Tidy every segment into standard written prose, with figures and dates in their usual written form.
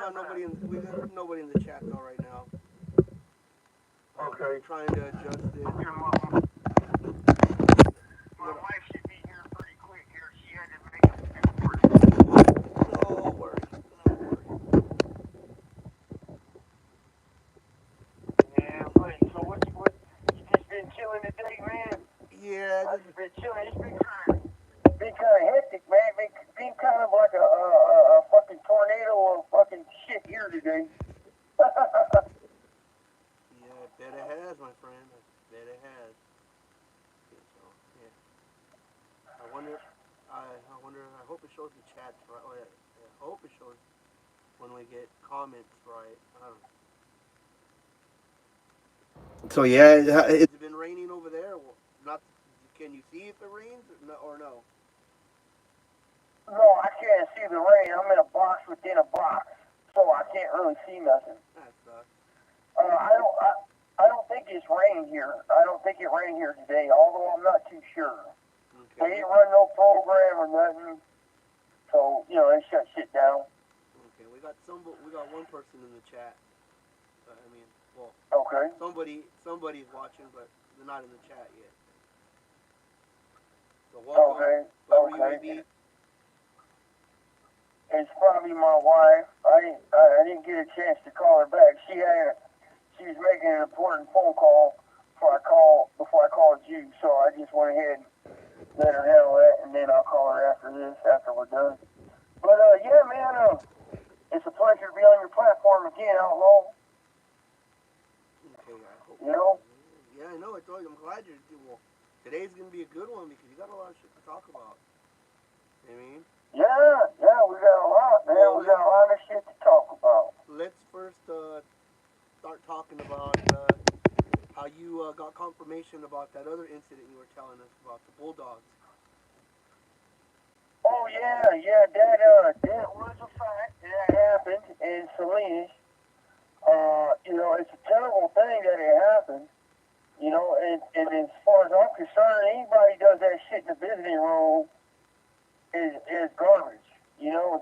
We got nobody in the chat though right now. Okay. Trying to adjust it. Okay, my Little, wife should be here pretty quick here. She had to make some important. no worries, no worries. Yeah, but so what you just been chilling today, man? Yeah, I just just been chilling. It's been kind of hectic, man. Been kind of like a fucking tornado of fucking shit here today. yeah, I bet it has, my friend. I bet it has. Yeah, so yeah, I wonder. I wonder. I hope it shows the chats right. Oh, yeah, yeah, I hope it shows when we get comments right. I don't So yeah, it's been raining over there. Well, not. Can you see if it rains or no? No, I can't see the rain. I'm in a box within a box, so I can't really see nothing. That sucks. Uh, I don't. I, I don't think it's rained here. I don't think it rained here today, although I'm not too sure. They Okay. ain't run no program or nothing, so they shut shit down. Okay. We got one person in the chat. I mean, well, Okay. somebody's watching, but they're not in the chat yet. So welcome, Okay. Okay. WAB. It's probably my wife. I didn't get a chance to call her back. She was making an important phone call before I called you, so I just went ahead and let her handle that, and then I'll call her after we're done. But yeah, man, it's a pleasure to be on your platform again, Outlaw. Okay, I hope. You know? Yeah, I know. I told you. I'm glad you're. Well, today's gonna be a good one because you got a lot of shit to talk about. I mean, Yeah, we got a lot, man. well, We got a lot of shit to talk about. let's first start talking about how you got confirmation about that other incident you were telling us about the bulldogs. Oh yeah, that was a fact that happened in Salinas. It's a terrible thing that it happened. And as far as I'm concerned, anybody does that shit in the visiting room is garbage.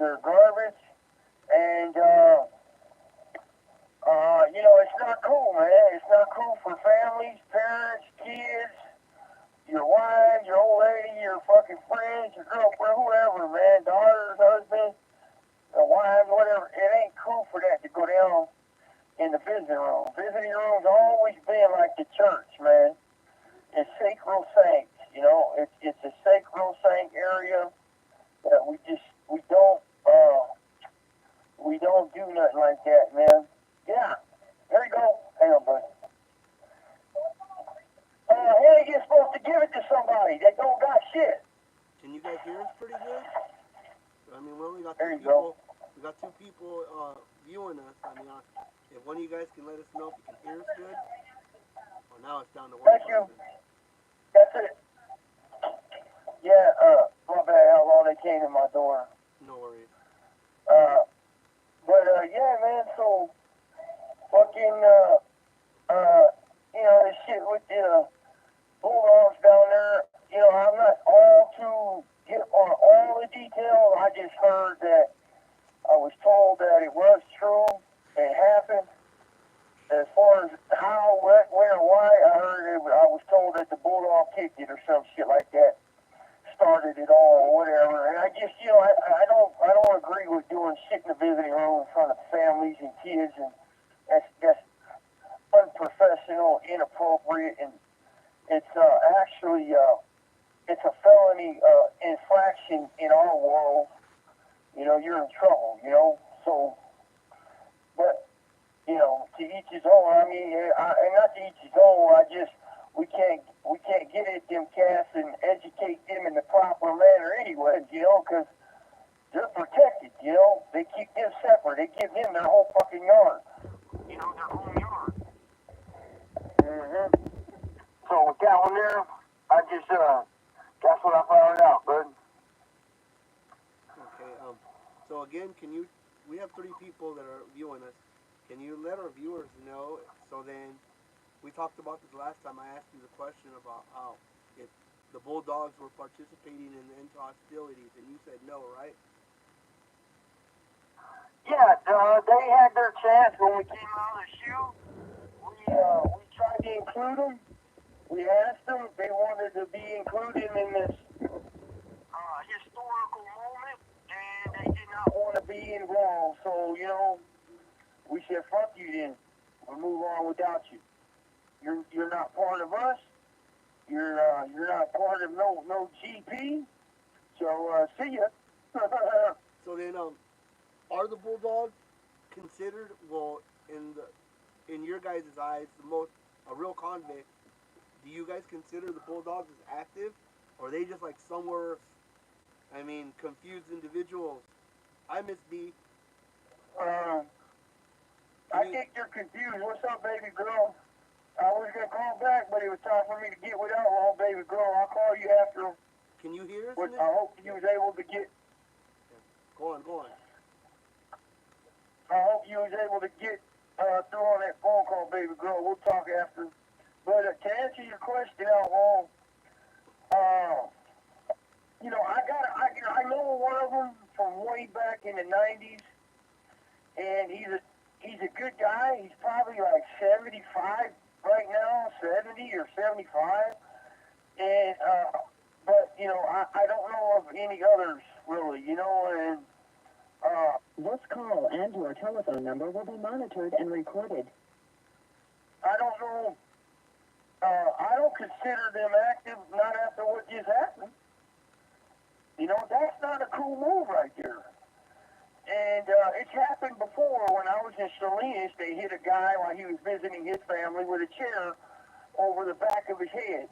They're garbage, and it's not cool, man. It's not cool for families, parents, kids, your wife, your old lady, your fucking friends, your girlfriend, whoever, man, daughters, husbands, wives, whatever. It ain't cool for that to go down in the visiting room. Visiting room's always been like the church, man. It's sacral saints. It's a sacral saint area that we don't do nothing like that, man. Yeah, there you go. Hang on, bud. How you supposed to give it to somebody that don't got shit? Can you guys hear us pretty good? I mean, we only got two There you go. people. We got two people viewing us. I mean, if one of you guys can let us know if you can hear us good. Well, now it's down to one Thank you. person. That's it. Yeah, my bad, how long they came to my door. No worries. Uh, but yeah, man, so fucking, this shit with the bulldogs down there, I'm not all too hip on all the details. I just heard that I was told that it was true. It happened. As far as how, what, where, why, I was told that the bulldog kicked it or some shit like that. Started it all or whatever. And I just, I don't agree with doing shit in the visiting room in front of families and kids, and that's unprofessional, inappropriate, and it's actually it's a felony infraction in our world. You're in trouble. So, but to each his own. I mean, and not to each his own. We can't get at them cats and educate them in the proper manner anyway. Because they're protected. They keep them separate. They give them their whole fucking yard. Their own yard. Mm-hmm. So with that one there, I just that's what I found out, bud. Okay. So again, can you? We have three people that are viewing us. Can you let our viewers know? So then, we talked about this last time. I asked you the question about how if the bulldogs were participating in the into hostilities, and you said no, right? Yeah, they had their chance when we came out of the shoe. We tried to include them. We asked them if they wanted to be included in this historical moment, and they did not want to be involved. So, we said, fuck you then. We'll move on without you. You're not part of us. You're not part of no GP. So see ya. So then, are the Bulldogs considered, well, in your guys' eyes, the most a real convict? Do you guys consider the Bulldogs as active, or are they just like somewhere? I mean, confused individuals. I Miss D. uh, I think you're confused. What's up, baby girl? I was gonna call back, but it was time for me to get with Outlaw, baby girl. I'll call you after. Can you hear us? But I hope you was able to get. Go on, go on. I hope you was able to get through on that phone call, baby girl. We'll talk after. But to answer your question, Outlaw, uh, I know one of them from way back in the '90s, and he's a good guy. He's probably like 75 right now, 70 or 75, and but I don't know of any others really, and This call and your telephone number will be monitored and recorded. I don't know. I don't consider them active. Not after what just happened. That's not a cool move right there. And it's happened before when I was in Salinas. They hit a guy while he was visiting his family with a chair over the back of his head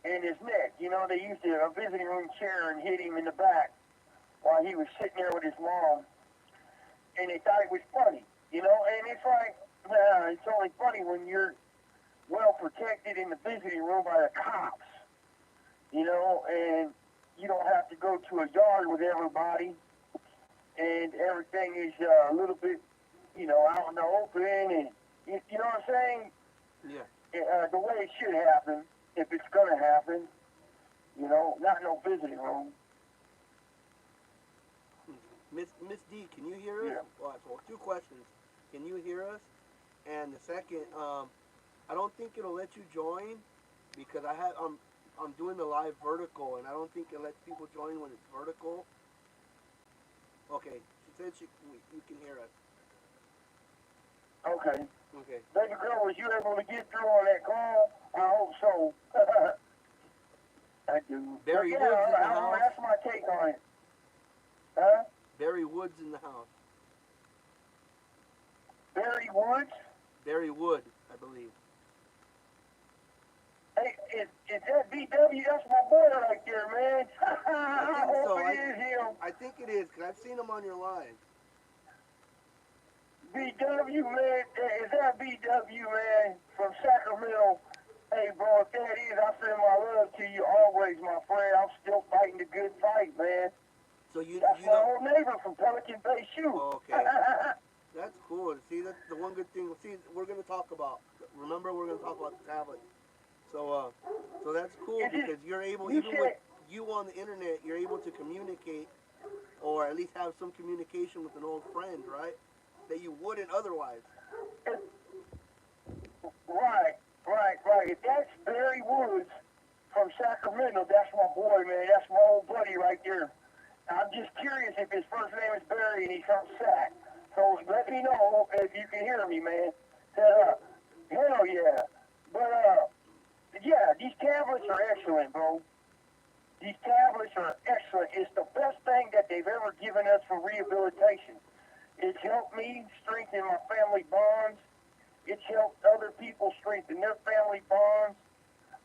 and his neck. They used a visiting room chair and hit him in the back while he was sitting there with his mom. And they thought it was funny, And it's like, it's only funny when you're well protected in the visiting room by the cops, and you don't have to go to a yard with everybody, and everything is a little bit, out in the open, and you know what I'm saying? Yeah. The way it should happen, if it's gonna happen, not no visiting room. Miss D, can you hear us? Yeah. Well, two questions. Can you hear us? And the second, I don't think it'll let you join because I'm doing the live vertical, and I don't think it lets people join when it's vertical. Okay, she said you can hear us. Okay. Okay. Baby girl, was you able to get through on that call? I hope so. I do. Barry Woods in the house. That's my take on it. Huh? Barry Woods in the house. Barry Woods? Barry Wood, I believe. Hey, is that BW? That's my boy right there, man. I think so. It is him. I think it is, because I've seen him on your line. BW, man. Is that BW, man, from Sacramento? Hey, bro, if that is, I send my love to you always, my friend. I'm still fighting the good fight, man. So That's my old neighbor from Pelican Bay Shoe. Okay. That's cool. See, that's the one good thing. See, we're going to talk about, remember, we're going to talk about the tablet. So that's cool because you're able, even with you on the internet, you're able to communicate or at least have some communication with an old friend, right? That you wouldn't otherwise. Right. If that's Barry Woods from Sacramento, that's my boy, man. That's my old buddy right there. I'm just curious if his first name is Barry and he's from Sac. So let me know if you can hear me, man. Hell yeah. But, yeah, these tablets are excellent, bro. These tablets are excellent. It's the best thing that they've ever given us for rehabilitation. It's helped me strengthen my family bonds. It's helped other people strengthen their family bonds.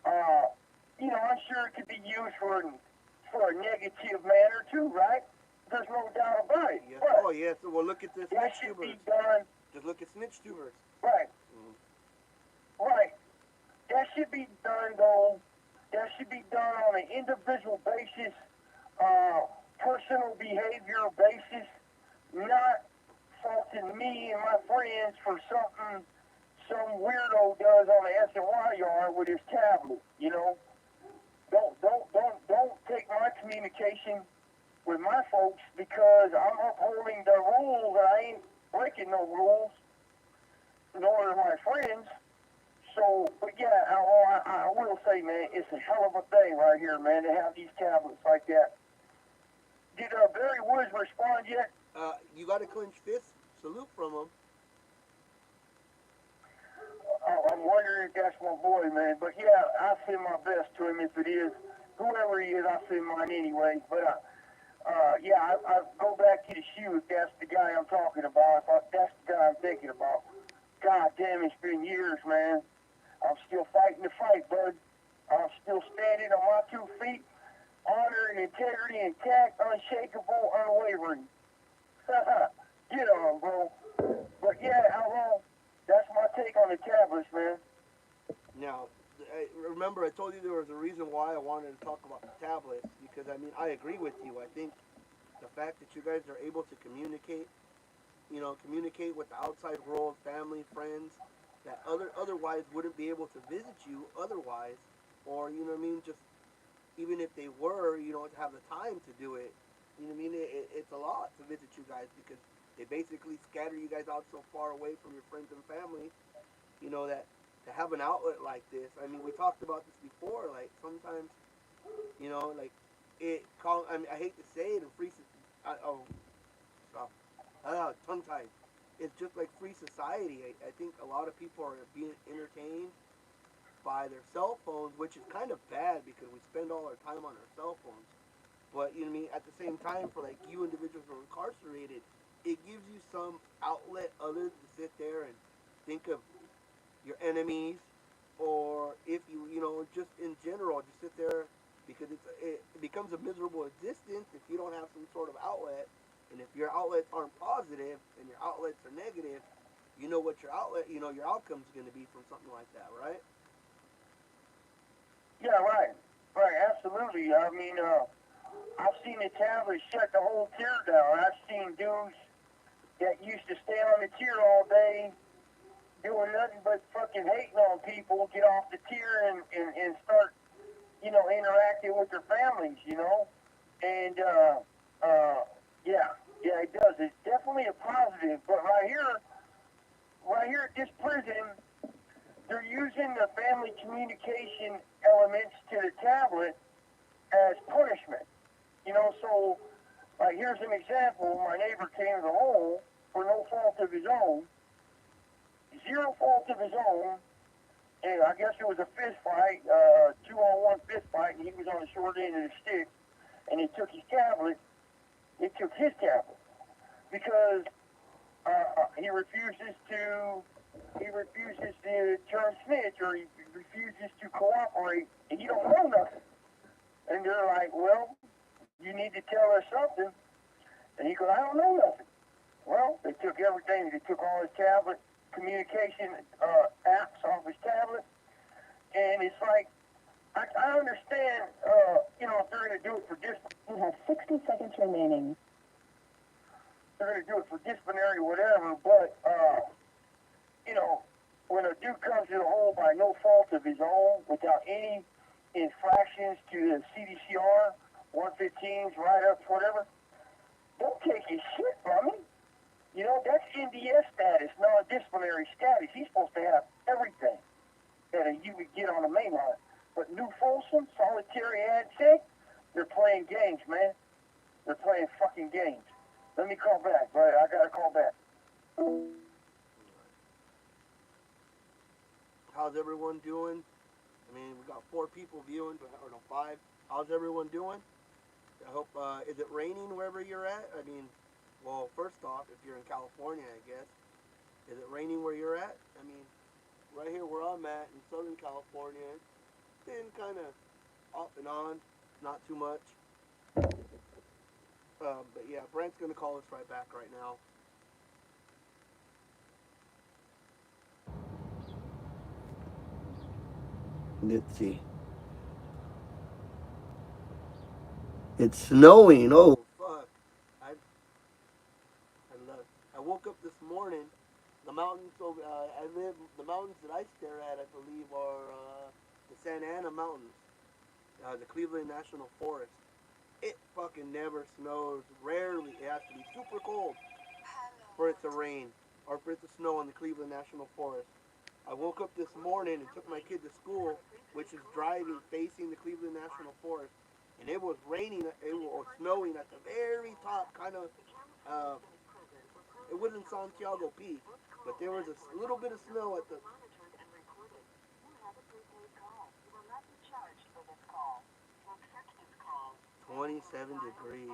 I'm sure it could be used for a negative manner too, right? There's no doubt about it. Yes. But oh, yes. Well, look at this. that should be done. Just look at snitch tubers. Right. Right. That should be done, though. That should be done on an individual basis, personal behavior basis, not faulting me and my friends for something some weirdo does on the SNY yard with his tablet. Don't take my communication with my folks because I'm upholding the rules. I ain't breaking no rules, nor are my friends. So, but yeah, I will say, man, it's a hell of a thing right here, man, to have these tablets like that. Did Barry Woods respond yet? You got a clenched fist salute from him. I'm wondering if that's my boy, man. But yeah, I send my best to him if it is. Whoever he is, I send mine anyway. But yeah, I go back to the shoe if that's the guy I'm talking about. If that's the guy I'm thinking about. God damn, it's been years, man. I'm still fighting the fight, bud. I'm still standing on my 2 feet, honor and integrity intact, unshakable, unwavering. Get on, bro. But yeah, Outlaw, that's my take on the tablets, man. Now, remember I told you there was a reason why I wanted to talk about the tablets because I mean I agree with you. I think the fact that you guys are able to communicate, communicate with the outside world, family, friends, that otherwise wouldn't be able to visit you otherwise, or you know what I mean, just even if they were, you don't have the time to do it. You know what I mean? It's a lot to visit you guys because they basically scatter you guys out so far away from your friends and family. That to have an outlet like this. I mean, we talked about this before. Like sometimes, like it. I mean, I hate to say it, and free. Oh, stop. Tongue tied. It's just like free society. I think a lot of people are being entertained by their cell phones, which is kind of bad because we spend all our time on our cell phones. But you know what I mean. At the same time, for like you individuals who are incarcerated, it gives you some outlet other to sit there and think of your enemies, or if just in general, just sit there because it becomes a miserable existence if you don't have some sort of outlet. And if your outlets aren't positive and your outlets are negative, you know what your outcome's going to be from something like that, right? Yeah, right. Right, absolutely. I mean, I've seen the tablets shut the whole tier down. I've seen dudes that used to stay on the tier all day doing nothing but fucking hating on people get off the tier and start, interacting with their families, And, yeah, yeah, it does. It's definitely a positive. But right here at this prison, they're using the family communication elements to the tablet as punishment. So here's an example. My neighbor came to the hole for no fault of his own, zero fault of his own, and I guess it was a fist fight, 2-on-1 fist fight, and he was on the short end of the stick, and he took his tablet. He took his tablet because he refuses to turn snitch, or he refuses to cooperate, and he don't know nothing. And they're like, well, you need to tell us something. And he goes, I don't know nothing. Well, they took everything. They took all his tablet communication apps off his tablet, and it's like I understand, if they're going to do it for You have 60 seconds remaining. they're going to do it for disciplinary, whatever. But when a dude comes to the hole by no fault of his own, without any infractions to the CDCR, 115s, write-ups, whatever, don't take his shit from him. That's NDS status, non-disciplinary status. He's supposed to have everything that you would get on the main line. But New Folsom, solitary ad sick, they're playing games, man. They're playing fucking games. Let me call back, but I gotta call back. How's everyone doing? I mean, we got 4 people viewing, or no, 5. How's everyone doing? I hope. Is it raining wherever you're at? I mean, well, first off, if you're in California, I guess, is it raining where you're at? I mean, right here where I'm at in Southern California, it's been kind of off and on, not too much. But yeah, Brent's gonna call us right back right now. Let's see. It's snowing. Oh fuck! I I woke up this morning. The mountains over. I live. The mountains that I stare at, I believe, are the Santa Ana Mountains, the Cleveland National Forest. It fucking never snows. Rarely. It has to be super cold for it to rain or for it to snow in the Cleveland National Forest. I woke up this morning and took my kid to school, which is driving facing the Cleveland National Forest, and it was raining. It was snowing at the very top, kind of. Uh, it wasn't Santiago Peak, but there was a little bit of snow at the 27 degrees.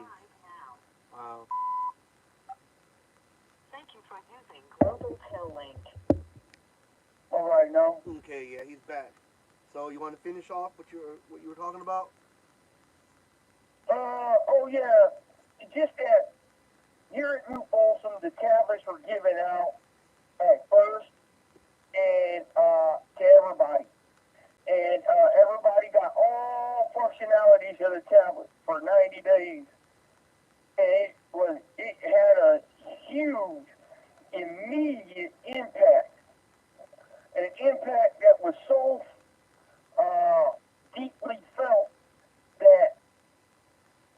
Wow. Global Tel Link. All right, now. Okay, yeah, he's back. So you want to finish off what you were talking about? Oh yeah, just that here at New Folsom, the tablets were given out at first and to everybody. And everybody got all functionalities of the tablet for 90 days. And it had a huge, immediate impact. An impact that was so uh, deeply felt that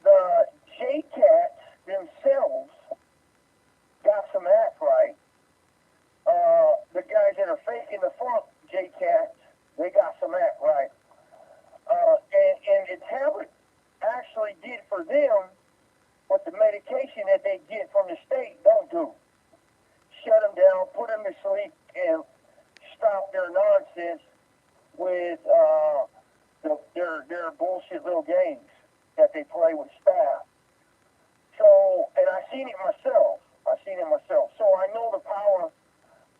the JCats themselves got some act right. The guys that are faking the funk JCats, they got some act right. And the tablet actually did for them what the medication that they get from the state don't do. Shut them down, put them to sleep, and stop their nonsense with their bullshit little games that they play with staff. So, and I seen it myself. So I know the power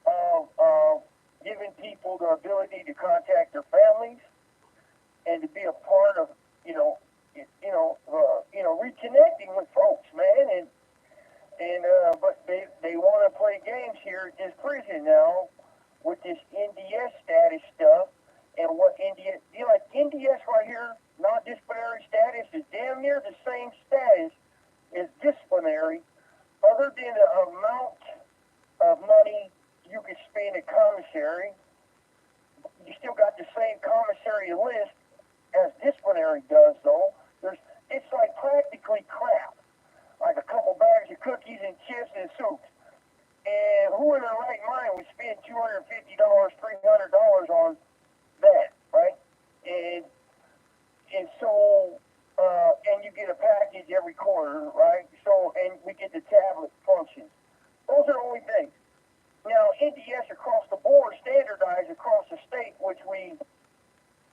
of giving people the ability to contact their families and to be a part of, reconnecting with folks, man. But they want to play games here at this prison now with this NDS status stuff and what NDS, like NDS right here, non-disciplinary status is damn near the same status as disciplinary, other than the amount of money you could spend at commissary. You still got the same commissary list as disciplinary does, though. It's like practically crap, like a couple bags of cookies and chips and soups. And who in their right mind would spend $250, $300 on that, right? And and so and you get a package every quarter, right? So and we get the tablet functions. Those are the only things. Now NDS across the board, standardized across the state, which we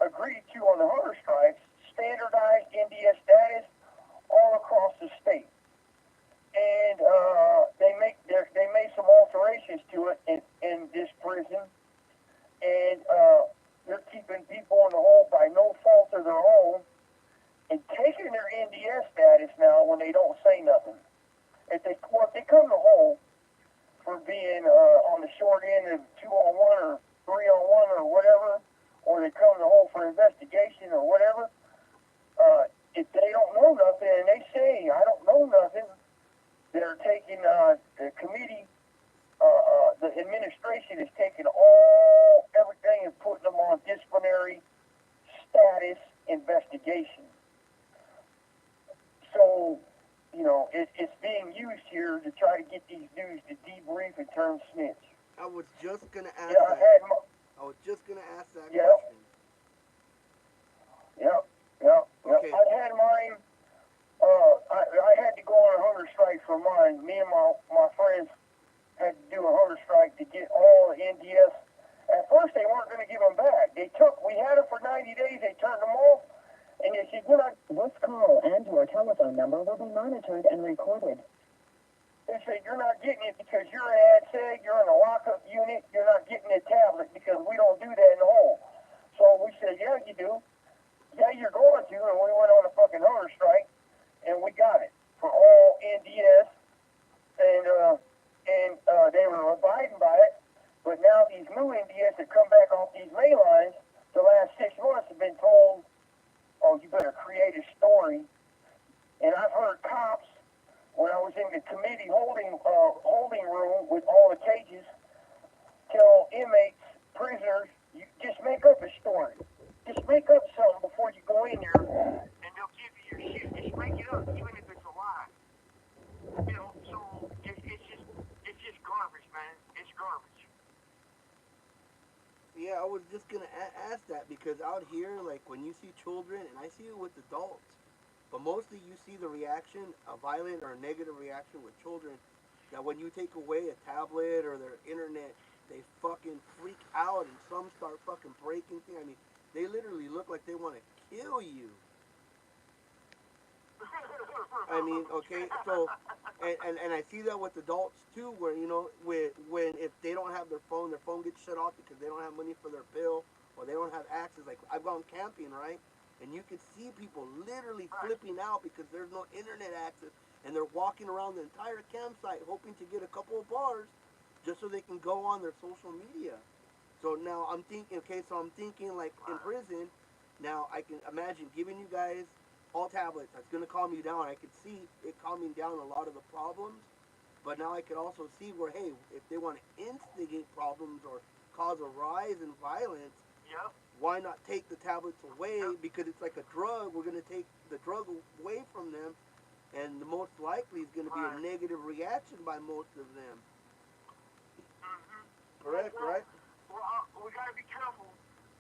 agreed to on the hunger strikes, standardized NDS status all across the state. And they made some alterations to it in this prison, and they're keeping people in the hole by no fault of their own, and taking their NDS status now when they don't say nothing. If they come to hole for being on the short end of 2-on-1 or 3-on-1 or whatever, or they come to hole for investigation or whatever, if they don't know nothing and they say I don't know nothing, they're taking the committee, the administration is taking everything and putting them on disciplinary status investigation. So, it's being used here to try to get these dudes to debrief and turn snitch. I was just gonna ask Yeah, that. I was just gonna ask that yeah, question. yeah. Okay. I had mine. I had to go on a hunger strike for mine. Me and my friends had to do a hunger strike to get all the NDS. At first, they weren't going to give them back. We had them for 90 days. They turned them off, and they said, This call and your telephone number will be monitored and recorded. they said, you're not getting it because you're an ad seg, you're in a lockup unit, you're not getting a tablet because we don't do that in the hole. So we said, yeah, you do. Yeah, you're going to, and we went on a fucking hunger strike, and we got it for all NDS, and they were abiding by it. But now these new NDS that come back off these main lines, the last 6 months have been told, oh, you better create a story. And I've heard cops, when I was in the committee holding room with all the cages, tell inmates, prisoners, I was just gonna ask that because out here, like when you see children, and I see it with adults, but mostly you see the reaction, a violent or a negative reaction with children. That when you take away a tablet or their internet, they fucking freak out and some start fucking breaking things. I mean, they literally look like they want to kill you. I mean, okay, so, and I see that with adults too, where with when if they don't have their phone gets shut off because they don't have money for their bill or they don't have access. Like I've gone camping, right, and you can see people literally flipping out because there's no internet access, and they're walking around the entire campsite hoping to get a couple of bars, just so they can go on their social media. So now I'm thinking, okay, so I'm thinking like in prison, now I can imagine giving you guys all tablets. That's going to calm you down. I could see it calming down a lot of the problems, but now I could also see where, hey, if they want to instigate problems or cause a rise in violence, Yep. why not take the tablets away? Yep. Because it's like a drug. We're going to take the drug away from them, and the most likely is going to be a negative reaction by most of them. Mm-hmm. Correct, Well, right? well, we got to be careful.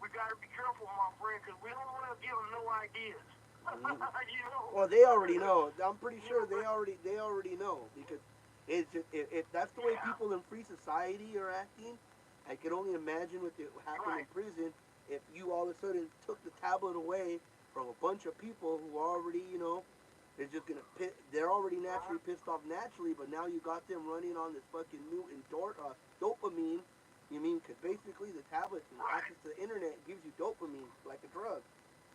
We got to be careful, my friend, because we don't want to give them no ideas. Mhm. You know? Well, they already know. I'm pretty sure they already know because it's just, if that's the way Yeah. people in free society are acting, I can only imagine what happened in Right. prison if you all of a sudden took the tablet away from a bunch of people who already, they're just gonna they're already naturally pissed off naturally, but now you got them running on this fucking new dopamine. You mean because basically the tablets and Right. access to the internet gives you dopamine like a drug.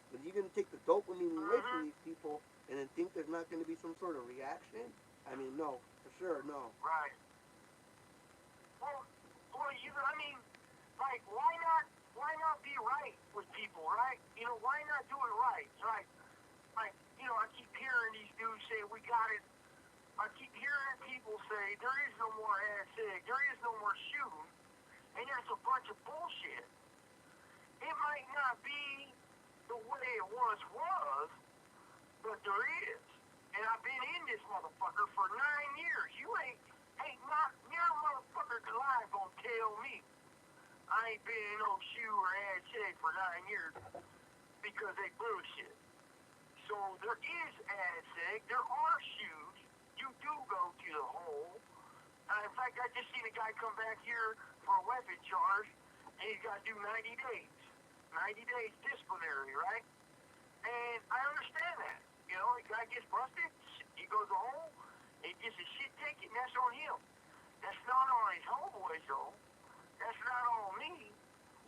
But you're gonna take the dopamine away from Mm-hmm. these people and then think there's not gonna be some sort of reaction? I mean, no, for sure, no. Right. Well, I mean, like, why not be right with people, right? You know, why not do it right? Like, I keep hearing these dudes say, we got it. I keep hearing people say, there is no more ASIG, there is no more shooting, and that's a bunch of bullshit. It might not be the way it once was, but there is. And I've been in this motherfucker for 9 years. You ain't not near motherfucker alive gonna tell me I ain't been in no shoe or ad shade for 9 years because they bullshit. So there is ad seg. There are shoes. You do go to the hole. In fact, I just seen a guy come back here for a weapon charge, and he's got to do 90 days. 90 days disciplinary, right? And I understand that. You know, a guy gets busted, he goes home, and he gets his shit taken, that's on him. That's not on his homeboys, though. That's not on me.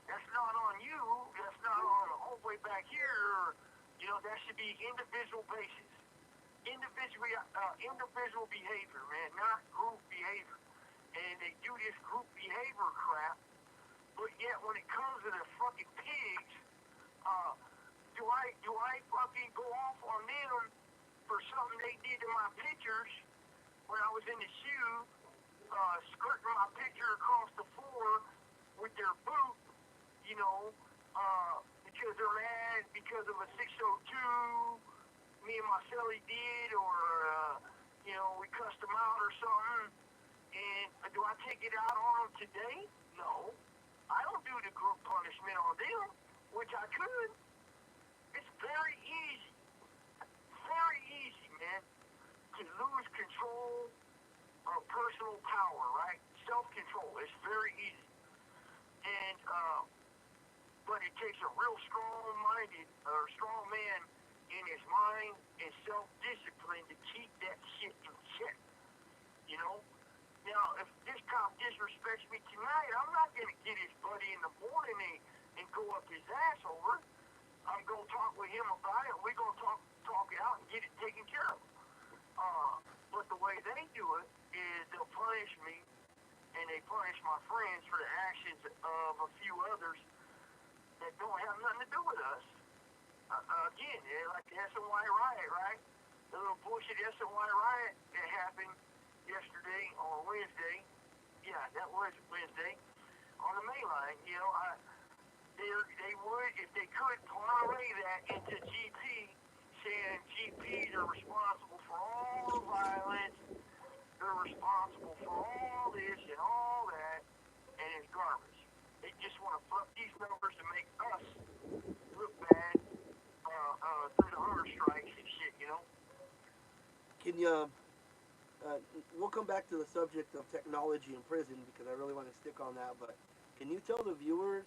That's not on you. That's not on the homeboy back here. That should be individual basis. Individual behavior, man, not group behavior. And they do this group behavior crap, but yet when it comes to the fucking pigs, do I fucking go off on them for something they did to my pictures when I was in the shoe, skirting my picture across the floor with their boot, because they're mad because of a 602 me and my celly did, or we cussed them out or something. And do I take it out on them today? No. I don't do the group punishment on them, which I could. It's very easy, man, to lose control of personal power, right? Self-control. It's very easy. And, but it takes a real strong man in his mind and self-discipline to keep that shit in check, you know? Now, if this cop disrespects me tonight, I'm not going to get his buddy in the morning and go up his ass over. I'm going to talk with him about it. We're going to talk it out and get it taken care of. But the way they do it is they'll punish me, and they punish my friends for the actions of a few others that don't have nothing to do with us. Again, like the SNY riot, right? The little bullshit SNY riot that happened yesterday or Wednesday. Yeah, that was Wednesday on the main line. They would, if they could, parlay that into GP, saying GPs are responsible for all the violence, they're responsible for all this and all that, and it's garbage. They just want to fuck these numbers yeah, we'll come back to the subject of technology in prison because I really want to stick on that. But can you tell the viewers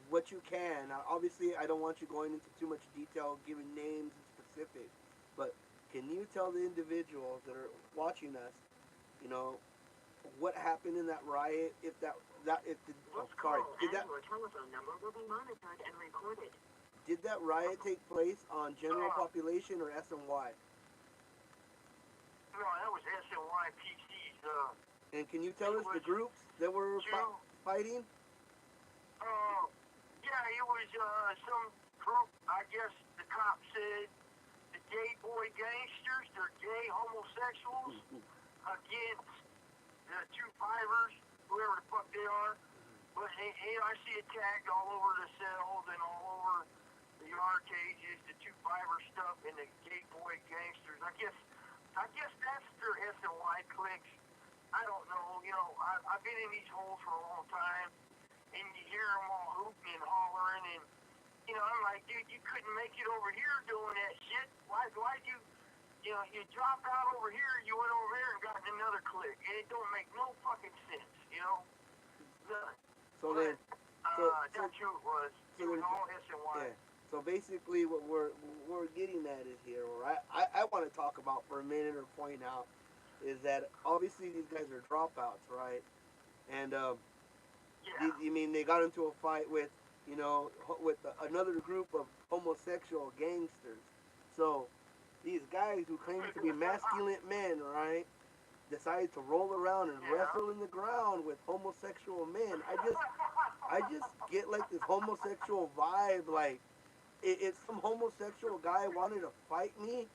what you can? Now, obviously, I don't want you going into too much detail, giving names and specifics. But can you tell the individuals that are watching us, you know, what happened in that riot? If that if the, oh, sorry, did that Your telephone number will be monitored and recorded. did that riot take place on general population or SNY? No, that was SNYPC's. And can you tell us the groups that were fighting? Uh, yeah, it was some group. I guess the cop said the gay boy gangsters, they're gay homosexuals against the two fivers, whoever the fuck they are. But I see it tagged all over the cells and all over the yard cages, the two fiver stuff, and the gay boy gangsters. I guess that's their SNY cliques. I don't know. You know, I've been in these holes for a long time, and you hear them all hooting and hollering, and you know, I'm like, dude, you couldn't make it over here doing that shit. Why'd you? You know, you dropped out over here, you went over there and got in another clique, and it don't make no fucking sense. You know, none. So then, That's who it was. It was all SNY. yeah. So basically, what we're getting at is here, or I want to talk about for a minute or point out, is that obviously these guys are dropouts, right? And Yeah. you mean they got into a fight with, you know, with another group of homosexual gangsters. So these guys who claim to be masculine men, right, decided to roll around and wrestle in the ground with homosexual men. I just get like this homosexual vibe, like if some homosexual guy wanted to fight me,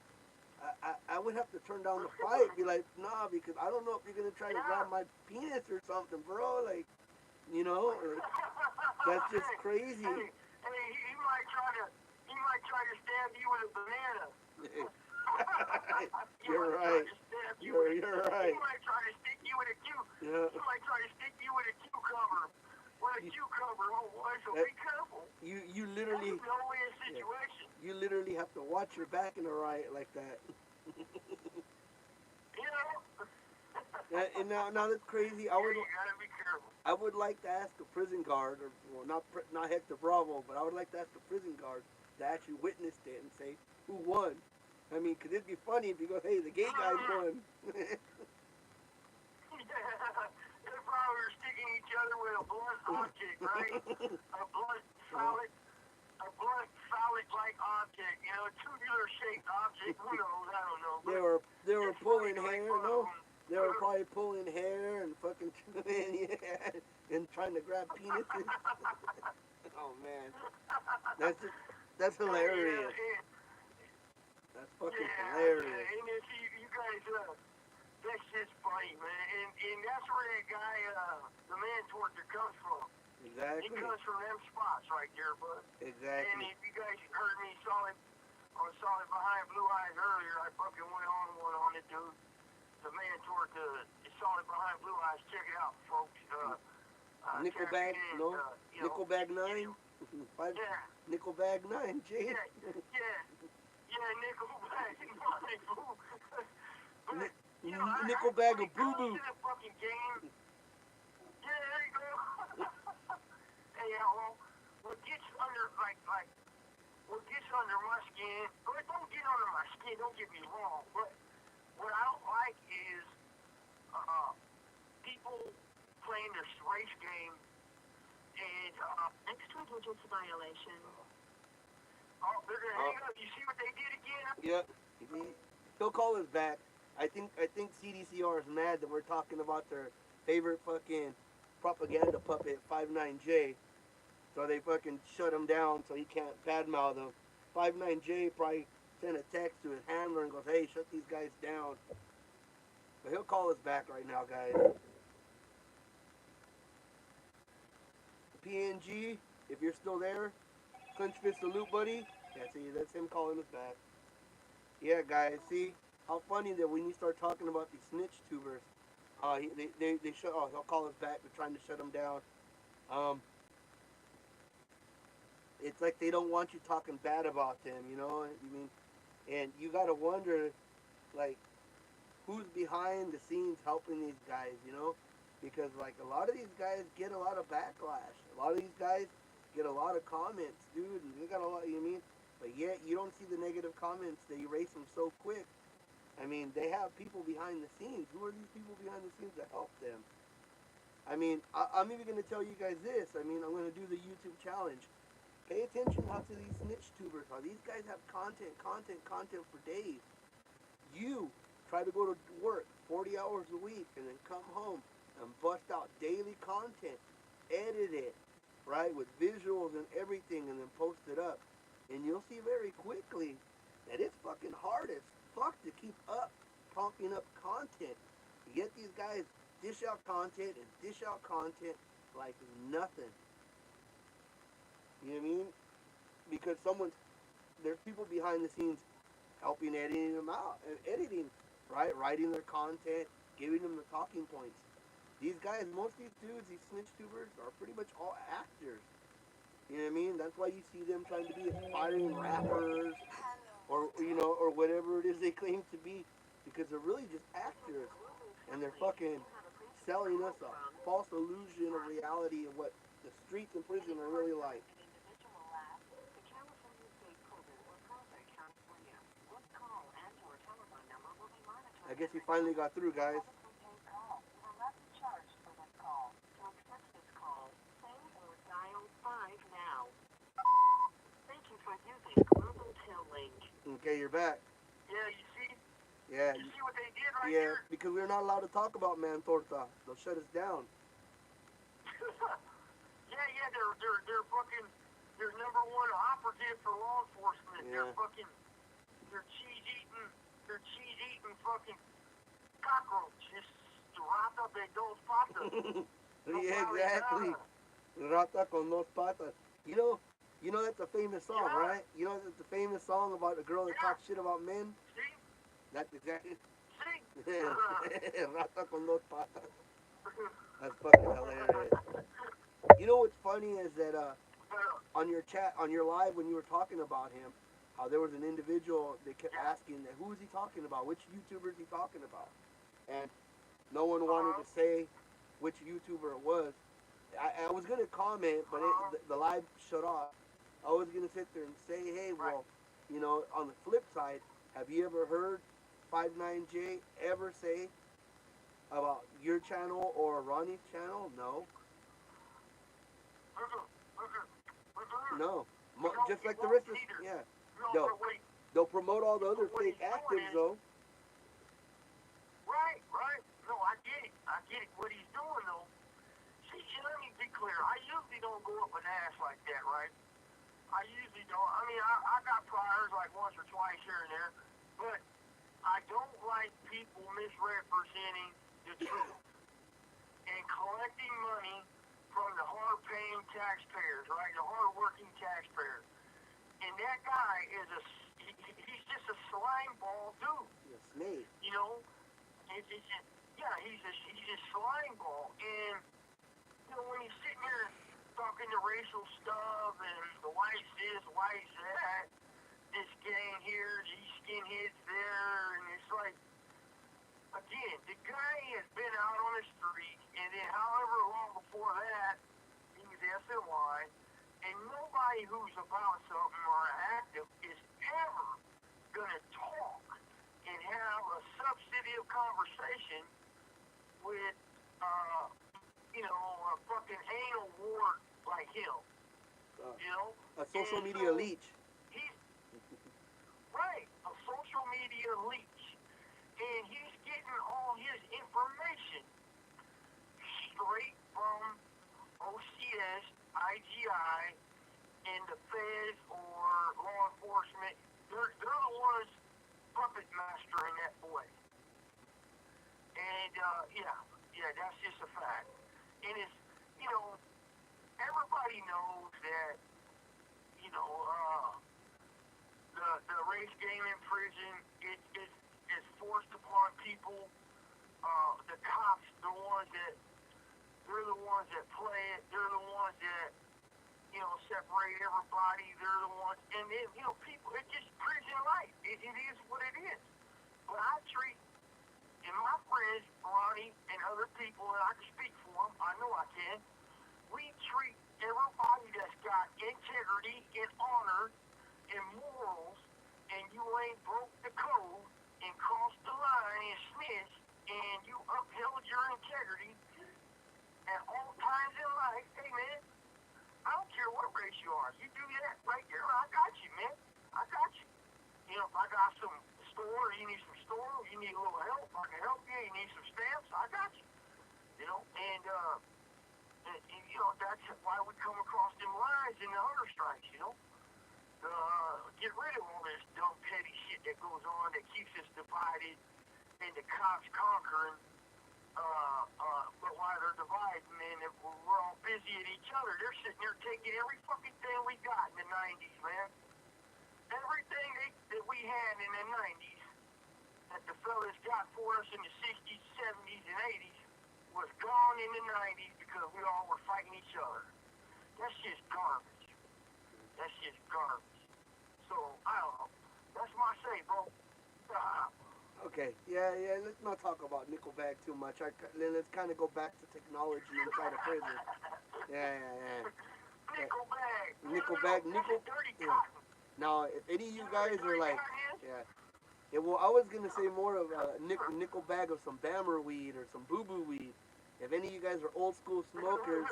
I would have to turn down the fight. Be like, nah, because I don't know if you're gonna try to grab my penis or something, bro. Like, you know, that's just crazy. Hey, he might try to stab you with a banana. You're right. You're right. He might try to stick you with a Yeah. He might try to stick you with a cucumber. Oh boy, so be careful. You literally. That's a no-win situation. You literally have to watch your back in a riot like that. You know. And now that's crazy. You gotta be careful. I would like to ask a prison guard, or well, not Hector Bravo, but I would like to ask a prison guard to actually witnessed it and say who won. I mean, could it be funny if you go, hey, the gay guy won? They probably were sticking each other with a blunt object, right? A blunt phallic-like object, you know, a tubular-shaped object. Who knows? I don't know. They were pulling hair, no? They were probably pulling hair and fucking and trying to grab penises. Oh man, that's hilarious. That's fucking hilarious. And if you guys, that's just funny, man. And that's where that guy, the man torture comes from. Exactly. He comes from them spots right there, bud. Exactly. And if you guys heard me saw it behind Blue Eyes earlier, I fucking went on it, dude. The man toward saw it behind Blue Eyes. Check it out, folks. Nickelback, no? Nickelback 9? Yeah. Nickelback 9, Jay. Yeah, Nickelback 9. Nickelback of Boo Boo. The fucking game. Yeah, there you go. Hey, well, what gets under what gets under my skin? Well, it don't get under my skin. Don't get me wrong, but what I don't like is people playing this race game and Extra digits violation. oh, they're gonna hang up. You see what they did again? Yep. He'll call us back. I think CDCR is mad that we're talking about their favorite fucking propaganda puppet, 59J. So they fucking shut him down so he can't badmouth them. 59J probably sent a text to his handler and goes, hey, shut these guys down. But he'll call us back right now, guys. PNG, if you're still there, clench fist salute, buddy. Yeah, see, that's him calling us back. Yeah, guys, see how funny that when you start talking about these snitch tubers, they shut. Oh, he'll call us back. They're trying to shut him down. It's like they don't want you talking bad about them, you know. I mean, and you gotta wonder, like, who's behind the scenes helping these guys, you know? Because like a lot of these guys get a lot of backlash. A lot of these guys get a lot of comments, dude, and they got a lot, you know what I mean? But yet you don't see the negative comments. They erase them so quick. I mean, they have people behind the scenes. Who are these people behind the scenes that help them? I mean, I'm even going to tell you guys this. I mean, I'm going to do the YouTube challenge. Pay attention how to these snitch tubers. How these guys have content for days. You try to go to work 40 hours a week and then come home and bust out daily content, edit it, right, with visuals and everything, and then post it up. And you'll see very quickly that it's fucking hard as fuck to keep up, pumping up content. Yet these guys dish out content and dish out content like nothing. You know what I mean? Because there's people behind the scenes helping editing them out, editing, right? Writing their content, giving them the talking points. These guys, most of these dudes, these snitch tubers, are pretty much all actors. You know what I mean? That's why you see them trying to be aspiring rappers, or or whatever it is they claim to be, because they're really just actors, and they're fucking selling us a false illusion of reality of what the streets and prison are really like. I guess he finally got through, guys. Okay, you're back. Yeah, you see? Yeah, You see what they did right yeah, here? because we're not allowed to talk about Man Torta. They'll shut us down. Yeah, they're fucking, they're number one operative for law enforcement. Yeah. They're cheese eating fucking cockroaches wrapped up in those patas. Yeah, exactly. Rata con dos patas. You know that's a famous song, Yeah. right? You know that's a famous song about a girl that Yeah. talks shit about men. See? That's exactly. See? Rata con dos patas. That's fucking hilarious. You know what's funny is that on your chat, on your live, when you were talking about him, how there was an individual that kept asking that who is he talking about, which YouTuber is he talking about, and no one wanted to say which YouTuber it was. I was gonna comment, but the live shut off. I was gonna sit there and say, hey, well, on the flip side, have you ever heard 59J ever say about your channel or Ronnie's channel? No. No. Just like the rest of yeah. No, but wait. They'll promote all the other fake actives though. Right. No, I get it. What he's doing though. See, let me be clear. I usually don't go up an ass like that, right? I usually don't. I mean, I got priors like once or twice here and there, but I don't like people misrepresenting the truth and collecting money from the hard-paying taxpayers, right? The hard-working taxpayers. And that guy he's just a slime ball dude. A snake. You know? He's a slime ball. And, when he's sitting there talking the racial stuff and the why is this, why is that, this gang here, these skinheads there, and it's like, again, the guy has been out on the street, and then however long before that, he was SNY, and nobody who's about something or active is ever going to talk and have a substantive conversation with, a fucking anal wart like him. A social media leech. He's, right, a social media leech. And he's getting all his information straight from OCS, IGI, and the feds or law enforcement. They're the ones puppet mastering that boy. And, that's just a fact. And it's, everybody knows that, the race game in prison is forced upon people. The cops, they're the ones that play it. They're the ones that, separate everybody. They're the ones, and then, people, it's just prison life. It is what it is. But I treat and my friends, Ronnie, and other people, and I can speak for them, I know I can, we treat everybody that's got integrity and honor and morals, and you ain't broke the code and crossed the line and snitched, and you upheld your integrity at all times in life. Hey, man, I don't care what race you are. You do that right there, I got you, man. I got you. You know, if I got some store, you need some store, you need a little help, I can help you. You need some stamps, I got you. You know, and you know, that's why we come across them lines in the hunger strikes, you know. Get rid of all this dumb petty shit that goes on that keeps us divided and the cops conquering. But while they're dividing, man, if we're all busy at each other, they're sitting there taking every fucking thing we got in the 90s, man. Everything that we had in the 90s that the fellas got for us in the 60s, 70s, and 80s was gone in the 90s because we all were fighting each other. That's just garbage. That's just garbage. So, I don't know. That's my say, bro. Okay, yeah, let's not talk about Nickelback too much. Let's kind of go back to technology inside of prison. Yeah. Nickelback. Yeah. Now, if any of you guys are like, yeah, well, I was gonna say more of a Nickelback of some Bammer weed or some Boo Boo weed. If any of you guys are old school smokers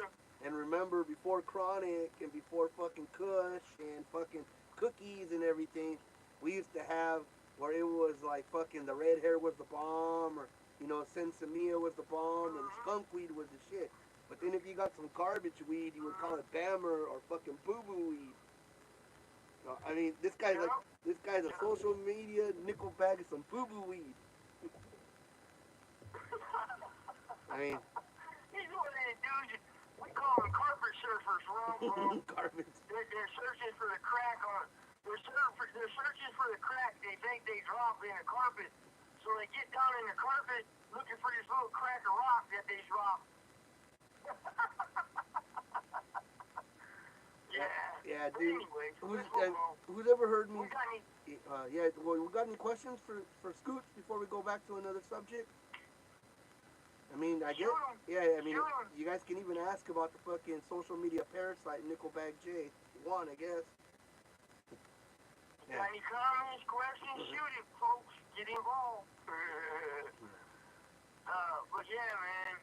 and remember before Chronic and before fucking Kush and fucking cookies and everything, we used to have where it was like fucking the red hair was the bomb, or you know, Sensimilla was the bomb, and skunk weed was the shit. But then if you got some garbage weed, you would call it Bammer or fucking Boo Boo weed. I mean, this guy's a social media Nickelback and some Boo Boo weed. I mean, He's one of these dudes, we call them carpet surfers, bro. garbage. They're searching for the crack on. They're searching for the crack they think they drop in the carpet. So they get down in the carpet looking for this little crack of rock that they drop. Yeah, dude. Anyway, Who's ever heard me? Yeah. Well, we got any questions for Scoots before we go back to another subject? I mean, I guess. Yeah, I mean, you guys can even ask about the fucking social media parasite Nickelback J1, I guess. Got any comments, questions? Shoot it, folks. Get involved. But yeah, man,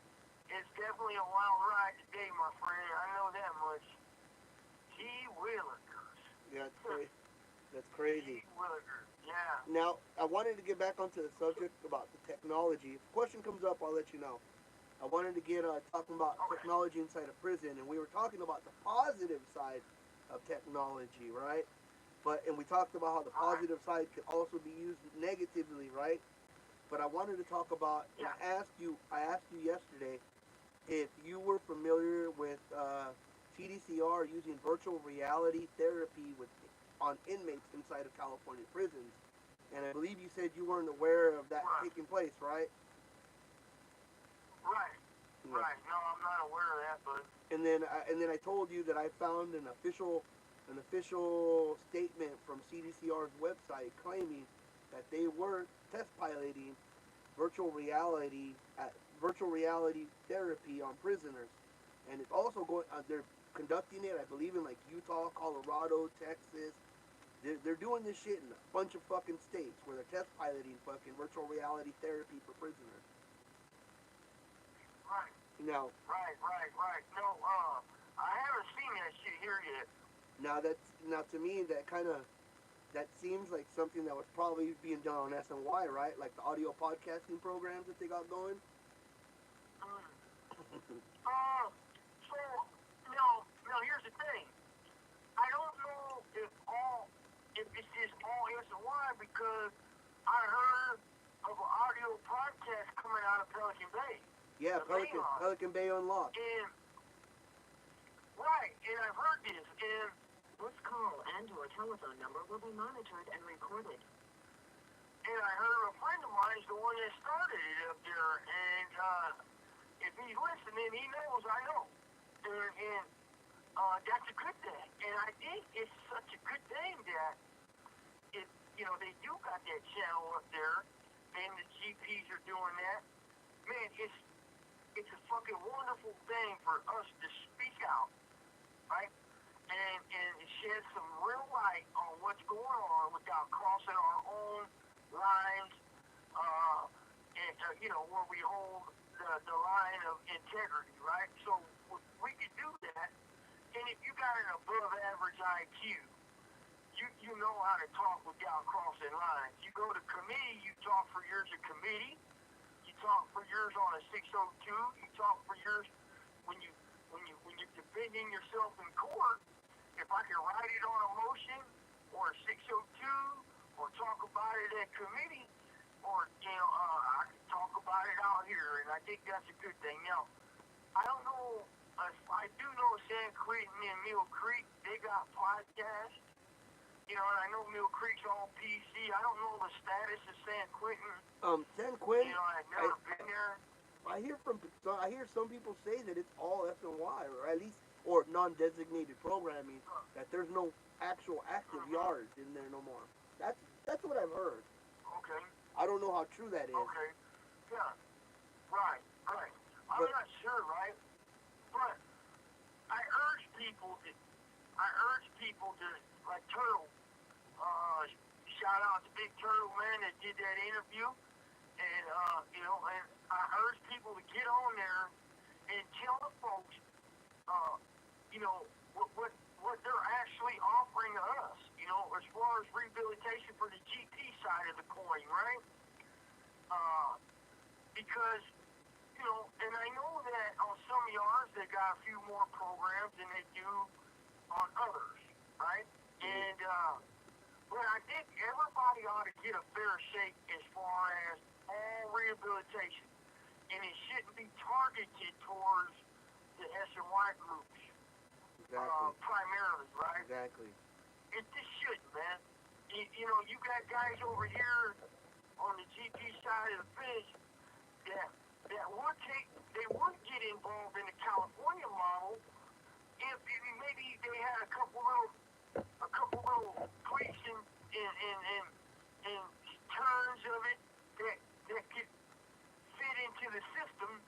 it's definitely a wild ride today, my friend. I know that much. Gee willikers. Yeah, that's crazy. Gee willikers. Yeah. Now, I wanted to get back onto the subject about the technology. If a question comes up, I'll let you know. I wanted to get talking about technology inside a prison, and we were talking about the positive side of technology, right? And we talked about how the positive side could also be used negatively, right? But I wanted to talk about, and I asked you yesterday if you were familiar with TDCR using virtual reality therapy on inmates inside of California prisons. And I believe you said you weren't aware of that taking place, right? Right. No, I'm not aware of that, but. And then I told you that I found an official statement from CDCR's website claiming that they were test piloting virtual reality therapy on prisoners, and it's also going. They're conducting it, I believe, in like Utah, Colorado, Texas. They're doing this shit in a bunch of fucking states where they're test piloting fucking virtual reality therapy for prisoners. Right. Now. Right. No, I haven't seen that shit here yet. Now to me that seems like something that was probably being done on SNY, right? Like the audio podcasting programs that they got going. So no, here's the thing. I don't know if it's just all SNY because I heard of an audio podcast coming out of Pelican Bay. Yeah, Pelican Bay Unlocked. And I've heard this, and this call and your telephone number will be monitored and recorded. And I heard a friend of mine is the one that started it up there, and if he's listening, he knows I know. And that's a good thing. And I think it's such a good thing that they do got that channel up there, and the GPs are doing that. Man, it's a fucking wonderful thing for us to speak out, right? And shed some real light on what's going on without crossing our own lines, where we hold the line of integrity, right? So we can do that. And if you got an above average IQ, you know how to talk without crossing lines. You go to committee, you talk for yours a committee. You talk for yours on a 602. You talk for yours when you're defending yourself in court. If I can write it on a motion or a 602 or talk about it at committee, or I can talk about it out here, and I think that's a good thing. Now, I don't know. I do know San Quentin and Mill Creek, they got podcasts. And I know Mill Creek's all PC. I don't know the status of San Quentin. San Quentin. I've never been there. I hear some people say that it's all SNY, or at least, or non-designated programming. That there's no actual active yards in there no more. That's what I've heard. Okay. I don't know how true that is. Okay. Yeah. Right. I'm not sure, right? But I urge people to like Turtle. Shout out to Big Turtle, man, that did that interview. And and I urge people to get on there and tell the folks, what they're actually offering us. As far as rehabilitation for the GP side of the coin, right? Because and I know that on some yards they got a few more programs than they do on others, right? And but I think everybody ought to get a fair shake as far as all rehabilitation, and it shouldn't be targeted towards the SNY groups, primarily, right? Exactly. It just shouldn't, man. You got guys over here on the GP side of the fence that would get involved in the California model if maybe they had a couple little tweaks and turns of it that could fit into the system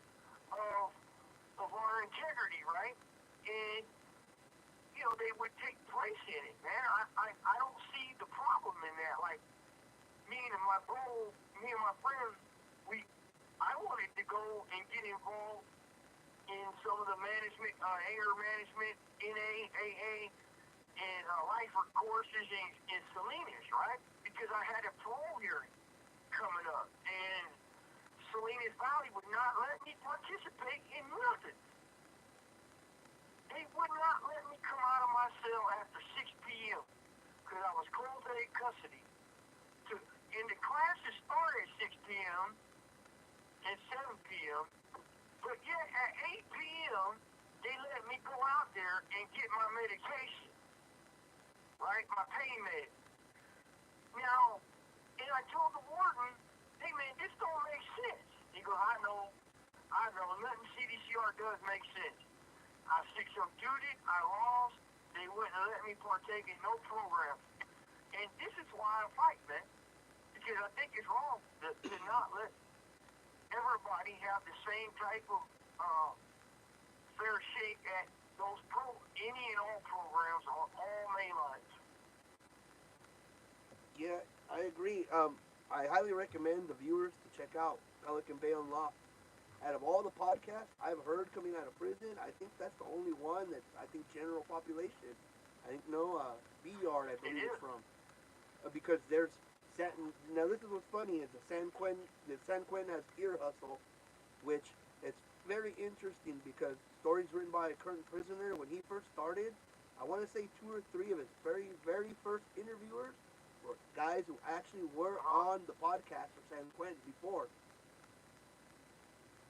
of our integrity, right? And they would take place in it, man. I don't see the problem in that. Like me and my friends, I wanted to go and get involved in some of the management, anger management, NAAA, and lifer courses in Salinas, right? Because I had a parole hearing coming up, and Salinas Valley would not let me participate in nothing. They would not let me come out of my cell after 6 p.m. because I was cold day custody. And the classes start at 6 p.m. and 7 p.m. But yet at 8 p.m. they let me go out there and get my medication, right? My pain med. Now, and I told the warden, hey man, this don't make sense. He goes, I know, nothing CDCR does make sense. I 602'd it, I lost, they wouldn't let me partake in no program. And this is why I fight, man. Because I think it's wrong to not let everybody have the same type of fair shake at those any and all programs on all main lines. Yeah, I agree. I highly recommend the viewers to check out Pelican Bay Unlocked. Out of all the podcasts I've heard coming out of prison, I think that's the only one that I think general population. I think B Yard, I believe it's from, because there's now this is what's funny is the San Quentin has Ear Hustle, which it's very interesting because stories written by a current prisoner when he first started. I want to say 2 or 3 of his very first interviewers were guys who actually were on the podcast for San Quentin before.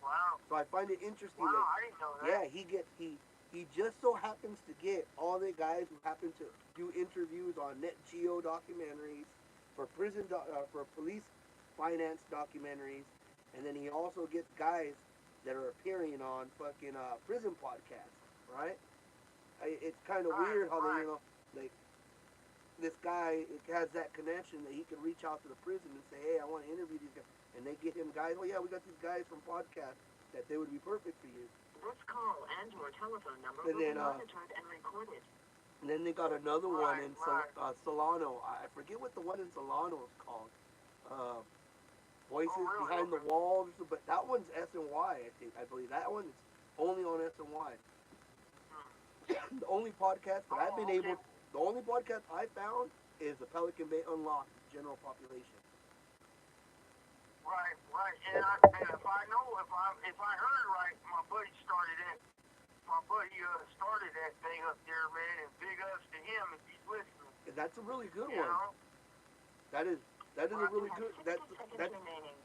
Wow. So I find it interesting I that didn't know that. he just so happens to get all the guys who happen to do interviews on Net Geo documentaries, for for police finance documentaries, and then he also gets guys that are appearing on fucking prison podcasts, right? It's kind of weird how they, like, this guy has that connection that he can reach out to the prison and say, hey, I want to interview these guys. and they get him guys. Oh yeah, we got these guys from podcasts that they would be perfect for you. This call and your telephone number And will be then monitored and recorded. and then they got another one in Right. Solano. I forget what the one in Solano is called. Uh, Voices Oh, really? Behind the Okay. Walls, but that one's SNY. I believe that one is only on SNY. The only podcast that I've been Oh, okay. able, the only podcast I found is the Pelican Bay Unlocked general population. Right, right. And if I know, if I heard right, my buddy started it. My buddy started that thing up there, man, and big ups to him if he's listening. And that's a really good You one. know? That is a really good. That's remaining.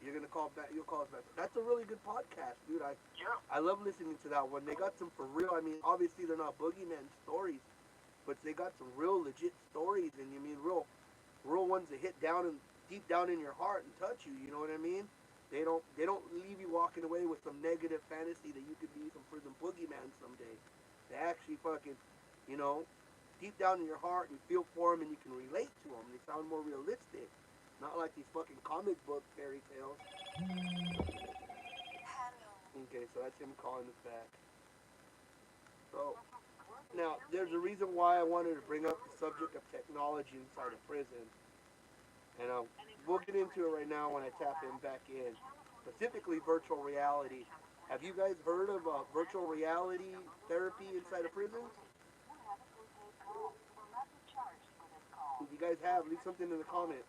you're gonna call back. You'll call us back. That's a really good podcast, dude. Yep. I love listening to that one. They got some for real. I mean, obviously they're not boogeyman stories, but they got some real legit stories, and you mean real ones that hit down and deep down in your heart and touch you. You know what I mean? They don't leave you walking away with some negative fantasy that you could be some prison boogeyman someday. They actually fucking, you know, deep down in your heart you feel for them and you can relate to them. They sound more realistic, not like these fucking comic book fairy tales. Okay, so that's him calling us back. So now there's a reason why I wanted to bring up the subject of technology inside a prison, and we'll get into it right now when I tap him back in. Specifically, virtual reality. Have you guys heard of virtual reality therapy inside a prison? If you guys have, leave something in the comments.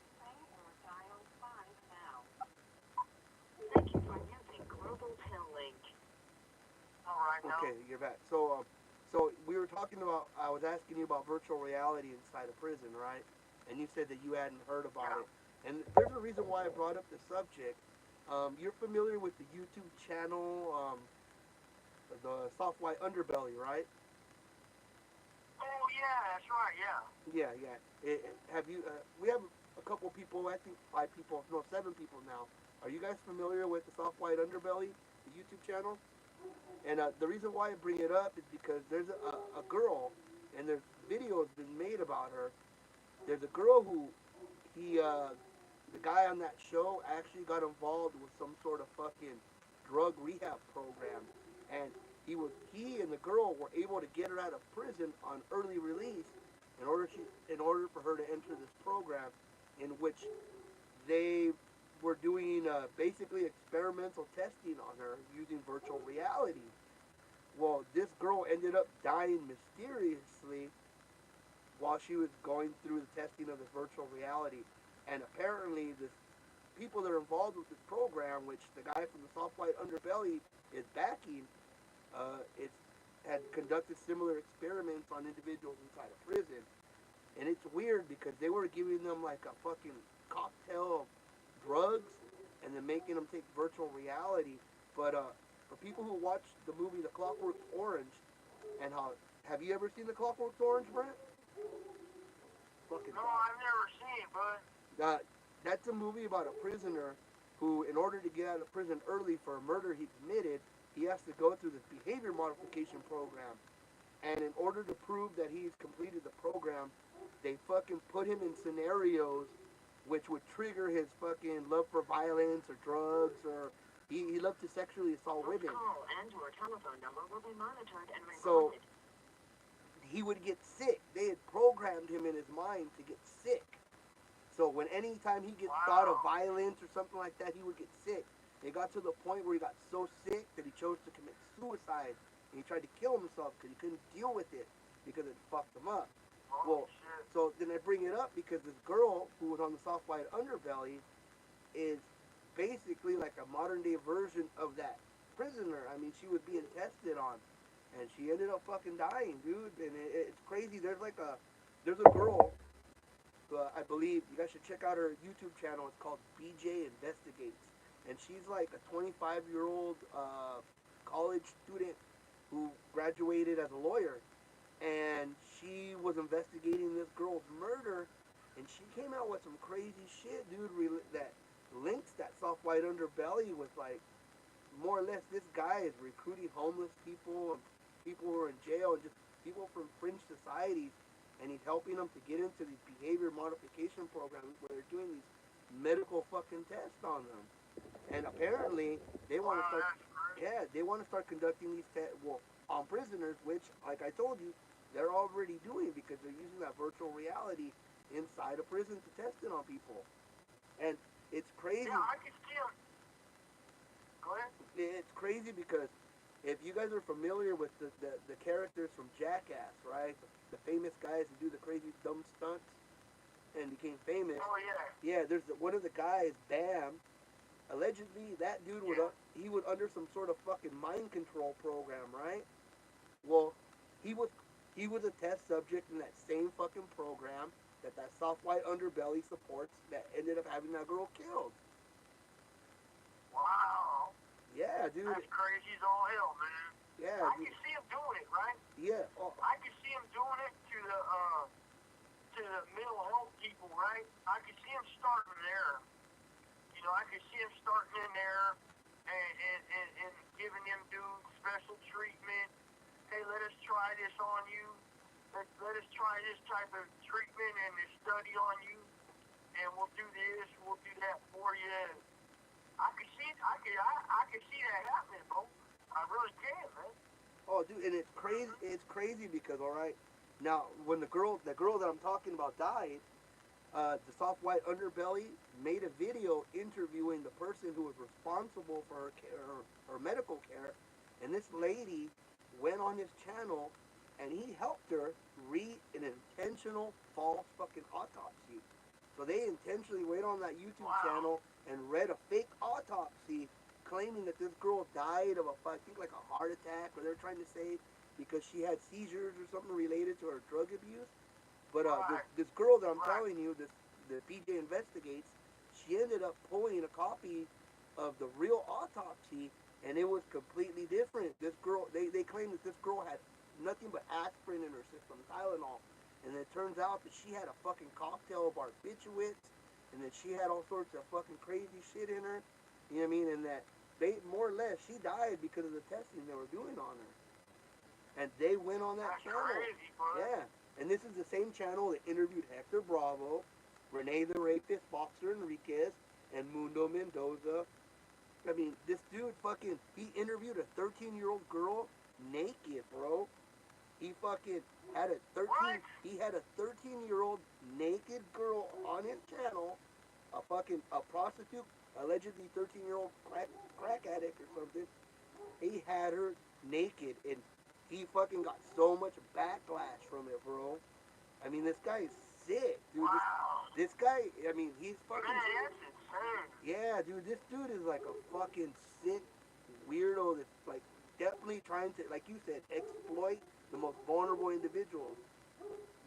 Thank you for using Global Pill Link. All right, now. Okay, you're back. So we were talking about. I was asking you about virtual reality inside a prison, right? And you said that you hadn't heard about it. And there's a reason why I brought up the subject. You're familiar with the YouTube channel, the Soft White Underbelly, right? Oh, yeah, that's right, yeah. Yeah, yeah. Have you? We have a couple people. I think 5 people. No, 7 people now. Are you guys familiar with the Soft White Underbelly, the YouTube channel? And the reason why I bring it up is because there's a girl, and there's videos been made about her. There's a girl who the guy on that show actually got involved with some sort of fucking drug rehab program, and he and the girl were able to get her out of prison on early release in order for her to enter this program, in which they were doing basically experimental testing on her using virtual reality. Well, this girl ended up dying mysteriously while she was going through the testing of the virtual reality. And apparently, the people that are involved with this program, which the guy from the Soft White Underbelly is backing, it's had conducted similar experiments on individuals inside a prison. And it's weird because they were giving them like a fucking cocktail of drugs and then making them take virtual reality. But for people who watch the movie The Clockwork Orange, and how have you ever seen The Clockwork Orange, Brent? Fucking No, I've never seen it, bud. uh, that's a movie about a prisoner who, in order to get out of prison early for a murder he committed, he has to go through this behavior modification program. And in order to prove that he's completed the program, they fucking put him in scenarios which would trigger his fucking love for violence or drugs, or he loved to sexually assault This women. call and your telephone number will be monitored and So recorded. he would get sick. They had programmed him in his mind to get sick. So when anytime he gets thought of violence or something like that, he would get sick. It got to the point where he got so sick that he chose to commit suicide, and he tried to kill himself because he couldn't deal with it because it fucked him up. Well, so then I bring it up because this girl who was on the Soft White Underbelly is basically like a modern day version of that prisoner. I mean, she was being tested on, and she ended up fucking dying, dude. And it's crazy. There's a girl. I believe you guys should check out her YouTube channel. It's called BJ Investigates, and she's like a 25-year-old college student who graduated as a lawyer, and she was investigating this girl's murder, and she came out with some crazy shit, dude. That links that Soft White Underbelly with like more or less this guy is recruiting homeless people and people who are in jail and just people from fringe societies, and he's helping them to get into these behavior modification programs where they're doing these medical fucking test on them. And apparently they want to Wow, start, that's crazy. yeah, they want to start conducting these tests, well, on prisoners, which, like I told you, they're already doing because they're using that virtual reality inside a prison to test it on people. And it's Yeah, crazy. I can see him. Go ahead. It's crazy because if you guys are familiar with the characters from Jackass, right? The famous guys who do the crazy dumb stunts and became famous. Oh yeah. Yeah, there's one of the guys, Bam. Allegedly, that dude would Yeah. he would under some sort of fucking mind control program, right? Well, he was he was a test subject in that same fucking program that soft white underbelly supports that ended up having that girl killed. Wow. Yeah, dude. That's crazy as all hell, man. Yeah, I dude. can see him doing it, right? Yeah. Oh, I can see him doing it to the mental health people, right? I can see him starting there. You know, I can see him starting in there and giving them dudes special treatment. Hey, let us try this on you. Let us try this type of treatment and this study on you, and we'll do this, we'll do that for you. I can see it. I can see that happening, bro. I really can, man. oh, dude, and it's crazy. Mm-hmm. It's crazy because all right, now when the girl that I'm talking about died, the soft white underbelly made a video interviewing the person who was responsible for her care, her medical care, and this lady went on his channel, and he helped her read an intentional false fucking autopsy. So they intentionally went on that YouTube Wow. channel and read a fake autopsy claiming that this girl died of I think like a heart attack, or they're trying to say because she had seizures or something related to her drug abuse. But Right. this girl that I'm Right. telling you, this the PJ investigates, she ended up pulling a copy of the real autopsy, and it was completely different. This girl, they claim that this girl had nothing but aspirin in her system, Tylenol, and it turns out that she had a fucking cocktail of barbiturates, and that she had all sorts of fucking crazy shit in her. You know what I mean? And that they more or less she died because of the testing they were doing on her, and they went on that That's channel. crazy, bud. Yeah, and this is the same channel that interviewed Hector Bravo, Renee the Rapist, Boxer Enriquez, and Mundo Mendoza. I mean, this dude fucking he interviewed a 13-year-old girl naked, bro. He fucking had a 13 What? he had a 13-year-old naked girl on his channel, a prostitute, allegedly 13-year-old crack addict or something. He had her naked, and he fucking got so much backlash from it, bro. I mean, this guy is sick, dude. Wow. This guy, I mean, he's fucking, Man, that's insane. yeah, dude. This dude is like a fucking sick weirdo that's like definitely trying to, like you said, exploit the most vulnerable individuals.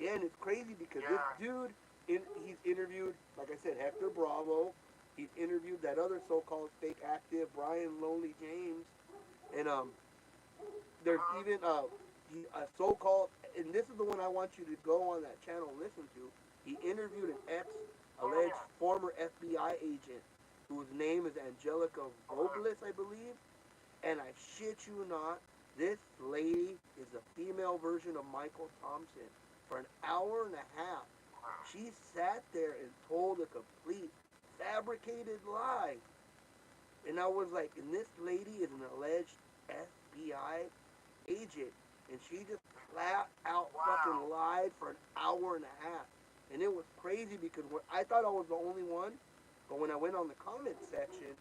Yeah, and it's crazy because this Yeah. dude, he's interviewed, like I said, Hector Bravo. He's interviewed that other so-called fake active, Brian Lonely James, and there's Uh-huh. even a so-called, and this is the one I want you to go on that channel and listen to. He interviewed an Oh alleged yeah. former FBI agent whose name is Angelica Okay. Robles, I believe. And I shit you not, this lady is a female version of Michael Thompson. For an hour and a half, she sat there and told a complete fabricated lie. And I was like, and this lady is an alleged FBI agent, and she just flat out fucking Wow. lied for an hour and a half. And it was crazy because I thought I was the only one, but when I went on the comment section,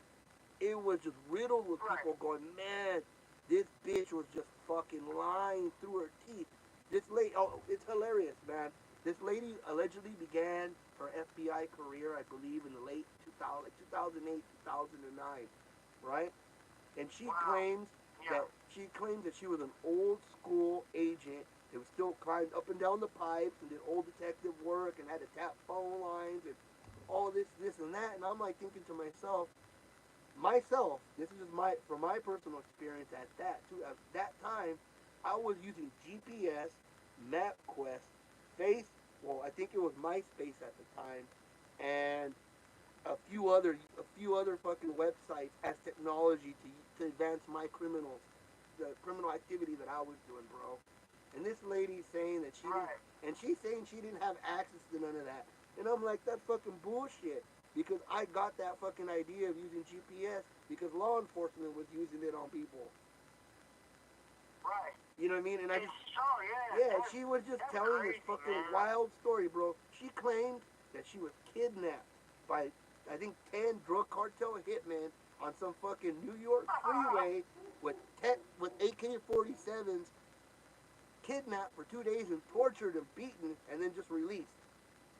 it was just riddled with Right. people going, man, this bitch was just fucking lying through her teeth. This lady, oh, it's hilarious, man. This lady allegedly began her FBI career, I believe, in the late 2000, like 2008, 2009, right? And Wow. Yeah. she claims that she was an old school agent that was still climbed up and down the pipes and did old detective work and had to tap phone lines and all this and that. And I'm like thinking to myself, this is just from my personal experience at that time, I was using GPS, MapQuest, Face. Well, I think it was MySpace at the time, and a few other fucking websites as technology to advance the criminal activity that I was doing, bro. And this lady's saying Right. she's saying she didn't have access to none of that. And I'm like, that's fucking bullshit. because I got that fucking idea of using GPS because law enforcement was using it on people. Right. You know what I mean? And I just, Oh, yeah. yeah, she was just That's telling this crazy, fucking man. wild story, bro. She claimed that she was kidnapped by, I think, 10 drug cartel hitmen on some fucking New York freeway with with AK-47s, kidnapped for 2 days and tortured and beaten, and then just released.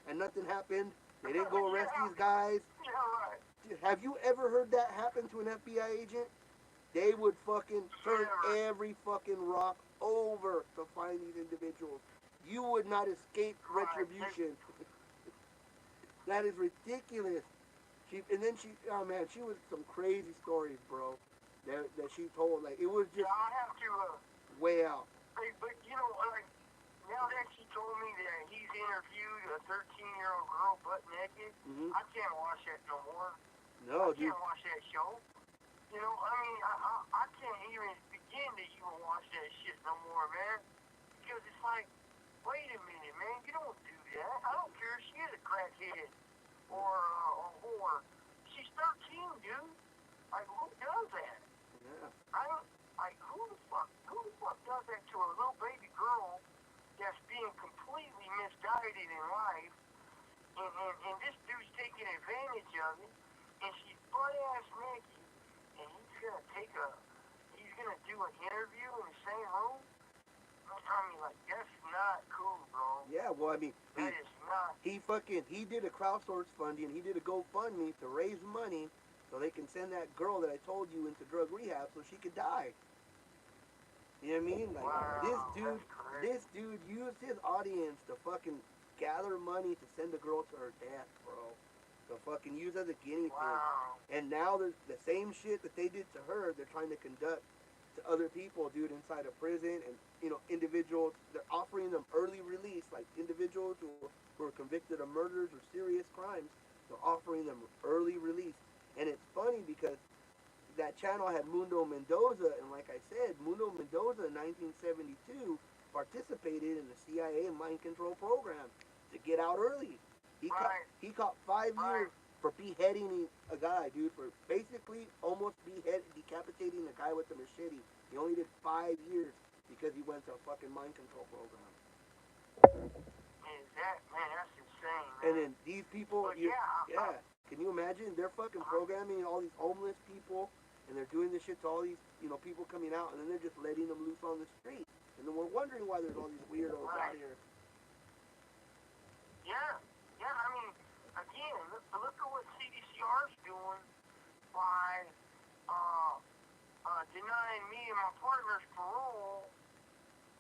And nothing happened. They didn't go arrest these guys. Yeah, right. Have you ever heard that happen to an FBI agent? They would fucking turn every fucking rock over to find these individuals. You would not escape retribution. That is ridiculous. And then oh man, she was some crazy stories, bro. That she told, like it was just I have to, way out. but you know, like, now that she told me that he's interviewed a 13-year-old girl butt naked, Mm-hmm. I can't watch that no more. No, I dude. can't watch that show. You know, I mean, I can't even begin to even watch that shit no more, man. Because it's like, wait a minute, man, you don't do that. I don't care if she is a crackhead or a whore. She's 13, dude. Like, who does that? Yeah. I don't, like, who the fuck does that to a little baby girl that's being completely misguided in life, and this dude's taking advantage of it, and she's butt-ass naked, and he's gonna do an interview in the same room? I mean, like, that's not cool, bro. Yeah, well, I mean, That is not. he did a crowdsource funding. He did a GoFundMe to raise money so they can send that girl that I told you into drug rehab so she could die. You know what I mean? Like Wow, this dude used his audience to fucking gather money to send a girl to her death, bro. To fucking use as a guinea pig. wow. And now there's the same shit that they did to her, they're trying to conduct to other people, dude, inside a prison. And, you know, individuals, they're offering them early release, like individuals who are convicted of murders or serious crimes, they're offering them early release. And it's funny because that channel had Mundo Mendoza, and like I said, Mundo Mendoza in 1972 participated in the CIA mind control program to get out early. He caught 5 years for beheading a guy, dude, for basically almost decapitating a guy with a machete. He only did 5 years because he went to a fucking mind control program. Man, that's insane, man. And then these people, yeah. Can you imagine? They're fucking programming all these homeless people, and they're doing this shit to all these, you know, people coming out, and then they're just letting them loose on the street. And then we're wondering why there's all these weirdos out here. Yeah, I mean, again, look at what CDCR's doing by denying me and my partner's parole.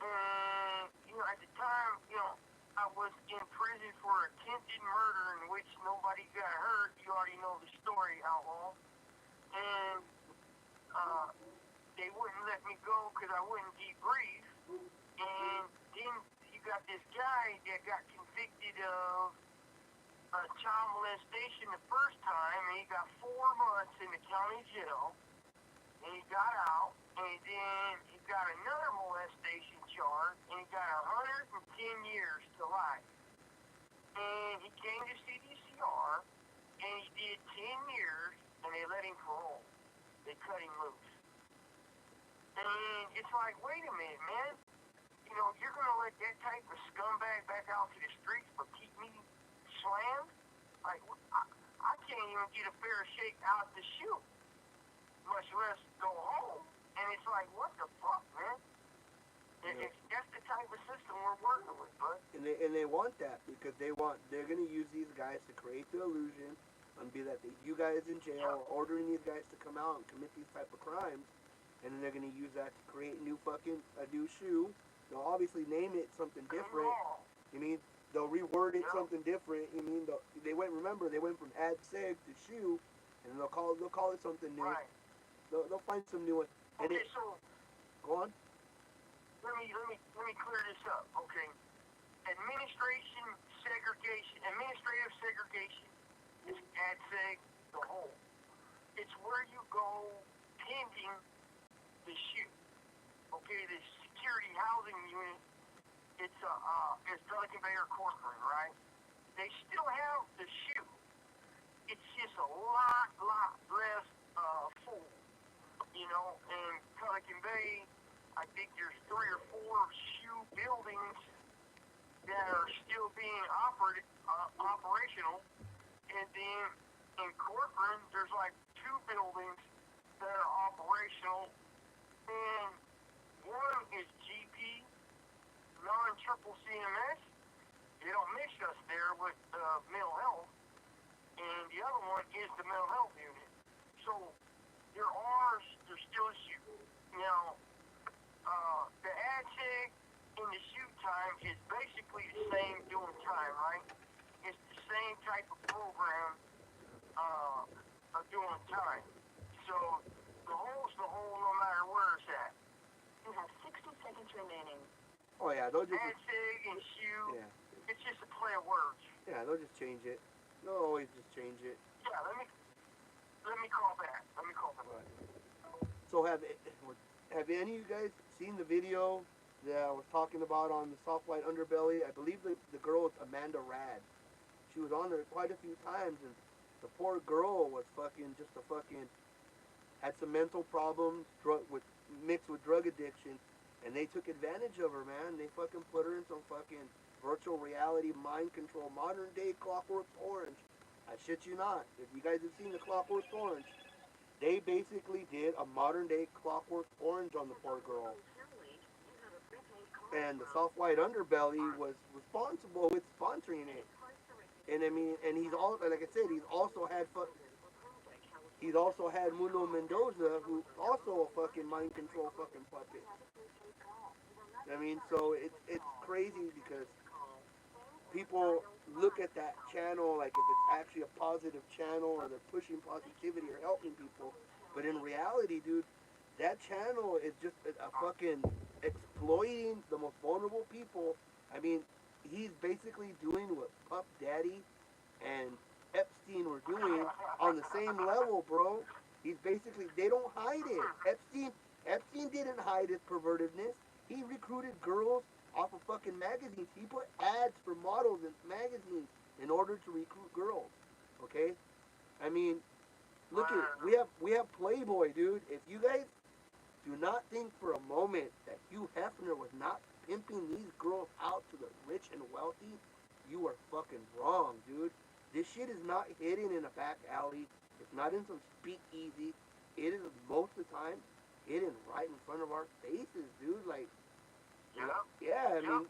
And, you know, at the time, you know, I was in prison for attempted murder in which nobody got hurt. You already know the story, Outlaw. And they wouldn't let me go because I wouldn't debrief. And then you got this guy that got convicted of child molestation the first time, and he got 4 months in the county jail. And he got out, and then he got another molestation charge, and he got 110 years to life. And he came to CDCR, and he did 10 years, and they let him parole. They cut him loose. And it's like, wait a minute, man. You know, you're going to let that type of scumbag back out to the streets but keep me slammed? Like, I can't even get a fair shake out the shoe, much less go home. And it's like, what the fuck, man? That's the type of system we're working with, bud. And they want that because they're going to use these guys to create the illusion and be that you guys in jail, ordering these guys to come out and commit these type of crimes. And then they're going to use that to create a new shoe. They'll obviously name it something different. You mean, they'll reword it something different. You mean, they went from ad seg to shoe, and they'll call it something new. Right. They'll find some new one. Okay, so go on. Let me clear this up. Okay, administrative segregation is ad seg the whole. It's where you go pending the shoe. Okay, the security housing unit. It's Pelican Bay or Corcoran, right? They still have the shoe. it's just a lot less full, you know. And Pelican Bay, I think there's 3 or 4 shoe buildings that are still being operational, and then in Corcoran, there's like 2 buildings that are operational, and one is GP, non-triple CMS. They don't mix us there with mental health, and the other one is the mental health unit. So there's still shoot. Now, the ad tech and the shoot time is basically the same doing time, right? It's the same type of program of doing time. So the hole's the hole no matter where it's at. You have 60 seconds remaining. Oh yeah, they'll just. Ad tech and shoot. Yeah. It's just a play of words. Yeah, they'll just change it. They'll always just change it. Yeah, let me call back. Right. So have any of you guys seen the video that I was talking about on the soft white underbelly? I believe the girl is Amanda Rad. She was on there quite a few times, and the poor girl was had some mental problems, mixed with drug addiction, and they took advantage of her, man. They fucking put her in some fucking virtual reality mind control, modern day Clockwork Orange. I shit you not. If you guys have seen the Clockwork Orange, they basically did a modern day Clockwork Orange on the poor girl. And the soft white underbelly was responsible with sponsoring it. And I mean, and he's all like I said, he's also had Mundo Mendoza, who's also a fucking mind control fucking puppet. I mean, so it's crazy because people look at that channel like if it's actually a positive channel or they're pushing positivity or helping people, but in reality, dude, that channel is just a fucking exploiting the most vulnerable people. I mean, he's basically doing what Puff Daddy and Epstein were doing on the same level, bro. He's basically, they don't hide it. Epstein didn't hide his pervertiveness. He recruited girls off of fucking magazines. He put ads for models in magazines in order to recruit girls. Okay? I mean, look at we have Playboy, dude. If you guys do not think for a moment that Hugh Hefner was not pimping these girls out to the rich and wealthy, you are fucking wrong, dude. This shit is not hidden in a back alley. It's not in some speakeasy. It is most of the time hidden right in front of our faces, dude. Like, yeah, I mean,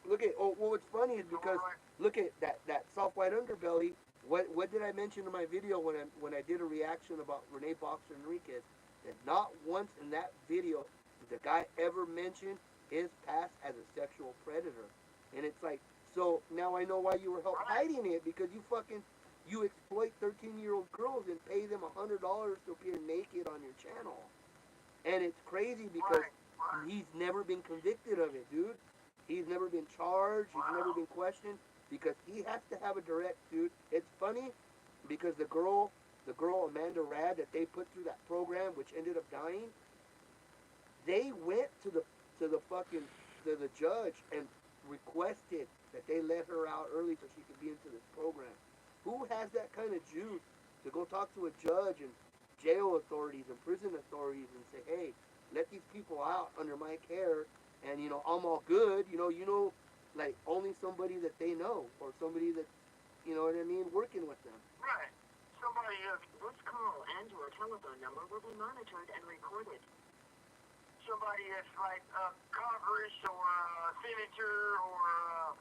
look at. Oh, well, what's funny is because look at that soft white underbelly. What did I mention in my video when I did a reaction about Renee Boxer Enriquez? That not once in that video did the guy ever mention his past as a sexual predator. And it's like, so now I know why you were hiding it, because you exploit 13-year-old girls and pay them $100 to appear naked on your channel. And it's crazy because he's never been convicted of it, dude. He's never been charged. He's never been questioned because he has to have a direct, dude. It's funny because the girl Amanda Rad that they put through that program, which ended up dying, they went to the judge and requested that they let her out early so she could be into this program. Who has that kind of juice to go talk to a judge and jail authorities and prison authorities and say, hey, let these people out under my care, and I'm all good. Like only somebody that they know or somebody that, you know what I mean, working with them. Right. Somebody. This call and your telephone number will be monitored and recorded. Somebody that's like Congress or a senator or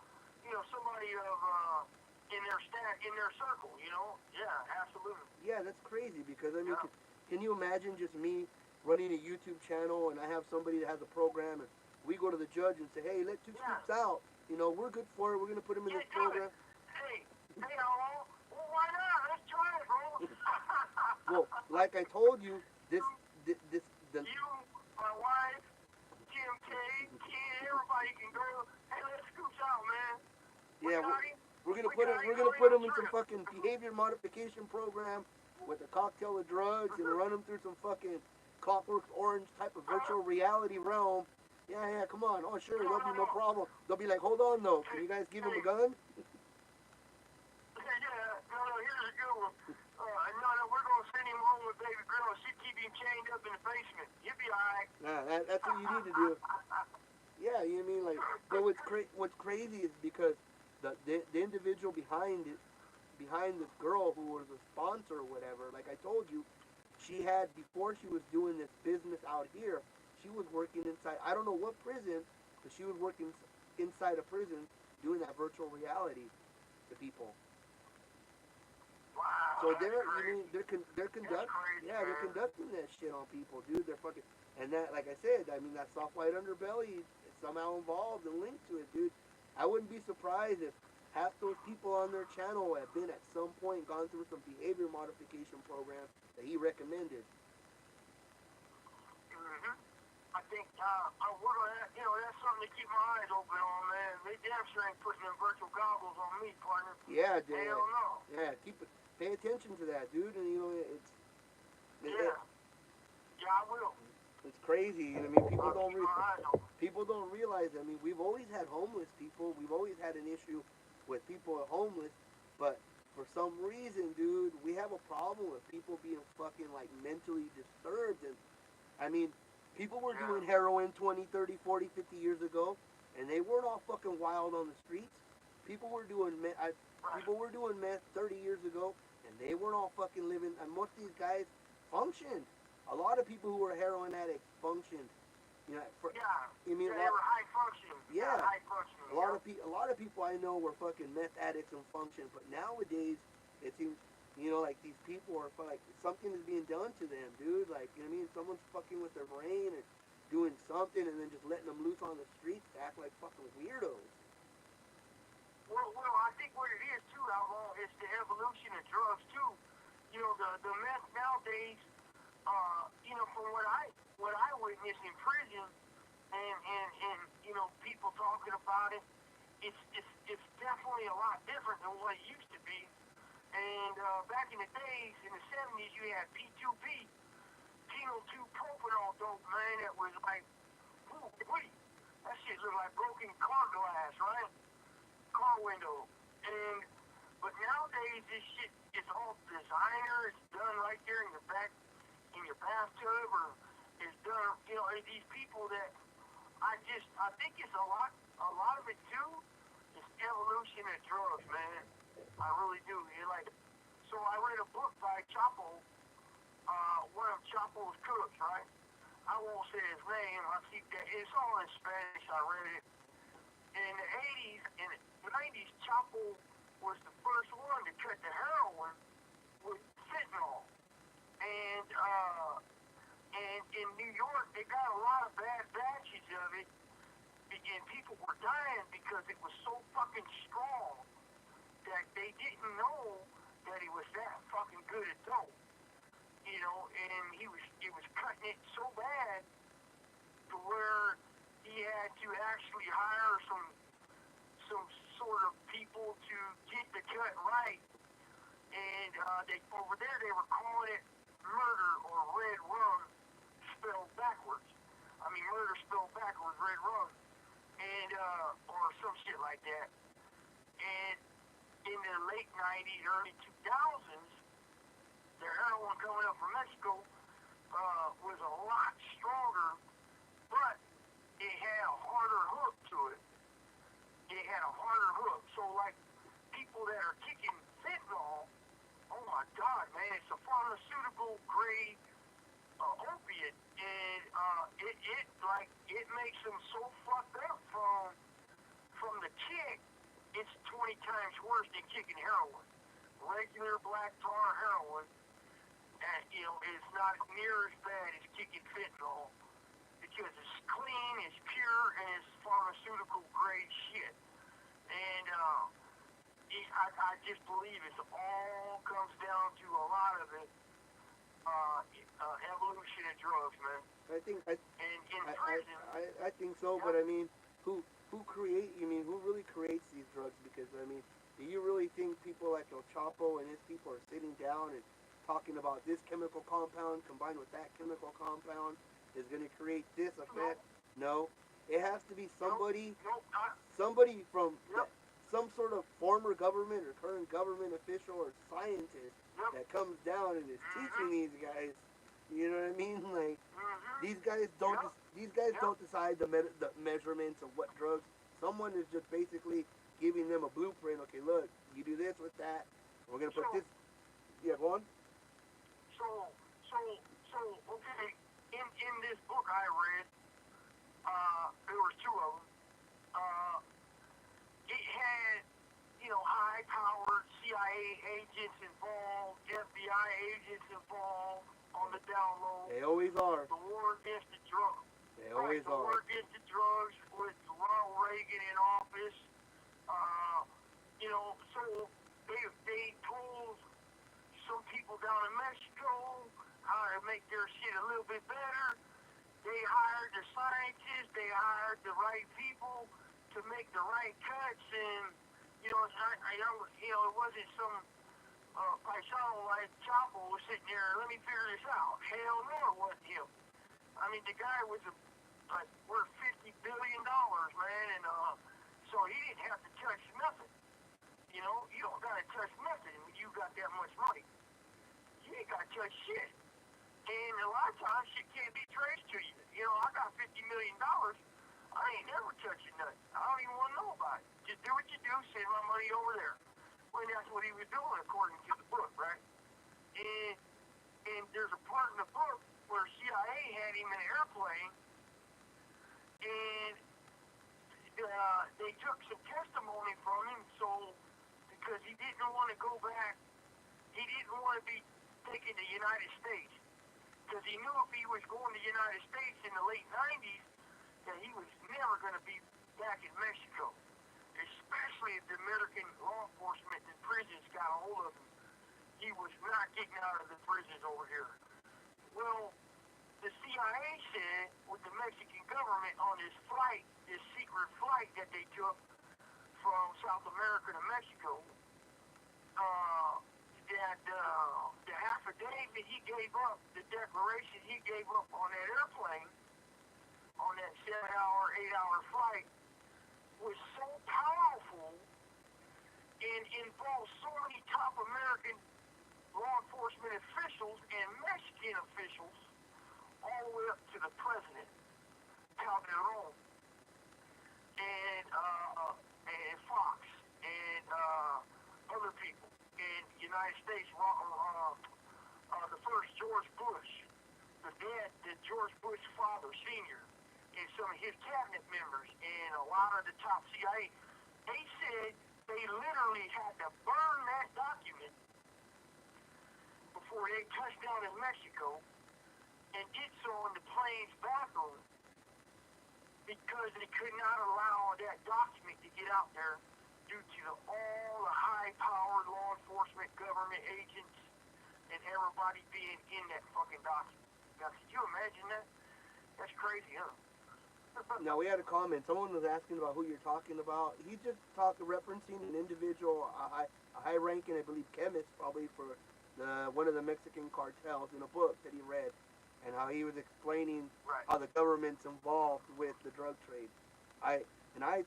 somebody of in their circle. Yeah, absolutely. Yeah, that's crazy because I mean, can you imagine just me running a YouTube channel and I have somebody that has a program and we go to the judge and say, hey, let 2Scoops out. We're good for it. We're gonna put him in this program. Hey, Outlaw. Well, why not? Let's try it, bro. Well, like I told you, the you, my wife, Kim K, kid, everybody can go. Hey, let's Scoops out, man. Yeah, we're gonna put him in some fucking behavior modification program with a cocktail of drugs and run him through some fucking Clockwork Orange type of virtual reality realm. Yeah, come on. Oh, sure, there'll be no problem. They'll be like, hold on, though. Can you guys give him a gun? Hey, No, we're gonna send him home with baby girl. She'll keep him chained up in the basement. He'll be alright. Nah, that's what you need to do. Yeah, you know what I mean? Like, but what's crazy is because the individual behind it, behind this girl who was a sponsor or whatever, like I told you, she had, before she was doing this business out here, she was working inside, I don't know what prison, but she was working inside a prison doing that virtual reality to people. Wow, So that's you mean crazy. they're That's conduct crazy, yeah, they're man. conducting that shit on people, dude. They're fucking, and that, like I said, I mean, that soft white underbelly is somehow involved and linked to it, dude. I wouldn't be surprised if half those people on their channel have been at some point gone through some behavior modification program that he recommended. Mm-hmm. I think we're gonna have, that's something to keep my eyes open on, man. They damn sure ain't putting them virtual goggles on me, partner. Yeah, Hell no. yeah, keep it, pay attention to that, dude. And you know, Yeah. Yeah, I will. it's crazy. You know, I mean, I'll keep my eyes open. people don't realize. I mean, we've always had homeless people. We've always had an issue with people homeless, but for some reason, dude, we have a problem with people being fucking like mentally disturbed. And I mean, people were Yeah. doing heroin 20, 30, 40, 50 years ago, and they weren't all fucking wild on the streets. People were doing Right. people were doing meth 30 years ago, and they weren't all fucking living. And most of these guys functioned. A lot of people who were heroin addicts functioned. You know, Yeah. you mean Yeah, a they lot? were high functioning. Yeah, Yeah, high functioning. a lot of people I know were fucking meth addicts and function. But nowadays, it seems, you know, like these people are like something is being done to them, dude. Like, you know what I mean? Someone's fucking with their brain and doing something, and then just letting them loose on the streets to act like fucking weirdos. Well, I think what it is too, Outlaw, is the evolution of drugs too. The meth nowadays. From what I witnessed in prison, and people talking about it, it's definitely a lot different than what it used to be. And back in the days, in the 70s, you had P2P, penal 2 propanol dope, man. That was like, whoo, wait, that shit looked like broken car glass, right? Car window. But nowadays, this shit is all designer. It's done right there in your back, in your bathtub, or it's done. These people that I think it's a lot of it too. Is evolution of drugs, man. I really do. So I read a book by Chapo, one of Chapo's cooks, right? I won't say his name. I keep that. It's all in Spanish. I read it. In the 80s, in the 90s, Chapo was the first one to cut the heroin with fentanyl. And in New York, they got a lot of bad batches of it, and people were dying because it was so fucking strong that they didn't know that he was that fucking good at dope. And he was cutting it so bad to where he had to actually hire some sort of people to get the cut right. And they over there they were calling it murder or red rum spelled backwards. I mean murder spelled backwards, red rum, and or some shit like that. And in the late 90s, early 2000s, the heroin coming up from Mexico was a lot stronger, but it had a harder hook to it. It had a harder hook. So like people that are kicking fentanyl, oh my God, man, it's a pharmaceutical grade opiate, and it makes them so fucked up from the kick. It's 20 times worse than kicking heroin. Regular black tar heroin, is not near as bad as kicking fentanyl because it's clean, it's pure, and it's pharmaceutical grade shit. And I just believe it all comes down to a lot of it, evolution of drugs, man. I think And in prison, I think so, but I mean, who create? You mean who really creates these drugs? Because I mean, do you really think people like El Chapo and his people are sitting down and talking about this chemical compound combined with that chemical compound is going to create this effect? No, it has to be nope, somebody, nope, somebody from yep. some sort of former government or current government official or scientist that comes down and is teaching these guys. You know what I mean? Like these guys don't. These guys don't decide the measurements of what drugs. Someone is just basically giving them a blueprint. Okay, look, you do this with that. We're gonna put this. Yeah, go on. So, okay. In this book I read, there was two of them. It had, high-powered CIA agents involved, FBI agents involved on the down low. They always are. The war against the drugs. They always the war against the drugs with Ronald Reagan in office. So they told some people down in Mexico how to make their shit a little bit better. They hired the scientists. They hired the right people to make the right cuts, and it wasn't some paisano like Chapo was sitting there. Let me figure this out. Hell no, it wasn't him. I mean, the guy was worth $50 billion, man, and so he didn't have to touch nothing. You don't gotta touch nothing when you got that much money. You ain't gotta touch shit. And a lot of times shit can't be traced to you. I got $50 million. I ain't never touching nothing. I don't even want to know about it. Just do what you do, send my money over there. Well, that's what he was doing according to the book, right? And there's a part in the book where CIA had him in an airplane, and they took some testimony from him, because he didn't want to go back. He didn't want to be taken to the United States, because he knew if he was going to the United States in the late 90s, that he was never going to be back in Mexico, especially if the American law enforcement and prisons got a hold of him. He was not getting out of the prisons over here. Well, the CIA said with the Mexican government on this secret flight that they took from South America to Mexico, that the affidavit he gave up, the declaration he gave up on that airplane, on that 7-hour, 8-hour flight, was so powerful and involved so many top American law enforcement officials and Mexican officials, all the way up to the president, Calderon, and Fox, and other people in the United States, the first George Bush, the George Bush father, senior, and some of his cabinet members, and a lot of the top CIA, they said they literally had to burn that document before they touched down in Mexico, and did so in the plane's bathroom, because they could not allow that document to get out there due to all the high-powered law enforcement, government agents, and everybody being in that fucking document. Now, could you imagine that? That's crazy, huh? Now, we had a comment. Someone was asking about who you're talking about. He just referencing an individual, a high-ranking, I believe, chemist, probably for one of the Mexican cartels, in a book that he read, and how he was explaining how the government's involved with the drug trade. I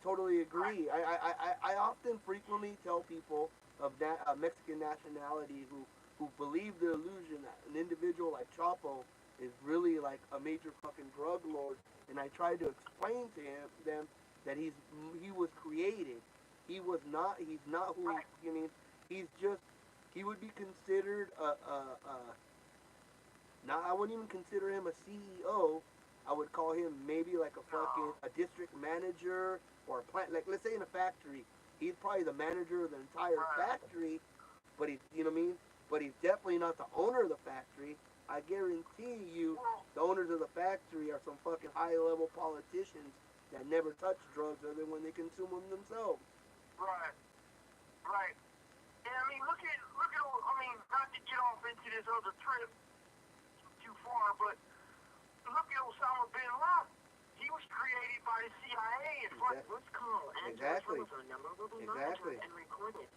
totally agree. I often frequently tell people of Mexican nationality who believe the illusion that an individual like Chapo is really like a major fucking drug lord, and I try to explain to them that he was created. He's not who he would be considered I wouldn't even consider him a CEO. I would call him maybe like a district manager or a plant. Like, let's say in a factory, he's probably the manager of the entire factory, but But he's definitely not the owner of the factory. I guarantee you, the owners of the factory are some fucking high-level politicians that never touch drugs other than when they consume them themselves. Right. And look at, not to get off into this other trip too far, but look at Osama bin Laden. He was created by the CIA and This call and your telephone number will be monitored and recorded.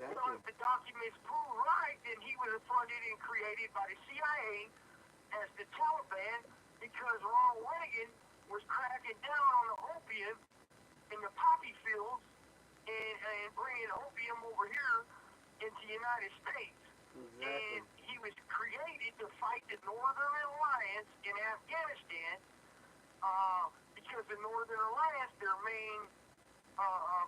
So if the documents prove right, then he was funded and created by the CIA as the Taliban, because Ronald Reagan was cracking down on the opium in the poppy fields, and opium over here into the United States. Exactly. And he was created to fight the Northern Alliance in Afghanistan, because the Northern Alliance, their main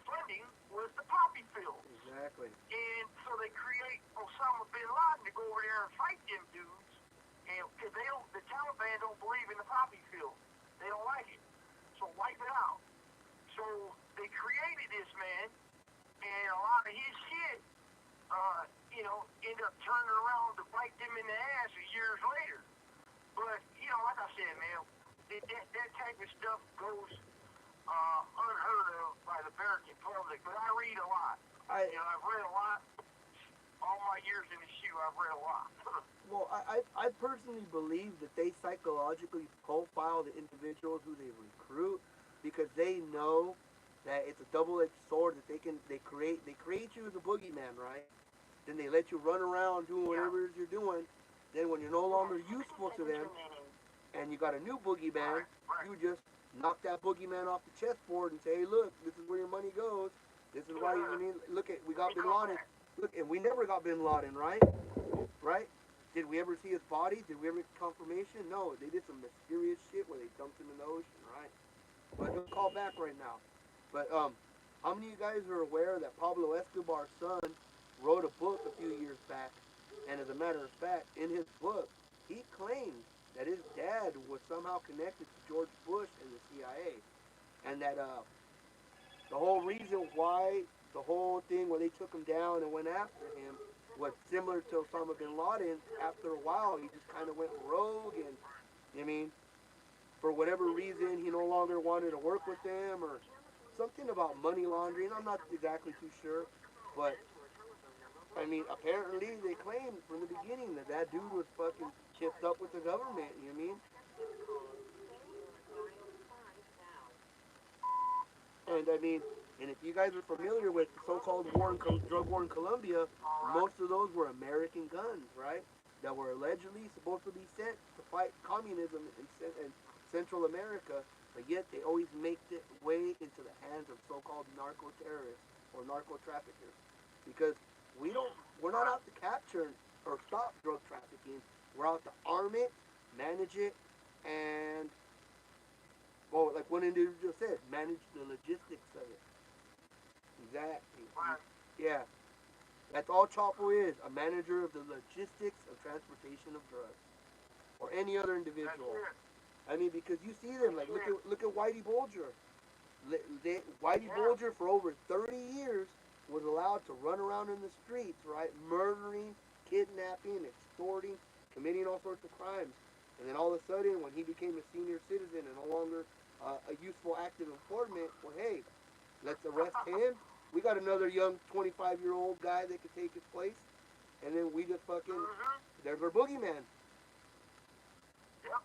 funding was the poppy fields. Exactly. And so they create Osama bin Laden to go over there and fight them dudes, and because the Taliban don't believe in the poppy field, they don't like it, so wipe it out. So they created this man, and a lot of his shit, end up turning around to bite them in the ass years later. But like I said, man, that type of stuff goes unheard of by the American public. But I read a lot. I've read a lot. All my years in the shoe, I've read a lot. Well, I personally believe that they psychologically profile the individuals who they recruit because they know that it's a double-edged sword that they create you as a boogeyman, right? Then they let you run around doing whatever it is you're doing. Then when you're no longer useful to them, and you got a new boogeyman, you just knock that boogeyman off the chessboard and say, hey, look, this is where your money goes. This is why you need. Look at we got Bin Laden. Look, and we never got Bin Laden, right? Right? Did we ever see his body? Did we ever get confirmation? No, they did some mysterious shit where they dumped him in the ocean, right? But he'll call back right now. But how many of you guys are aware that Pablo Escobar's son wrote a book a few years back, and as a matter of fact, in his book, he claimed that his dad was somehow connected to George Bush and the CIA, and that the whole reason why the whole thing where they took him down and went after him was similar to Osama bin Laden. After a while, he just kind of went rogue, and for whatever reason, he no longer wanted to work with them, or something about money laundering. I'm not exactly too sure, but apparently they claimed from the beginning that that dude was fucking chipped up with the government. You know what I mean? And if you guys are familiar with the so-called drug war in Colombia, most of those were American guns, right? That were allegedly supposed to be sent to fight communism in Central America, but yet they always make it way into the hands of so-called narco-terrorists or narco-traffickers, because we're not out to capture or stop drug trafficking. We're out to arm it, manage it, and like one individual said, manage the logistics of it. Exactly. Yeah. That's all Chapo is, a manager of the logistics of transportation of drugs. Or any other individual. Because you see them, like look at Whitey Bulger. Whitey Bulger for over 30 years was allowed to run around in the streets, right? Murdering, kidnapping, extorting, committing all sorts of crimes. And then all of a sudden, when he became a senior citizen and no longer a useful active informant, well, hey, let's arrest him. We got another young 25-year-old guy that could take his place. And then we just fucking, there's our boogeyman. Yep.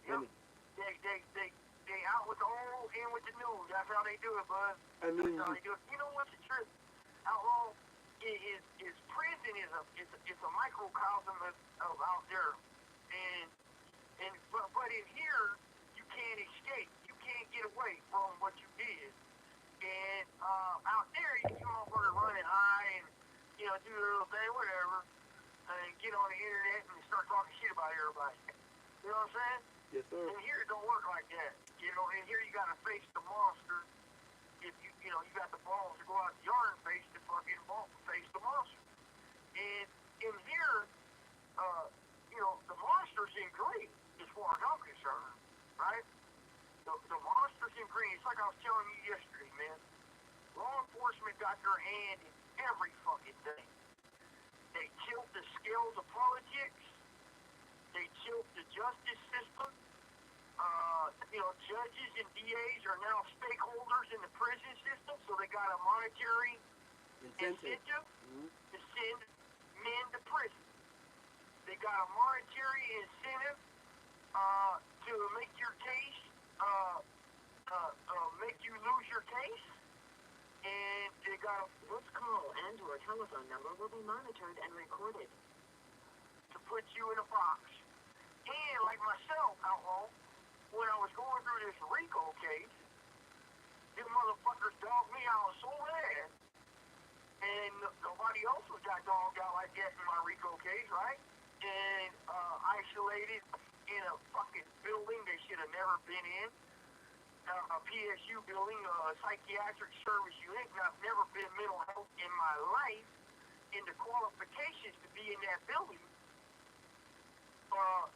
They out with the old, in with the new. That's how they do it, bud. That's how they do it. You know what's the truth? Outlaw is prison is a microcosm of out there, but in here you can't escape. You can't get away from what you did. And out there you come over and running high and do a little thing, whatever, and get on the internet and start talking shit about everybody. You know what I'm saying? Yes, sir. And here it don't work like that. And here you gotta face the monster. If you got the balls to go out the yard and face the monster. And in here, the monster's in green as far as I'm concerned, right? The monster's in green. It's like I was telling you yesterday, man. Law enforcement got their hand in every fucking thing. They tilt the scales of politics. They tilt the justice system. Judges and DAs are now stakeholders in the prison system, so they got a monetary incentive to send men to prison. They got a monetary incentive to make your case, make you lose your case, and they got This call and your telephone number will be monitored and recorded. to put you in a box. And like myself, Outlaw, when I was going through this RICO case, them motherfuckers dogged me out so bad guess, in my RICO case, right? And isolated in a fucking building they should have never been in. A PSU building, a psychiatric service unit. I've never been mental health in my life. And the qualifications to be in that building,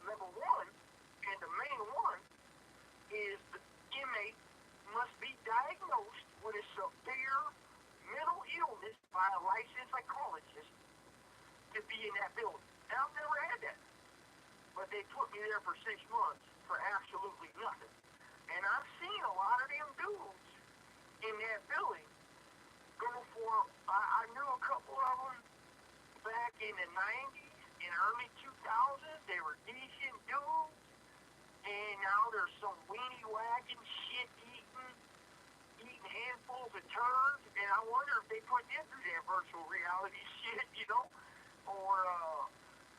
number one, and the main one, is the inmate must be diagnosed with a severe mental illness by a licensed psychologist to be in that building. And I've never had that. But they put me there for 6 months for absolutely nothing. And I've seen a lot of them dudes in that building go for, I knew a couple of them back in the 90s and early 2000s. They were decent dudes. And now there's some weenie wagon shit eating handfuls of turds. And I wonder if they put them through that virtual reality shit, you know? Or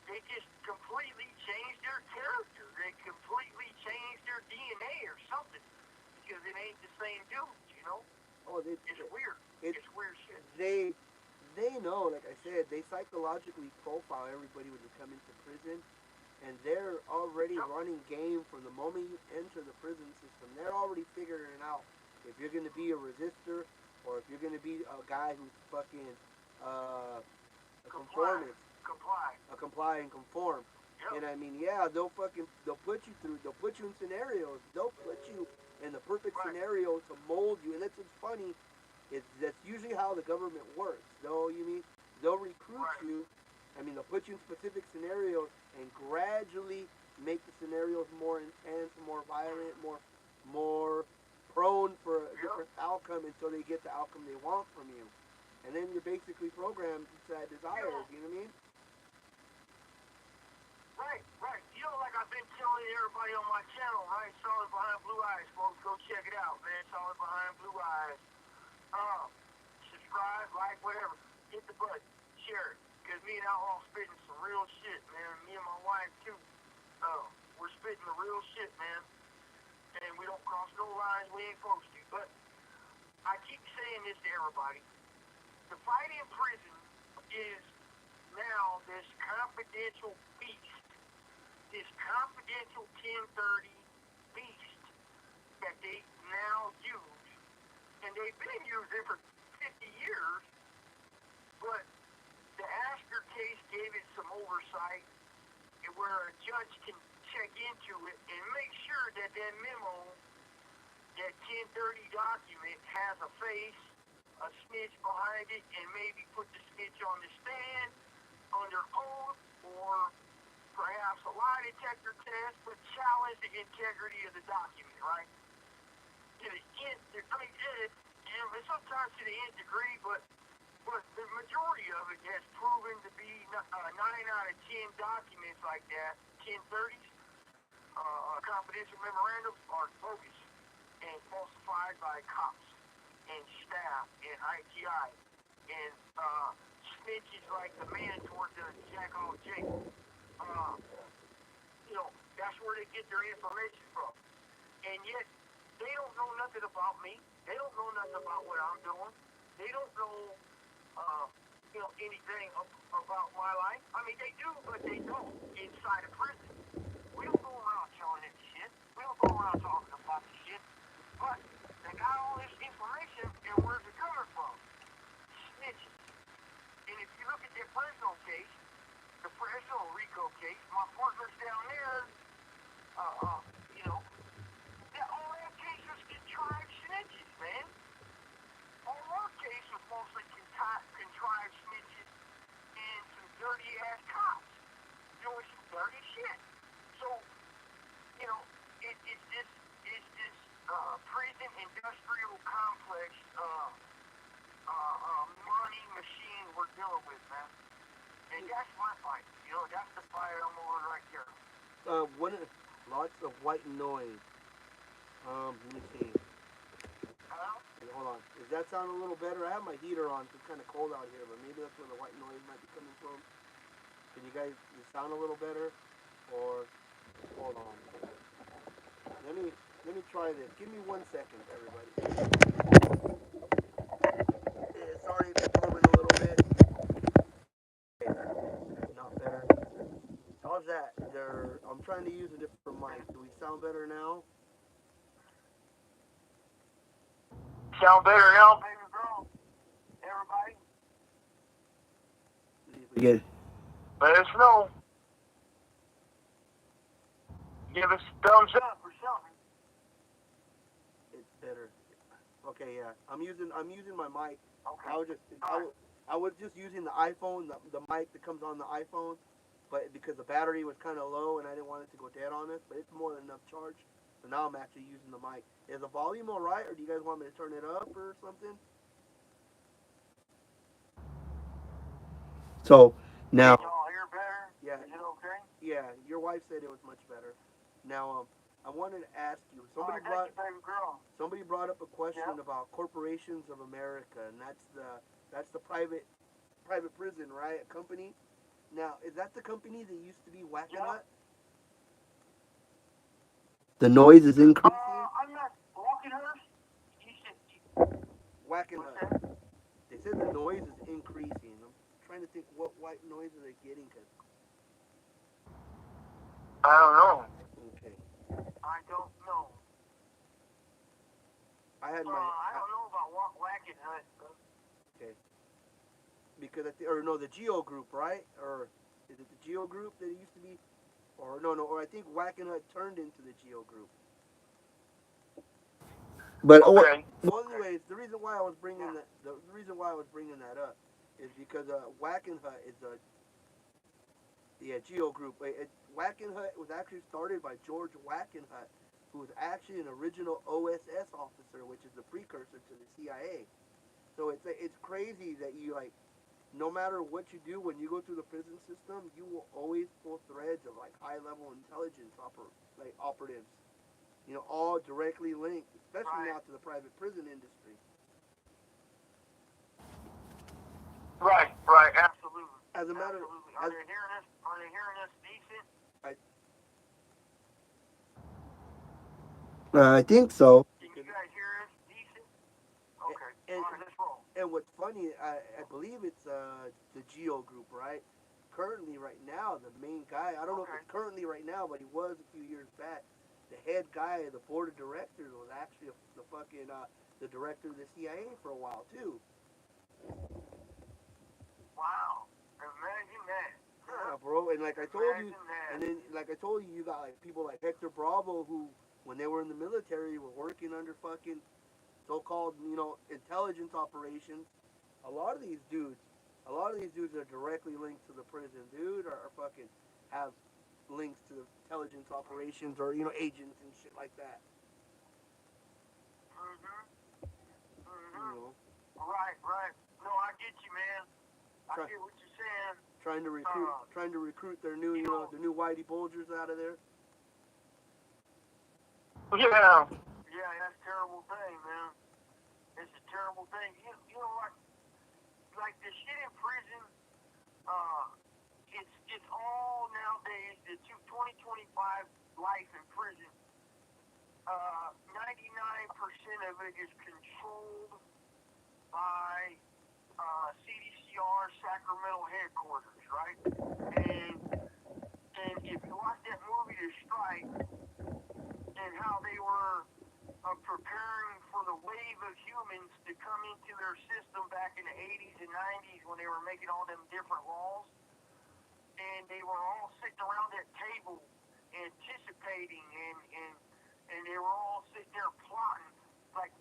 they just completely changed their character. They completely changed their DNA or something. Because it ain't the same dudes, you know? Oh, it's weird. It's weird shit. They know, like I said, they psychologically profile everybody when you come into prison. And they're already running game from the moment you enter the prison system. They're already figuring it out. If you're going to be a resistor, or if you're going to be a guy who's fucking a conformist. Comply and conform. Yep. And I mean, yeah, they'll put you in scenarios. They'll put you in the perfect scenario to mold you. And that's what's funny. That's usually how the government works. They'll recruit you. I mean, they'll put you in specific scenarios and gradually make the scenarios more intense, more violent, more prone for a different outcome until they get the outcome they want from you. And then you're basically programmed to that desire. You know what I mean? Right. You know, like I've been telling everybody on my channel, right? Solid Behind Blue Eyes, folks. Go check it out, man. Solid Behind Blue Eyes. Subscribe, like, whatever. Hit the button. Share it. Because me and Outlaw spitting some real shit, man. Me and my wife, too. We're spitting the real shit, man. And we don't cross no lines we ain't supposed to. But I keep saying this to everybody. The fight in prison is now this confidential beast. This confidential 1030 beast that they now use. And they've been using it for 50 years. But the Asker case gave it some oversight where a judge can check into it and make sure that that memo, that 1030 document, has a face, a snitch behind it, and maybe put the snitch on the stand under oath, or perhaps a lie detector test, but challenge the integrity of the document, right? To the nth degree, and sometimes to the nth degree, but the majority of it has proven to be 9 out of 10 documents like that, 1030s, confidential memorandums, are bogus and falsified by cops and staff and ITI and snitches like the man towards the Jackoff Jake. You know, that's where they get their information from. And yet, they don't know nothing about me. They don't know nothing about what I'm doing. They don't know anything about my life. I mean, they do, but they don't inside of prison. We don't go around telling them shit. We don't go around talking about the shit. But they got all this information, and where's it coming from? Snitches. And if you look at their personal case, the personal RICO case, my partners down there, all that case was contrived snitches, man. All our case was mostly contrived snitches and some dirty-ass cops doing some dirty shit. So, it's this prison industrial complex money machine we're dealing with, man. And that's my fight. That's the fight I'm on right there. Lots of white noise. Let me see. Hold on. Does that sound a little better? I have my heater on, so it's kind of cold out here, but maybe that's where the white noise might be coming from. Can you guys sound a little better? Or hold on. Let me try this. Give me 1 second, everybody. Sorry if it's moving a little bit. sound better now, baby girl? Everybody? Yeah. Let us know. Give us a thumbs up or something. It's better. Okay, yeah. I'm using my mic. Okay. I was just using the iPhone, the mic that comes on the iPhone, but because the battery was kind of low and I didn't want it to go dead on us, but it's more than enough charge. So now I'm actually using the mic. Is the volume all right, or do you guys want me to turn it up or something? So now, Can y'all hear better? yeah, Is it okay? yeah. Your wife said it was much better. Now, I wanted to ask you. Thank you, baby girl. Somebody brought up a question Yeah. about corporations of America, and that's the private prison, right? A company. Now, is that the company that used to be Wackenut? The noise is increasing. I'm not walking her. He said, Wackenut. They said the noise is increasing. I'm trying to think what white noise are they getting. Cause I don't know. okay, I don't know. I had my I don't know about whacking hut. okay because or no, the Geo Group, right? Or is it the Geo Group that it used to be? Or no, or I think Wackenut turned into the Geo Group. But Okay. well, anyways, the reason why I was bringing the reason why I was bringing that up is because Wackenhut is a Geo Group. Wackenhut was actually started by George Wackenhut, who was actually an original OSS officer, which is the precursor to the CIA. So it's crazy that you like, no matter what you do when you go through the prison system, you will always pull threads of like high level intelligence operatives. You know, all directly linked, especially now to the private prison industry. Right, absolutely. As a matter, Absolutely. Are they hearing us? Are they hearing us decent? I think so. Can you guys hear us decent? Okay. And, All right, let's roll. and what's funny, I believe it's the Geo Group, right? Currently, right now, the main guy, I don't know if it's currently right now, but he was a few years back. The head guy of the board of directors was actually the director of the CIA for a while too. Wow. Imagine that. Yeah, bro. And like I told you, and then like I told you, you got like people like Hector Bravo who, when they were in the military, were working under fucking so-called, intelligence operations. A lot of these dudes, are directly linked to the prison, dude, or fucking have links to the intelligence operations or agents and shit like that. You know, Right. No, I get you, man. I get what you're saying. trying to recruit their new, the new Whitey Bulgers out of there. Yeah. Yeah, that's a terrible thing, man. It's a terrible thing. You know what? Like the shit in prison, it's all nowadays the 2025 life in prison. 99% of it is controlled by CDCR Sacramento headquarters, right? And if you watch that movie The Strike and how they were preparing for the wave of humans to come into their system back in the 80s and 90s when they were making all them different laws, and they were all sitting around that table anticipating and they were all sitting there plotting. Like,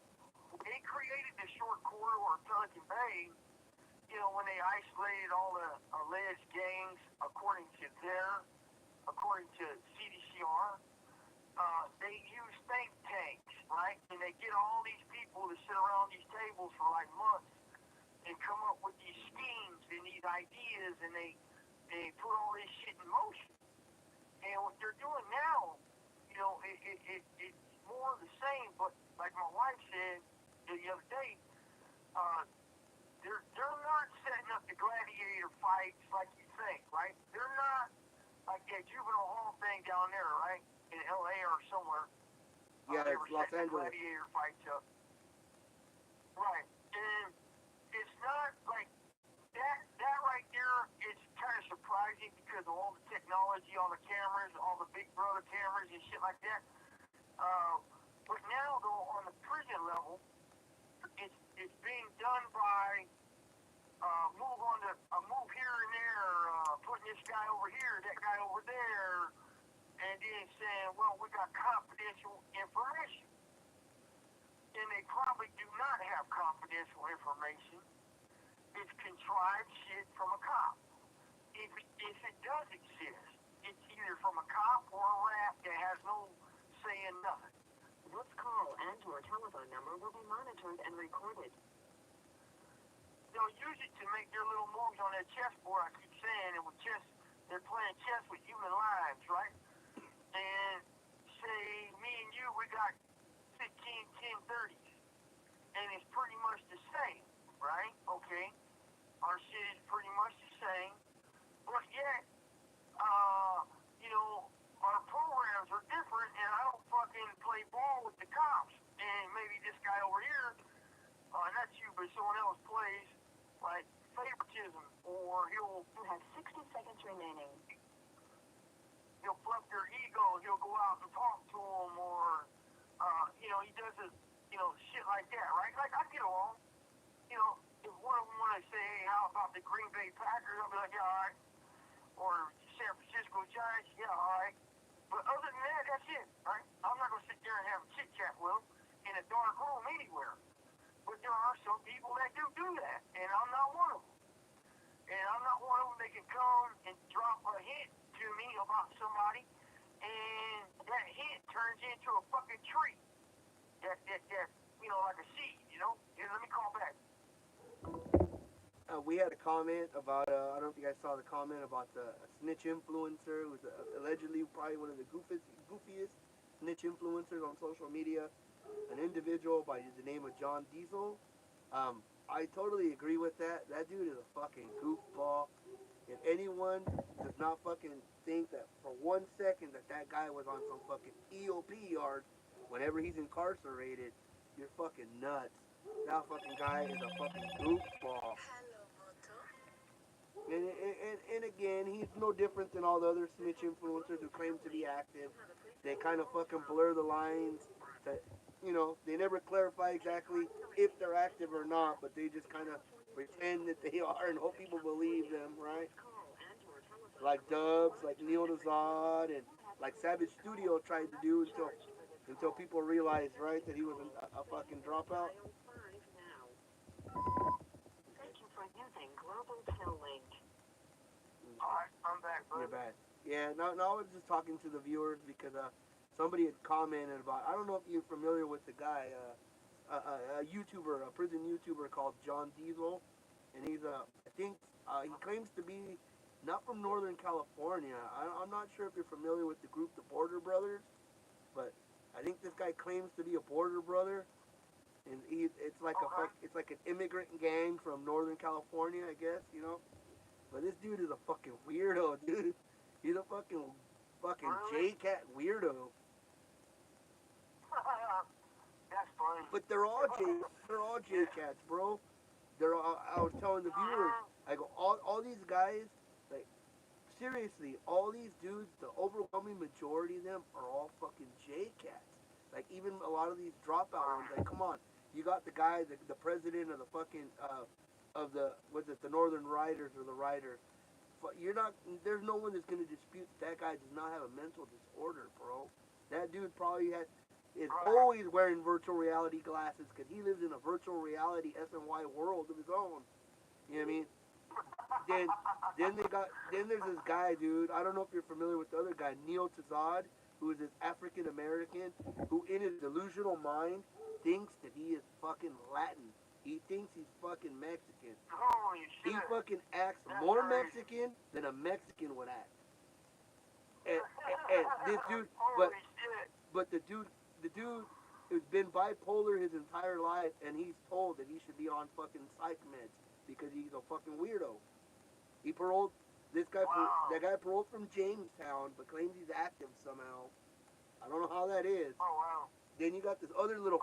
they created the short corridor of Pelican Bay, when they isolated all the alleged gangs according to CDCR. They use think tanks, right? And they get all these people to sit around these tables for like months and come up with these schemes and these ideas, and they put all this shit in motion. And what they're doing now, it's more of the same. But like my wife said the other day, they're not setting up the gladiator fights like you think, right? They're not like that juvenile hall thing down there, right? In LA or somewhere. Yeah, they it's were Los setting Angeles. Gladiator fights up. Right. And it's not like that right there is kind of surprising because of all the technology, all the cameras, all the Big Brother cameras and shit like that. But now though on the prison level, this guy over here, that guy over there, and then saying, well, we got confidential information. And they probably do not have confidential information. It's contrived shit from a cop. If it does exist, it's either from a cop or a rat that has no say in nothing. This call and your telephone number will be monitored and recorded. They'll use it to make their little moves on their chessboard. I keep saying it with chess. They're playing chess with human lives, right? And say me and you, we got 15, 10, 30s, and it's pretty much the same, right? Okay, our shit is pretty much the same, but yet, our programs are different, and I don't fucking play ball with the cops, and maybe this guy over here, not you, but someone else plays, like, favoritism, or You have 60 seconds remaining. he'll fluff their ego, he'll go out and talk to them, or, he does it, shit like that, right? Like, I get along. If one of them want to say, hey, how about the Green Bay Packers, I'll be like, yeah, all right. Or San Francisco Giants, yeah, all right. But other than that, that's it, right? I'm not going to sit there and have a chit-chat with them in a dark room anywhere. But there are some people that do that, and I'm not one of them. And I'm not one of them that can come and drop a hint to me about somebody, and that hint turns into a fucking tree. That like a seed, Here, let me call back. We had a comment about, I don't know if you guys saw the comment about the snitch influencer who's allegedly probably one of the goofiest snitch influencers on social media, an individual by the name of John Diesel. I totally agree with that. That dude is a fucking goofball. If anyone does not fucking think that for 1 second that guy was on some fucking EOP yard whenever he's incarcerated, you're fucking nuts. That fucking guy is a fucking goofball. And again, he's no different than all the other snitch influencers who claim to be active. They kind of fucking blur the lines. That they never clarify exactly if they're active or not, but they just kind of pretend that they are and hope people believe them, right? Like Dubs, like Neil Nazad, and like Savage Studio tried to do until people realized, right, that he was a fucking dropout. Thank you for using Global Tel Link. Alright, I'm back, bud. You're bad. Yeah, no, I was just talking to the viewers because somebody had commented about. I don't know if you're familiar with the guy, a YouTuber, a prison YouTuber called John Diesel, and he's I think he claims to be not from Northern California. I'm not sure if you're familiar with the group the Border Brothers, but I think this guy claims to be a Border Brother, and it's like it's like an immigrant gang from Northern California, I guess, But this dude is a fucking weirdo, dude. He's a fucking Really? J-Cat weirdo. That's funny. But they're all J-Cats, bro. I was telling the viewers, I go, all these guys, like, seriously, all these dudes, the overwhelming majority of them are all fucking J-Cats. Like, even a lot of these dropout ones, like, come on. You got the guy, the president of the fucking, the Northern Riders or the Riders. There's no one that's going to dispute that guy does not have a mental disorder, bro. That dude probably is always wearing virtual reality glasses because he lives in a virtual reality SNY world of his own. You know what I mean? Then there's this guy, dude. I don't know if you're familiar with the other guy, Neil Tazad, who is this African American who, in his delusional mind, thinks that he is fucking Latin. He thinks he's fucking Mexican. Holy shit. He fucking acts more Mexican than a Mexican would act. And this dude, but the dude has been bipolar his entire life, and he's told that he should be on fucking psych meds because he's a fucking weirdo. He paroled that guy paroled from Jamestown, but claims he's active somehow. I don't know how that is. Oh, wow. Then you got this other little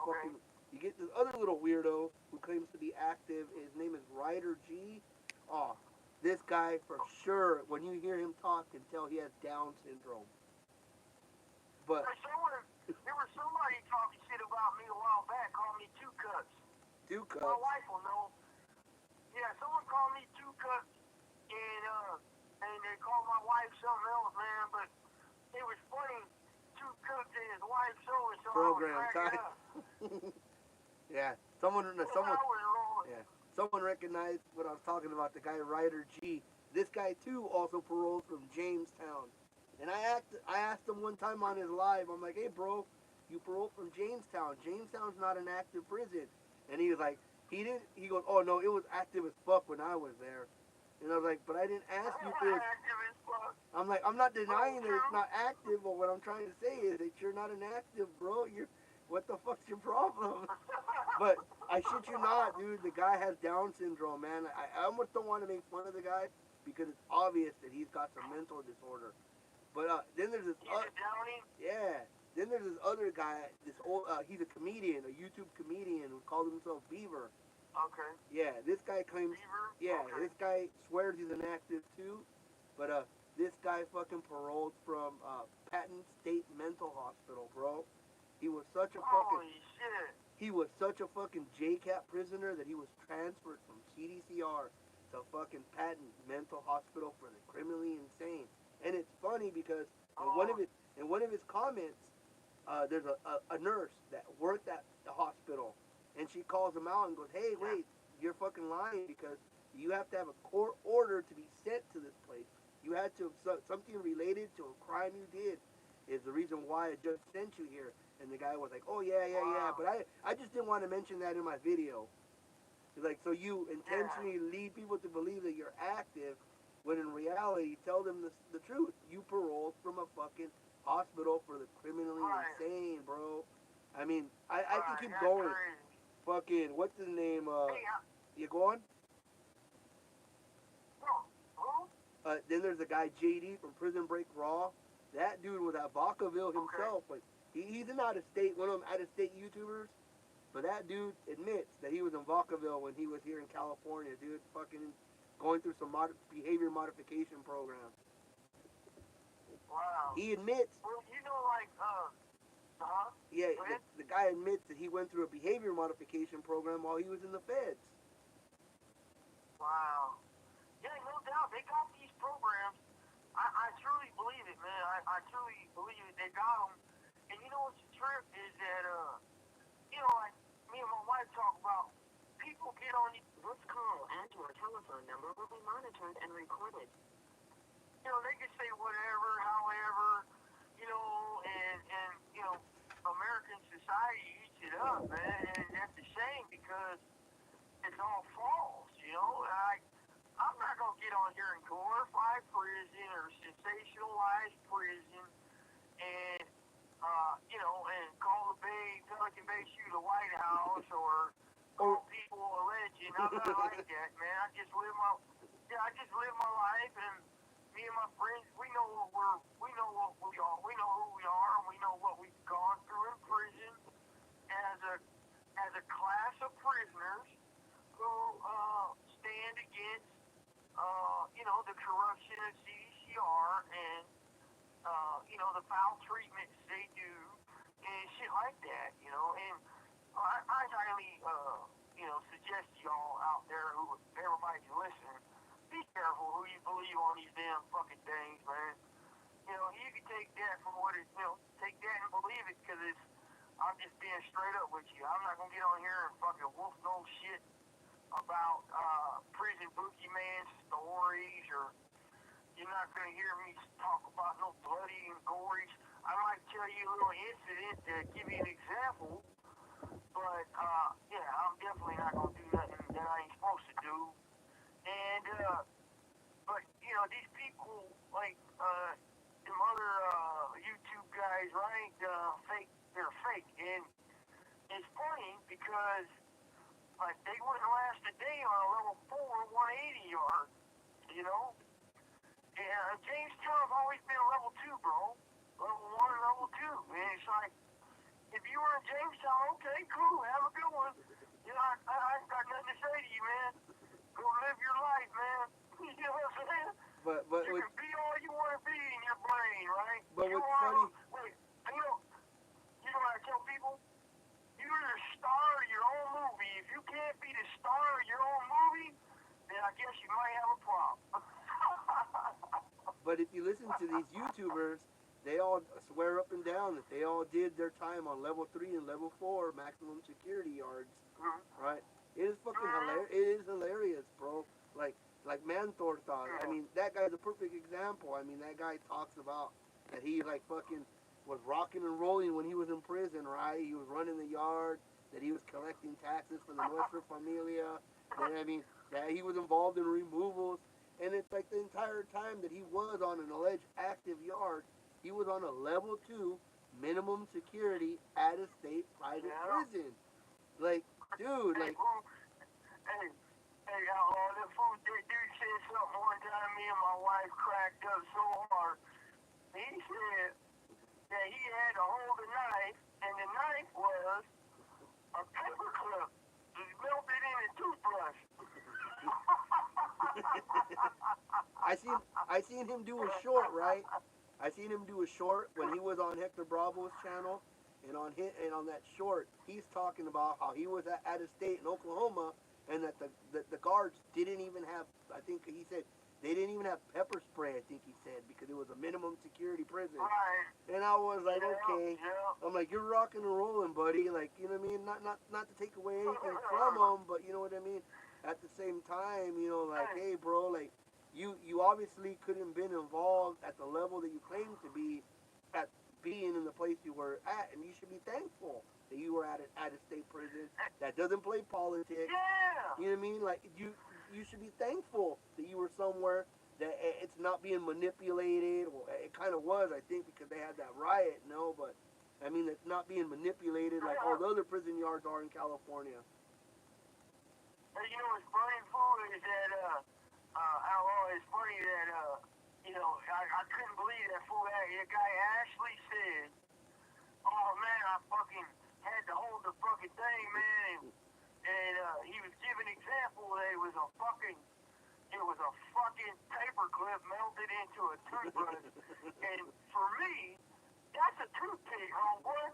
you get this other little weirdo who claims to be active. His name is Ryder G. Oh, this guy for sure, when you hear him talk, can tell he has Down syndrome. But there was somebody talking shit about me a while back, called me Two Cuts. Two Cuts. My wife will know. Yeah, someone called me Two Cuts, and they called program time. Yeah, yeah, someone recognized what I was talking about. The guy Ryder G. This guy too also paroled from Jamestown, and I asked him one time on his live. I'm like, hey bro, you paroled from Jamestown. Jamestown's not an active prison, and he was like, he didn't. He goes, oh no, it was active as fuck when I was there. And I was like, but I didn't ask you for this. I'm like, I'm not denying that it's not active, but what I'm trying to say is that you're not an active, bro. What the fuck's your problem? But I shit you not, dude. The guy has Down syndrome, man. I almost don't want to make fun of the guy because it's obvious that he's got some mental disorder. But then there's this, yeah. Then there's this other guy. This old, he's a comedian, a YouTube comedian who calls himself Beaver. Okay. Yeah, this guy claims. Beaver? Yeah, Okay. this guy swears he's an active too, but this guy fucking paroled from Patton State Mental Hospital, bro. He was such a fucking. Holy shit. He was such a fucking JCAP prisoner that he was transferred from CDCR to fucking Patton Mental Hospital for the criminally insane. And it's funny because in one of his comments, there's a nurse that worked at the hospital, and she calls him out and goes, "Hey, wait, you're fucking lying because you have to have a court order to be sent to this place. You had to something related to a crime you did is the reason why I just sent you here." And the guy was like, "Oh yeah," but I just didn't want to mention that in my video. He's like, so you intentionally lead people to believe that you're active, when in reality, tell them the truth. You paroled from a fucking hospital for the criminally insane, bro. I mean, I can keep going. Crazy. Fucking, what's his name? Hey, You go on? who? Then there's a guy, JD, from Prison Break Raw. That dude was at Vacaville himself, but he's an out-of-state, one of them out-of-state YouTubers. But that dude admits that he was in Vacaville when he was here in California, dude, fucking going through some behavior modification program. Wow. He admits. Well, you know, like, Yeah, the guy admits that he went through a behavior modification program while he was in the feds. Wow. Yeah, no doubt. They got these programs. I truly believe it, man. I truly believe it. They got them. And you know what's the trip is that, you know, like, me and my wife talk about people get on these. This call and your telephone number will be monitored and recorded. You know, they can say whatever, however, you know, and you know, American society eats it up, man. And that's a shame because it's all false, you know. I'm not going to get on here and glorify prison or sensationalize prison and, you know, and call the Pelican Bay shoot the White House or call people a legend. I'm not like that, man. I just live my life, and me and my friends, we know what we know what we are, we know who we are, and we know what we've gone through in prison as a class of prisoners who stand against, you know, the corruption of CDCR and, you know, the foul treatments they do and shit like that, you know. And I highly, you know, suggest y'all out there who, everybody listening, be careful who you believe on these damn fucking things, man. You know, you can take that for what it, you know, take that and believe it because it's, I'm just being straight up with you. I'm not going to get on here and fucking wolf no shit about prison boogeyman stories, or you're not going to hear me talk about no bloody and gory. I might tell you a little incident to give you an example, but yeah, I'm definitely not going to do nothing that I ain't supposed to do. And but you know, these people like them other YouTube guys, right? Fake, they're fake, and it's funny because like they wouldn't last a day on a level 4 180 yard, you know. And Jamestown's always been level 2, bro. Level 1 and level 2. And it's like, if you were in Jamestown, okay, cool, have a good one. You know, I got nothing to say to you, man. Go live your life, man. You know what I'm saying? But you can be all you want to be in your brain, right? But what's funny? Wait, you know what I tell people? You're the star of your own movie. If you can't be the star of your own movie, then I guess you might have a problem. But if you listen to these YouTubers, they all swear up and down that they all did their time on level 3 and level 4 maximum security yards, right? It is fucking hilarious. It is hilarious, bro. Like like Manthor thought. I mean, that guy's a perfect example. I mean, that guy talks about that he like fucking was rocking and rolling when he was in prison, right? He was running the yard, that he was collecting taxes for the Nuestra Familia. That I mean, that he was involved in removals, and it's like the entire time that he was on an alleged active yard, he was on a level 2 minimum security at a state private prison. Like, dude, Hey, like, fool. Hey, hey, Outlaw, the fool, that dude said something one time, me and my wife cracked up so hard. He said that he had to hold a knife, and the knife was a paper clip melted in a toothbrush. I seen him do a short, right? I seen him do a short when he was on Hector Bravo's channel, and on that short, he's talking about how he was at a state in Oklahoma, and that the guards didn't even have. I think he said they didn't even have pepper spray. I think he said because it was a minimum security prison. Right. And I was like, okay. Yeah. I'm like, you're rocking and rolling, buddy. Like, you know what I mean? Not to take away anything from him, but you know what I mean. At the same time, you know, like, hey, bro, like, you obviously couldn't been involved at the level that you claim to be at being in the place you were at, and you should be thankful that you were at a state prison that doesn't play politics. Yeah. You know what I mean? Like you should be thankful that you were somewhere that it's not being manipulated. Or it kind of was, I think, because they had that riot. No, but I mean, it's not being manipulated like all the other prison yards are in California. Hey, you know what's funny, fool, is that, Outlaw, it's funny that, you know, I couldn't believe that fool, that guy actually said, oh, man, I fucking had to hold the fucking thing, man, and he was giving an example that it was a fucking paper clip melted into a toothbrush, and for me, that's a toothpick, homeboy.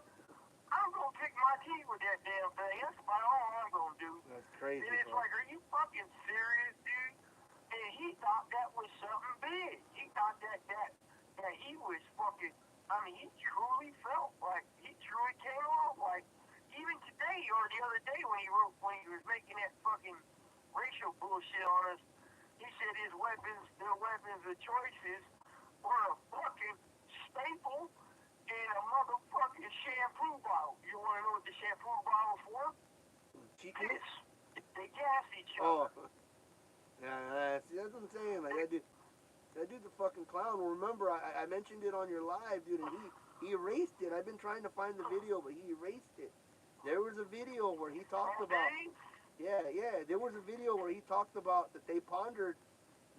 I'm gonna pick my teeth with that damn thing. That's about all I'm gonna do. That's crazy. And it's like, are you fucking serious, dude? And he thought that was something big. He thought that he was fucking. I mean, he truly felt like he truly came off like. Even today or the other day when he was making that fucking racial bullshit on us, he said their weapons of choices were a fucking staple and a motherfucking shampoo bottle. You want to know what the shampoo bottle's for? Piss. They gas each other. Oh, yeah, see, that's what I'm saying. Like that dude's a fucking clown. Remember, I mentioned it on your live, dude, and he erased it. I've been trying to find the video, but he erased it. There was a video where he talked about. Yeah. There was a video where he talked about that they pondered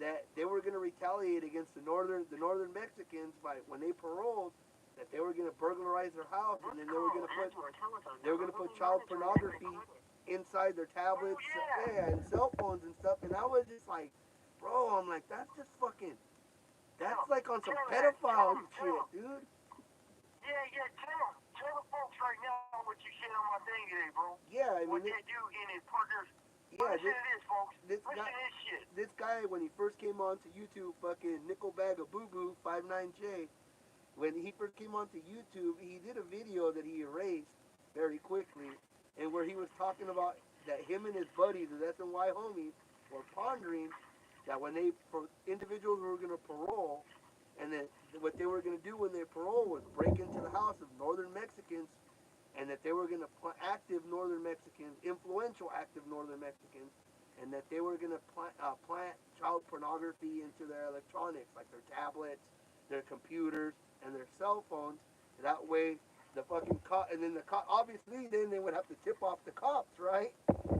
that they were going to retaliate against the northern Mexicans by when they paroled, that they were going to burglarize their house, and then they were going to put child pornography inside their tablets, and cell phones and stuff. And I was just like, bro, I'm like, that's just fucking, that's like on some pedophile shit, dude. Yeah, tell the folks right now what you said on my thing today, bro. Yeah, I mean, what they do in his partners. Yeah, listen to this, folks. Listen to this shit. This guy, when he first came onto YouTube, fucking Nickel Bag of Boo Boo 59J, when he first came onto YouTube, he did a video that he erased very quickly, and where he was talking about that him and his buddies, his SNY homies, were pondering that when they, for individuals who were going to parole, and then what they were going to do when they parole was break into the house of northern Mexicans, and that they were going to active northern Mexicans, influential active northern Mexicans, and that they were going to plant child pornography into their electronics, like their tablets, their computers, and their cell phones. That way, the fucking cop, and then the cop, obviously, then they would have to tip off the cops, right?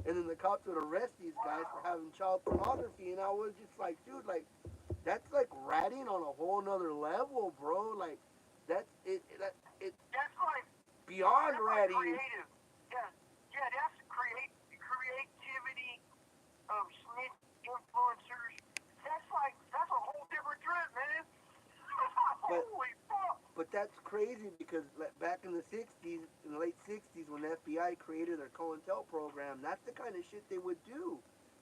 And then the cops would arrest these guys for having child pornography. And I was just like, dude, like, that's like ratting on a whole nother level, bro. Like, that's it. That's like beyond ratting. Creative. Yeah, that's creativity of snitch influencers. That's a whole different trip, man. Holy fuck. But that's crazy because back in the 60s, in the late 60s, when the FBI created their COINTEL program, that's the kind of shit they would do.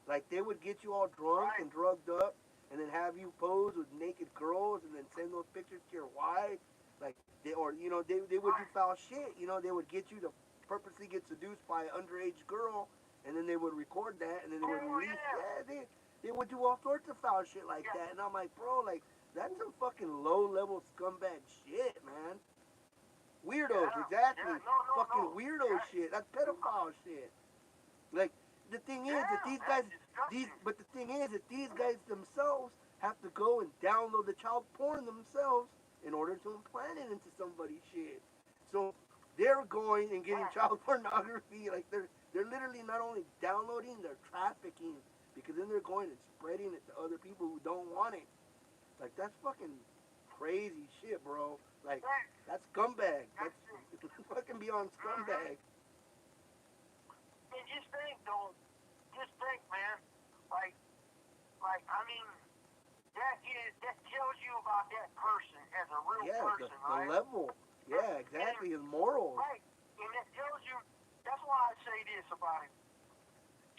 Like, they would get you all drunk and drugged up, and then have you pose with naked girls, and then send those pictures to your wife, Like they would do foul shit. They would get you to purposely get seduced by an underage girl, and then they would record that, and then they would release. Yeah, they would do all sorts of foul shit like that, and I'm like, bro, like that's some fucking low level scumbag shit, man. Weirdos, exactly. Fucking weirdo shit. That's pedophile shit. Like the thing is that but the thing is that these guys themselves have to go and download the child porn themselves in order to implant it into somebody's shit. So they're going and getting child pornography. Like they're literally not only downloading, they're trafficking because then they're going and spreading it to other people who don't want it. Like that's fucking crazy shit, bro. Like that's scumbag. That's fucking beyond scumbag. And just think, though, just think, man, like, I mean, that tells you about that person as a real person, the level. Yeah, exactly. His morals. Right. And that tells you, that's why I say this about him.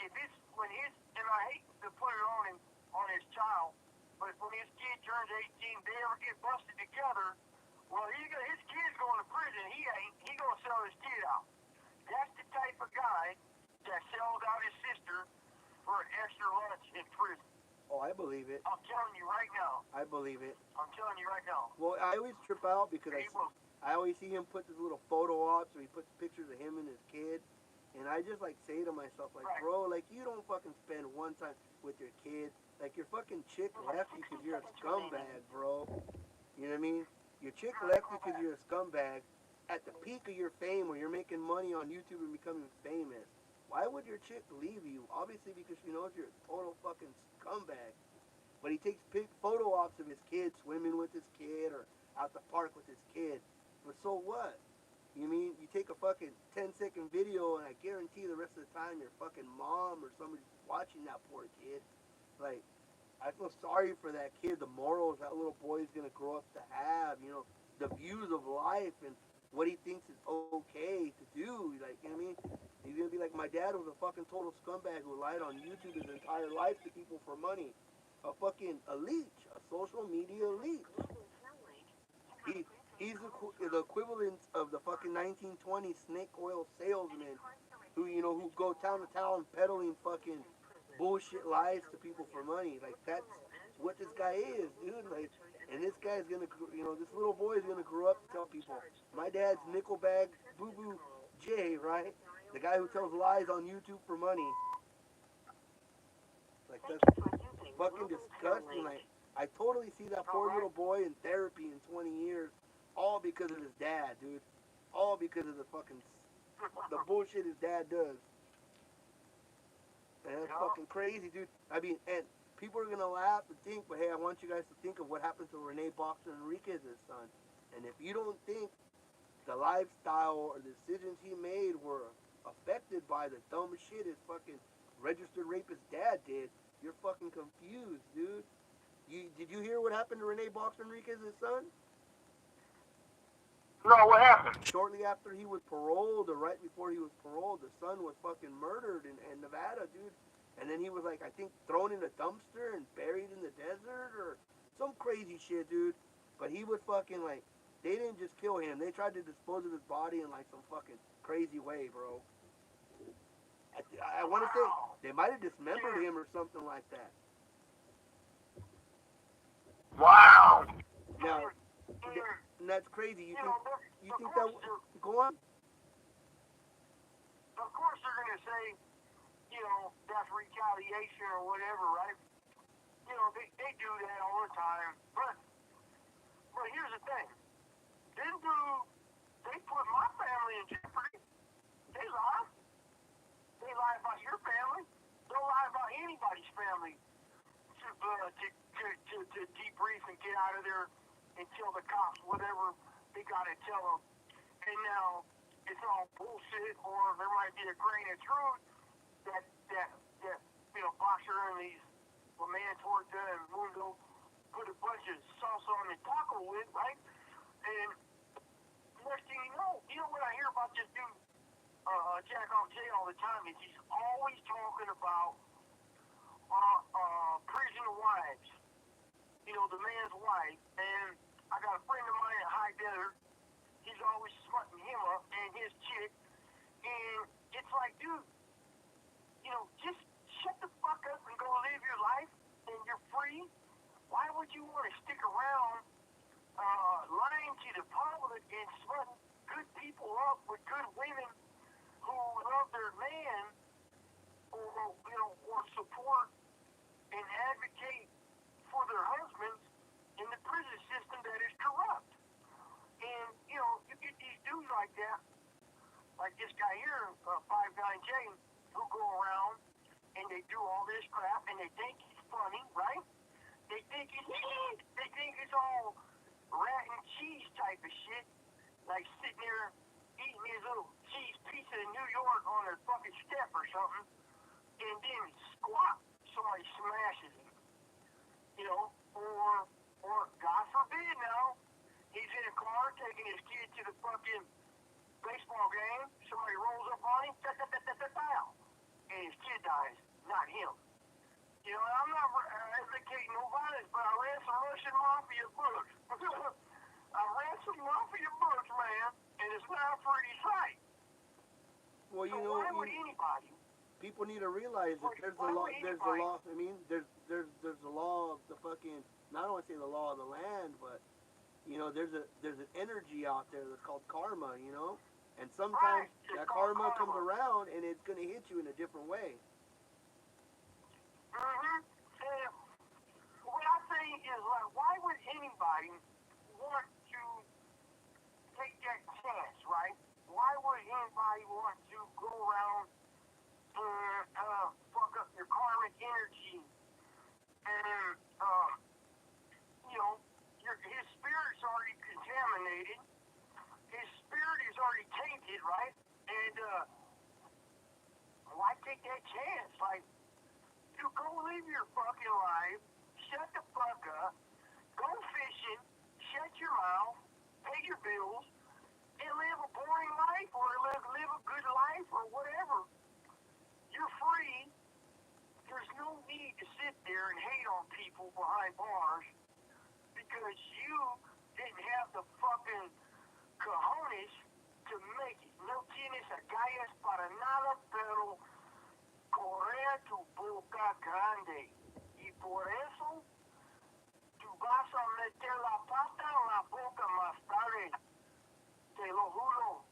If it's, and I hate to put it on his child, but when his kid turns 18, they ever get busted together, well, his kid's going to prison. He ain't. He going to sell his kid out. That's the type of guy that sells out his sister for extra lunch in prison. Oh, I believe it. I'm telling you right now. I believe it. I'm telling you right now. Well, I always trip out because I always see him put this little photo ops where he puts pictures of him and his kid. And I just like say to myself, like, bro, like you don't fucking spend one time with your kid. Like your fucking chick left you because you're a scumbag, bro. You know what I mean? Your chick left you because you're a scumbag. At the peak of your fame, where you're making money on YouTube and becoming famous, why would your chick leave you? Obviously because she knows you're a total fucking scumbag. But he takes photo ops of his kid swimming with his kid or out the park with his kid. But so what? You mean you take a fucking 10-second video and I guarantee the rest of the time your fucking mom or somebody's watching that poor kid. Like, I feel sorry for that kid, the morals that little boy is gonna grow up to have, the views of life and what he thinks is okay to do. Like, you know what I mean? He's gonna be like, my dad was a fucking total scumbag who lied on YouTube his entire life to people for money. A fucking leech, a social media leech. He's the equivalent of the fucking 1920s snake oil salesman who go town to town peddling fucking bullshit lies to people for money. Like that's what this guy is, dude. Like, and this guy's gonna, this little boy is gonna grow up to tell people, my dad's nickelbag boo boo Jay, right? The guy who tells lies on YouTube for money. Like that's fucking disgusting. Like I totally see that poor little boy in therapy in 20 years, all because of his dad, dude. All because of the bullshit his dad does. And that's fucking crazy, dude. I mean, and people are gonna laugh and think, but hey, I want you guys to think of what happened to Rene Boxer Enriquez's son. And if you don't think the lifestyle or the decisions he made were affected by the dumb shit his fucking registered rapist dad did, you're fucking confused, dude. Did you hear what happened to Rene Boxer Enriquez's son? No, what happened? Shortly after he was paroled, or right before he was paroled, the son was fucking murdered in Nevada, dude. And then he was like, I think, thrown in a dumpster and buried in the desert or some crazy shit, dude. But he was fucking like, they didn't just kill him. They tried to dispose of his body in like some fucking crazy way, bro. I want to say they might have dismembered him or something like that. Wow. Now, and that's crazy. You think that? Go on. Of course they're gonna say, that's retaliation or whatever, right? They do that all the time. But here's the thing. They put my family in jeopardy. They lie. They lie about your family. They'll lie about anybody's family to debrief and get out of there and tell the cops whatever they gotta tell them. And now it's all bullshit, or there might be a grain of truth that Boxer and these man Torta and Mundo put a bunch of salsa on the taco with, right? And next thing you know what I hear about this dude, Jack off Jay all the time is he's always talking about prison wives. The man's wife. And I got a friend of mine at High Desert. who's always smutting him up and his chick. And it's like, dude, just shut the fuck up and go live your life, and you're free. Why would you want to stick around lying to the public and smutting good people up with good women who love their man, or support and advocate for their husbands in the prison system that is corrupt? And, you get these dudes like that, like this guy here, 59J, who go around and they do all this crap and they think it's funny, right? They think it's all rat and cheese type of shit, like sitting there eating his little cheese pizza in New York on a fucking step or something, and then squat, somebody smashes him, or God forbid now, he's in a car taking his kid to the fucking baseball game, somebody rolls up on him, and his kid dies, not him. I'm not advocating no violence, but I read some Russian mafia books. I read some mafia books, man, and it's not a pretty sight. Well, so why would anybody? People need to realize that there's a law. There's a law. I mean, there's the law of the fucking. Not only say the law of the land, but there's an energy out there that's called karma. And sometimes that karma comes around and it's gonna hit you in a different way. Mm-hmm. And what I say is, like, why would anybody want to take that chance, right? Why would anybody want to go around and fuck up your karmic energy and his spirit's already contaminated. His spirit is already tainted, right? And why take that chance? Like, you go live your fucking life, shut the fuck up, go fishing, shut your mouth, pay your bills, and live a boring life or live a good life or whatever. You're free. There's no need to sit there and hate on people behind bars because you didn't have the fucking cojones to make it. No tienes agallas para nada, pero correa tu boca grande. Y por eso tú vas a meter la pata en la boca más tarde. Te lo juro.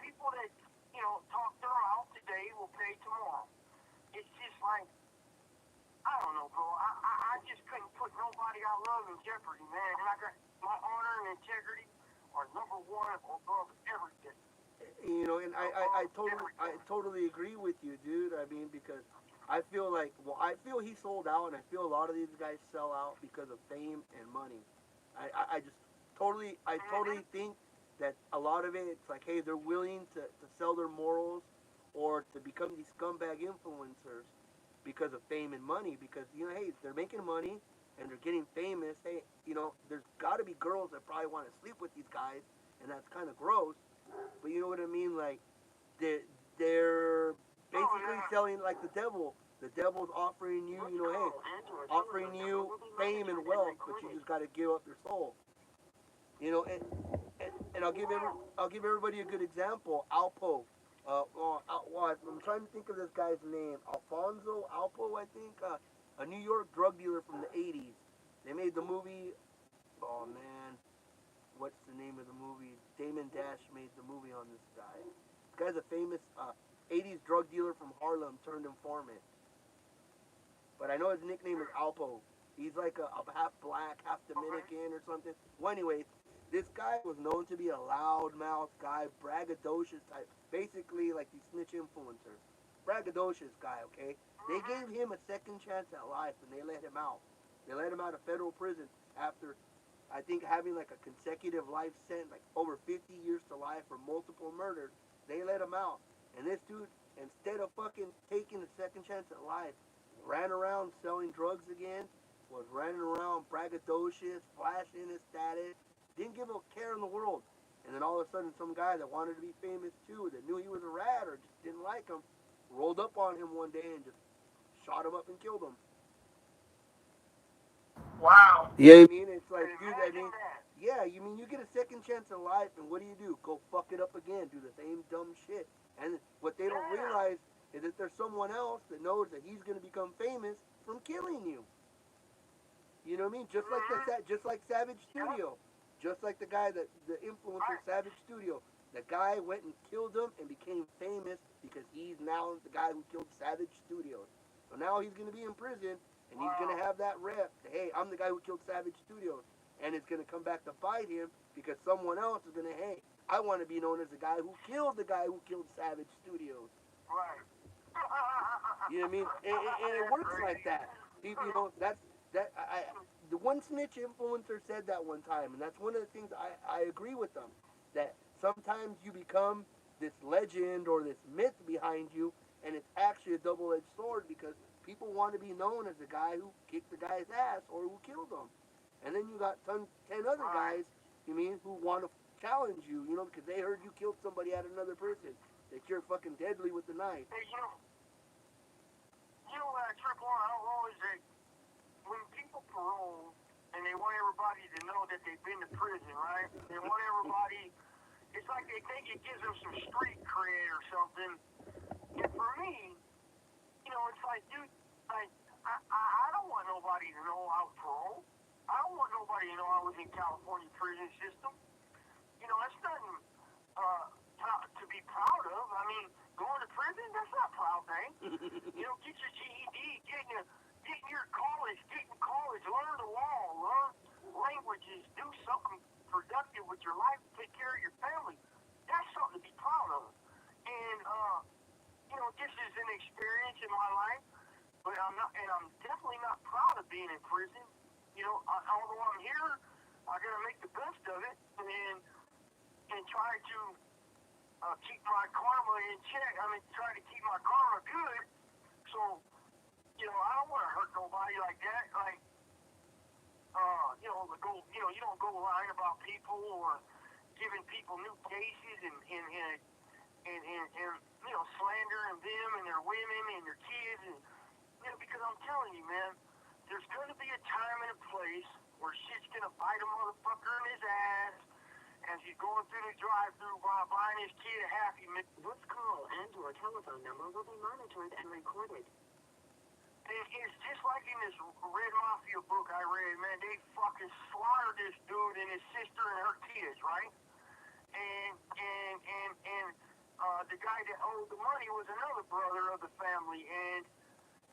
People that, talk their mouth today will pay tomorrow. It's just like, I don't know, bro. I just couldn't put nobody I love in jeopardy, man. And I got my honor and integrity are number one above everything. And I totally agree with you, dude. I mean, because I feel he sold out, and I feel a lot of these guys sell out because of fame and money. I just totally think that a lot of it, it's like, hey, they're willing to sell their morals or to become these scumbag influencers because of fame and money. Because hey, they're making money and they're getting famous. Hey, there's got to be girls that probably want to sleep with these guys, and that's kind of gross. But you know what I mean? Like they're basically selling like the devil. The devil's offering you, hey, offering you fame and wealth, but you just got to give up your soul. And I'll give everybody a good example. Alpo. I'm trying to think of this guy's name. Alfonso Alpo, I think. A New York drug dealer from the '80s. They made the movie. Oh man, what's the name of the movie? Damon Dash made the movie on this guy. This guy's a famous '80s drug dealer from Harlem turned informant. But I know his nickname is Alpo. He's like a half black, half Dominican or something. Well, anyways, this guy was known to be a loudmouth guy, braggadocious type, basically like these snitch influencers. Braggadocious guy, okay? They gave him a second chance at life and they let him out. They let him out of federal prison after, I think, having like a consecutive life sentence, like over 50 years to life for multiple murders. They let him out. And this dude, instead of fucking taking a second chance at life, ran around selling drugs again, was running around braggadocious, flashing his status, didn't give a care in the world. And then all of a sudden some guy that wanted to be famous too, that knew he was a rat or just didn't like him, rolled up on him one day and just shot him up and killed him. Wow. Yeah, I mean, it's like, dude, I mean, Yeah, you mean you get a second chance in life, and what do? Go fuck it up again, do the same dumb shit. And what they don't Yeah. realize is that there's someone else that knows that he's gonna become famous from killing you. You know what I mean? Mm-hmm. Just like Savage Yep. Studio, just like the guy that the influencer Right. Savage Studio. The guy went and killed him and became famous because he's now the guy who killed Savage Studios. So now he's gonna be in prison and he's gonna Wow. have that rep. Hey, I'm the guy who killed Savage Studios, and it's gonna come back to bite him because someone else is gonna. Hey, I want to be known as the guy who killed Savage Studios. Right. You know what I mean? And it That's works like crazy. that. You know, that's that. The one snitch influencer said that one time, and that's one of the things I agree with them. That sometimes you become this legend or this myth behind you, and it's actually a double-edged sword because people want to be known as the guy who kicked the guy's ass or who killed him. And then you got 10 other Right. guys, you mean, who want to challenge you, you know, because they heard you killed somebody at another person. That you're fucking deadly with the knife. Hey, you know what I trip on Outlaw is that when people parole and they want everybody to know that they've been to prison, right? They want everybody. It's like they think it gives them some street cred or something. And for me, it's like, dude, like I don't want nobody to know I was parole. I don't want nobody to know I was in California prison system. That's nothing to be proud of. I mean, going to prison, that's not a proud thing. Get your GED, get in your college, learn the law, learn languages, do something productive with your life, take care of your family. That's something to be proud of. And this is an experience in my life, but I'm definitely not proud of being in prison. Although I'm here, I gotta make the best of it and try to keep my karma in check. I mean, try to keep my karma good. So, I don't want to hurt nobody like that. Like, you don't go lying about people or giving people new cases and slandering them and their women and their kids. And, because I'm telling you, man, there's going to be a time and a place where shit's going to bite a motherfucker in his ass as he's going through the drive-thru buying his kid a Happy Meal. This call and your telephone number will be monitored and recorded. It's just like in this Red Mafia book I read, man. They fucking slaughtered this dude and his sister and her kids, right? And the guy that owed the money was another brother of the family. And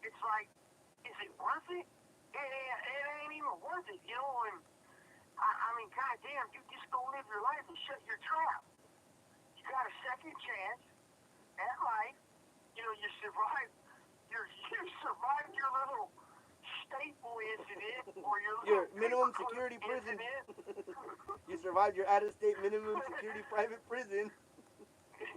it's like, is it worth it? It ain't even worth it, And I mean, goddamn, you just go live your life and shut your trap. You got a second chance at life. You survived. You survived your little staple incident or your Your little minimum paperclip security prison. incident. You survived your out-of-state minimum security private prison. Yeah.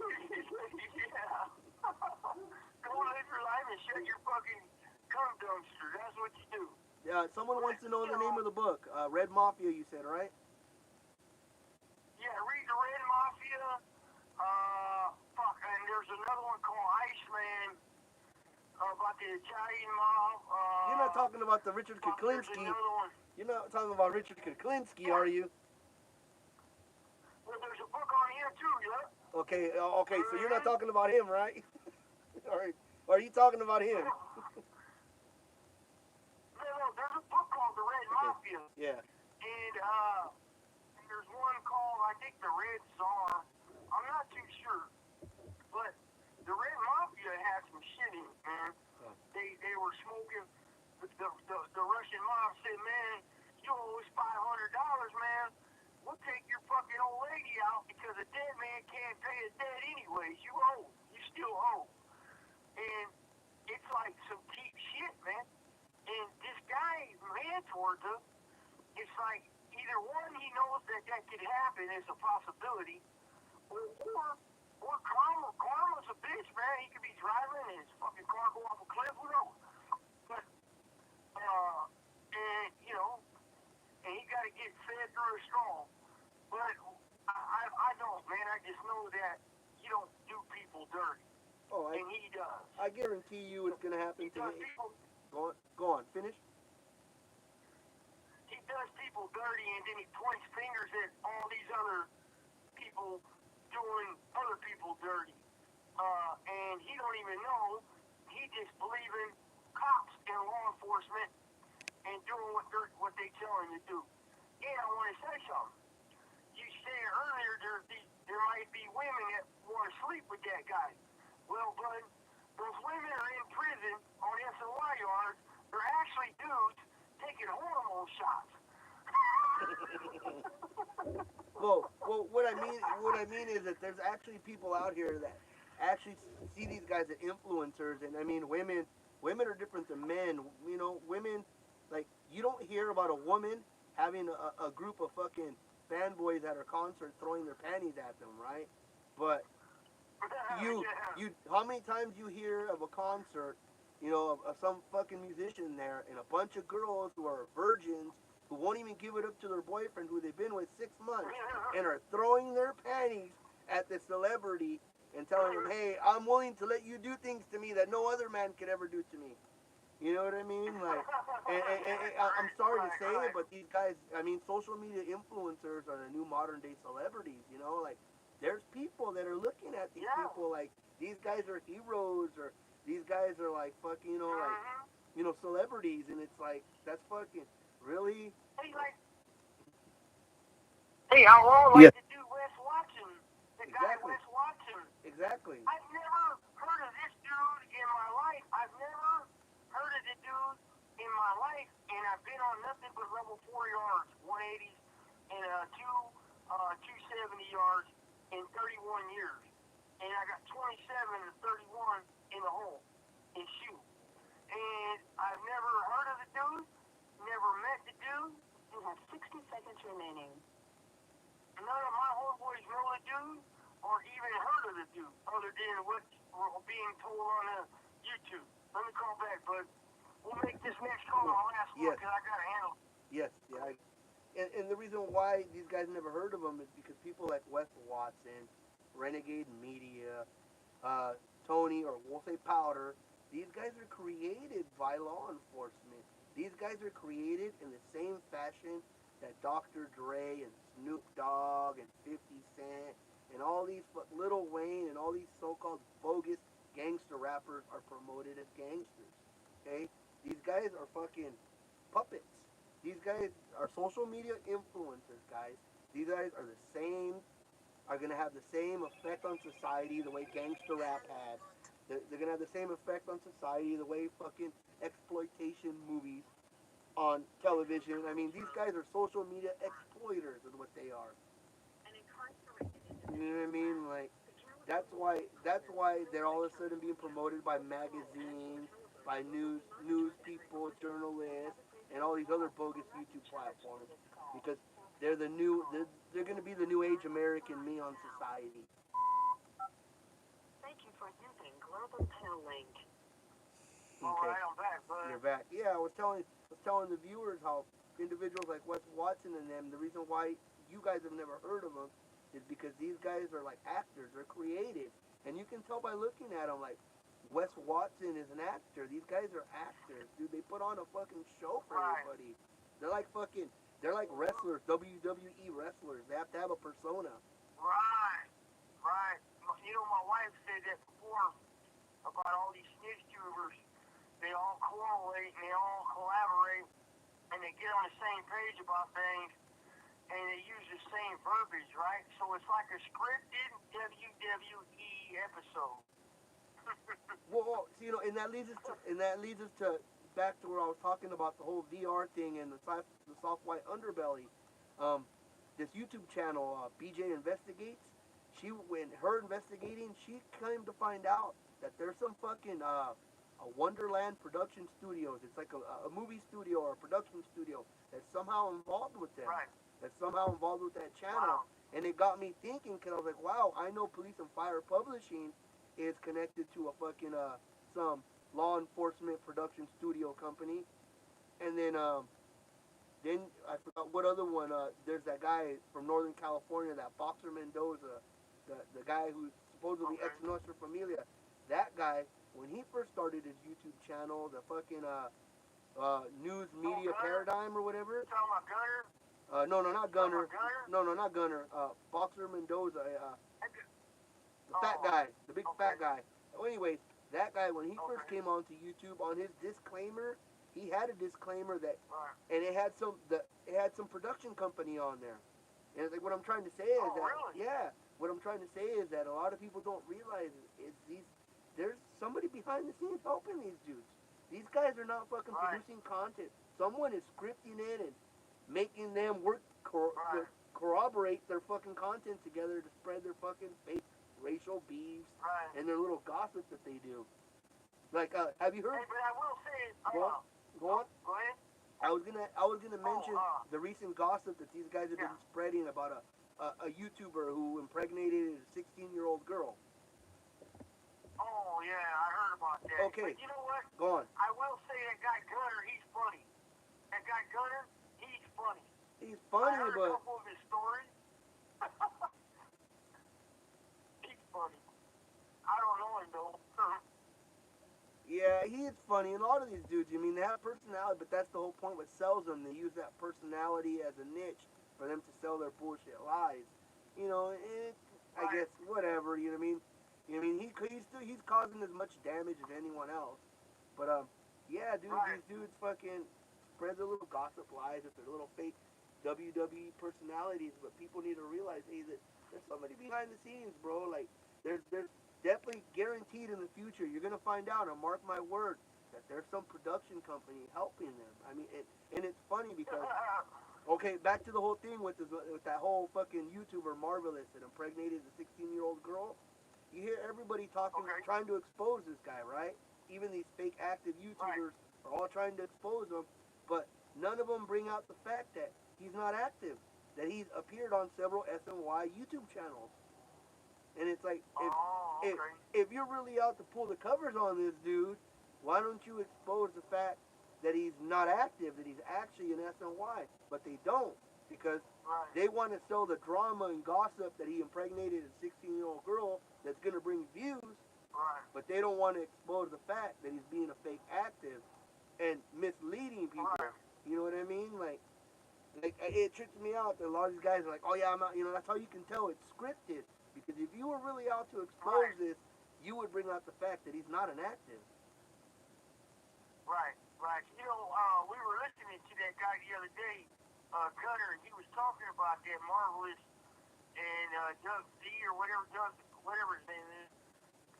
Go live your life and shut your fucking cum dumpster. That's what you do. Yeah, someone But, wants to know the name of the book. Red Mafia, you said, right? yeah, read the Red Mafia. And there's another one called Iceman about the Italian mob. You're not talking about the Richard There's Kuklinski. another one. You're not talking about Richard Kuklinski, are you? Well, there's a book on him too, yeah. Okay, so you're not talking about him, right? Or are you talking about him? No, there's a book called The Red Mafia. Yeah. And there's one called, I think, The Red Czar. I'm not too sure. But the Red Mafia had some shit in it, man. Oh. They were smoking. The Russian mob said, man, you owe us $500, man. We'll take your fucking old lady out because a dead man can't pay a debt anyways. You owe. You still owe. And it's like some cheap shit, man. And this guy mentored them. It's like either one, he knows that could happen. It's a possibility. Or karma's a bitch, man. He could be driving and his fucking car go off a cliff. Who knows? But, and he got to get fed through a straw. But I don't, man. I just know that you don't do people dirty. Oh, And he does. I guarantee you it's going to happen He to does him. people. Go on, finish. He does people people dirty, and then he points fingers at all these other people doing other people dirty. And he don't even know. He just believing cops and law enforcement and doing what they tell him to do. And I want to say something. You said earlier there might be women that want to sleep with that guy. Well, bud, those women are in prison on SOI yards. They're actually dudes taking hormone shots. Well, what I mean is that there's actually people out here that actually see these guys as influencers, and I mean, women are different than men. You know, women, like, you don't hear about a woman having a group of fucking fanboys at her concert throwing their panties at them, right? But you, Yeah. how many times you hear of a concert, you know, of some fucking musician there, and a bunch of girls who are virgins who won't even give it up to their boyfriend who they've been with 6 months, and are throwing their panties at the celebrity and telling them, "Hey, I'm willing to let you do things to me that no other man could ever do to me." You know what I mean? Like, I'm sorry to say it, but these guys, I mean, social media influencers are the new modern day celebrities. You know, like, there's people that are looking at these people like these guys are heroes, or these guys are like fucking, celebrities, and it's like, that's fucking really. Hey, Outlaw, Yeah. like the dude Wes Watson, the guy Exactly. Wes Watson. Exactly. I've never heard of this dude in my life. I've never heard of the dude in my life, and I've been on nothing but level 4 yards, 180s, and 270 yards in 31 years. And I got 27 and 31 in the hole in shoe. And I've never heard of the dude, never met the dude. You have 60 seconds remaining. None of my homeboys know the dude or even heard of the dude other than what's being told on YouTube. Let me call back, bud. We'll make this next call our last one Yes. because I got to handle it. Yes. Yeah. And the reason why these guys never heard of them is because people like Wes Watson, Renegade Media, uh, Tony, or we'll say Powder, these guys are created by law enforcement. These guys are created in the same fashion that Dr. Dre and Snoop Dogg and 50 Cent and all these Little Wayne and all these so-called bogus gangster rappers are promoted as gangsters. Okay, these guys are fucking puppets. These guys are social media influencers, guys. These guys are the same, are gonna have the same effect on society the way gangster rap had. They're gonna have the same effect on society the way fucking exploitation movies on television. I mean, these guys are social media exploiters, is what they are. You know what I mean? Like, that's why they're all of a sudden being promoted by magazines, by news people, journalists, and all these other bogus YouTube platforms, because they're gonna be the new age American me on society. Thank you for using Global Tel Link. All Okay. right, I'm back, bud. You're back. Yeah, I was telling the viewers how individuals like Wes Watson and them, the reason why you guys have never heard of them is because these guys are like actors. They're creative, and you can tell by looking at them. Like, Wes Watson is an actor. These guys are actors, dude. They put on a fucking show for everybody. They're like fucking. They're like wrestlers, WWE wrestlers. They have to have a persona. Right, right. You know, my wife said that before about all these snitch tubers. They all correlate and they all collaborate and they get on the same page about things and they use the same verbiage, right? So it's like a scripted WWE episode. Well, so, and that leads us to back to where I was talking about the whole VR thing and the soft white underbelly. Um, this YouTube channel, BJ Investigates. When her investigating, she came to find out that there's some fucking a Wonderland production studios. It's like a movie studio or a production studio that's somehow involved with them. Right. That's somehow involved with that channel. Wow. And it got me thinking, because I was like, wow, I know Police and Fire Publishing is connected to a fucking some law enforcement production studio company. And then I forgot what other one. There's that guy from Northern California, that boxer Mendoza, the guy who's supposedly ex Nostra Familia. That guy, when he first started his YouTube channel, the fucking news media paradigm or whatever. You talking about Gunner? No, no, not From a Gunner. gunner? No, no, not Gunner. Boxer Mendoza. The fat Oh, guy, the big okay. fat guy. Well, anyways, that guy when he first Okay. came onto YouTube, on his disclaimer, he had a disclaimer that, Right. and it had some production company on there, and it's like what I'm trying to say is Oh, that really? yeah, what I'm trying to say is that a lot of people don't realize is there's somebody behind the scenes helping these dudes. These guys are not fucking Right. producing content. Someone is scripting it and making them work Right. corroborate their fucking content together to spread their fucking fake racial beefs Right. and their little gossip that they do. Like, have you heard? Hey, but I will say, Go on. Go on. go ahead. I was gonna mention Oh, the recent gossip that these guys have yeah. been spreading about a YouTuber who impregnated a 16-year-old girl. Oh, yeah, I heard about that. Okay, But you know what? go on. I will say that guy Gunner, he's funny. That guy Gunner, he's funny. He's I funny, heard a but couple of his stories. He's funny. I don't know him though. yeah, he is funny. And a lot of these dudes, I mean, they have personality, but that's the whole point. What sells them, they use that personality as a niche for them to sell their bullshit lies. You know, I Right. guess whatever. You know what I mean? You know what I mean? He's causing as much damage as anyone else. But yeah, dude, Right. these dudes fucking spread their little gossip lies with their little fake WWE personalities. But people need to realize, hey, that there's somebody behind the scenes, bro. Like there's definitely guaranteed in the future you're gonna find out. And mark my word that there's some production company helping them. I mean, and it's funny because okay, back to the whole thing with with that whole fucking YouTuber Marvelous that impregnated the 16-year-old girl. You hear everybody talking, Okay. trying to expose this guy, right? Even these fake active Right. YouTubers are all trying to expose him, but none of them bring out the fact that he's not active, that he's appeared on several SNY YouTube channels. And it's like, Oh, if okay. if you're really out to pull the covers on this dude, why don't you expose the fact that he's not active, that he's actually an SNY? But they don't, because Right. they want to sell the drama and gossip that he impregnated a 16-year-old girl that's going to bring views, Right. but they don't want to expose the fact that he's being a fake active and misleading Right. people. You know what I mean? Like it trips me out that a lot of these guys are like, oh yeah, I'm not. You know, that's how you can tell it's scripted. Because if you were really out to expose Right. this, you would bring out the fact that he's not an active. Right. Right. You know, we were listening to that guy the other day, Gunner, and he was talking about that Marvelous and Doug D or whatever his name is,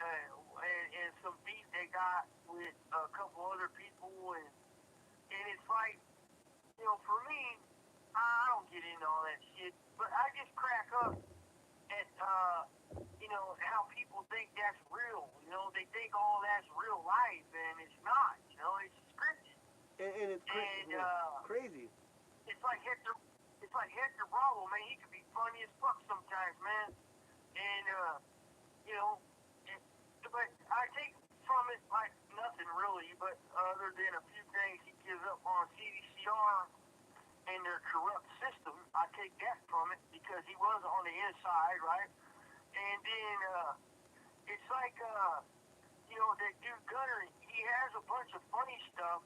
and some beef they got with a couple other people, and it's like, you know, for me, I don't get into all that shit, but I just crack up at, you know, how people think that's real. You know, they think all that's real life, and it's not. You know, it's scripted. And it's And crazy. it's like Hector Bravo, man. He can be funny as fuck sometimes, man. And you know, it, but I take from it like nothing really, but other than a few things he gives up on CDCR and their corrupt system. I take that from it because he was on the inside, right? And then it's like you know, that dude Gunner, he has a bunch of funny stuff.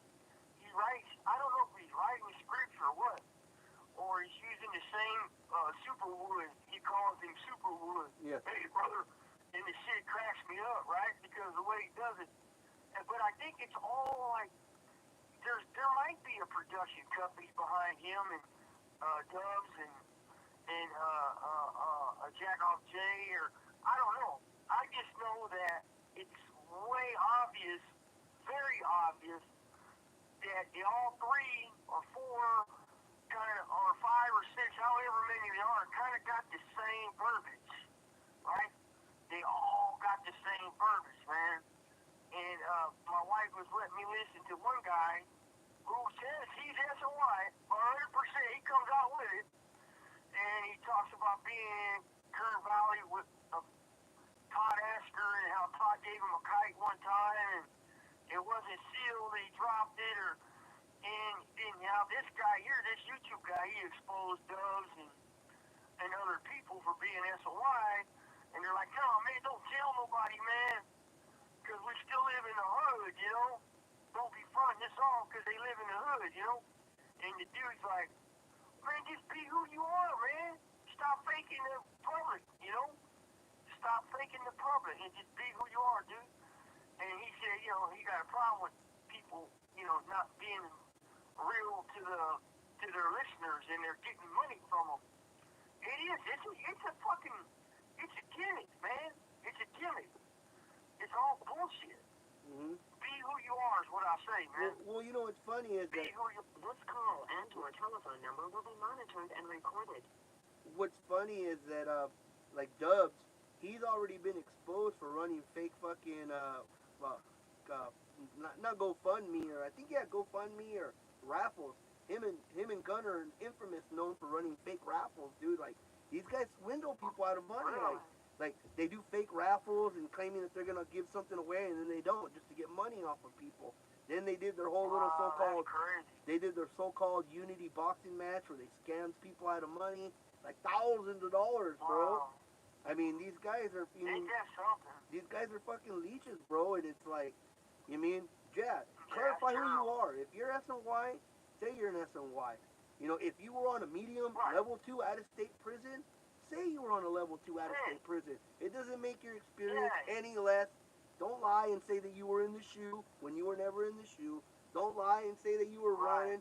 He writes, I don't know if he's writing scripts or what, or he's using the same Superwood. He calls him Superwood. Yeah. Hey, brother, and the shit cracks me up, right? Because the way he does it. But I think it's all like there might be a production company behind him and Dubs and Jack Off J or I don't know. I just know that it's way obvious, very obvious, that all three or four kind of or five or six, however many they are, kind of got the same verbiage, right? They all got the same verbiage, man. And my wife was letting me listen to one guy who says he's SOI, 100%. He comes out with it, and he talks about being Kern Valley with Todd Asker and how Todd gave him a kite one time, and it wasn't sealed, and he dropped it, and now this guy here, this YouTube guy, he exposed Doves and other people for being SOI, and they're like, no, man, don't tell nobody, man, because we still live in the hood, you know? Don't be fronting this off because they live in the hood, you know? And the dude's like, Man, just be who you are, man. Stop faking the public, you know? Stop faking the public and just be who you are, dude. And he said, you know, he got a problem with people, you know, not being real to their listeners, and they're getting money from them. It is. It's a fucking. It's a gimmick, man. It's a gimmick. It's all bullshit. Mm-hmm. Be who you are is what I say, man. Well, you know what's funny is Be that who you. This call and your telephone number will be monitored and recorded. what's funny is that like Dubs, he's already been exposed for running fake fucking well, uh, not GoFundMe, or I think yeah GoFundMe or raffles. Him and Gunner are infamous, known for running fake raffles, dude. Like these guys swindle people out of money. Like they do fake raffles and claiming that they're gonna give something away, and then they don't, just to get money off of people. Then they did their whole little so-called unity boxing match where they scammed people out of money, like thousands of dollars, bro. I mean, these guys are, these guys are fucking leeches, bro. And it's like, you mean, Jad, clarify who you are. If you're SNY, say you're an SNY. You know, if you were on a medium level 2 out-of-state prison, say you were on a level 2 out-of-state prison. It doesn't make your experience any less. Don't lie and say that you were in the shoe when you were never in the shoe. Don't lie and say that you were running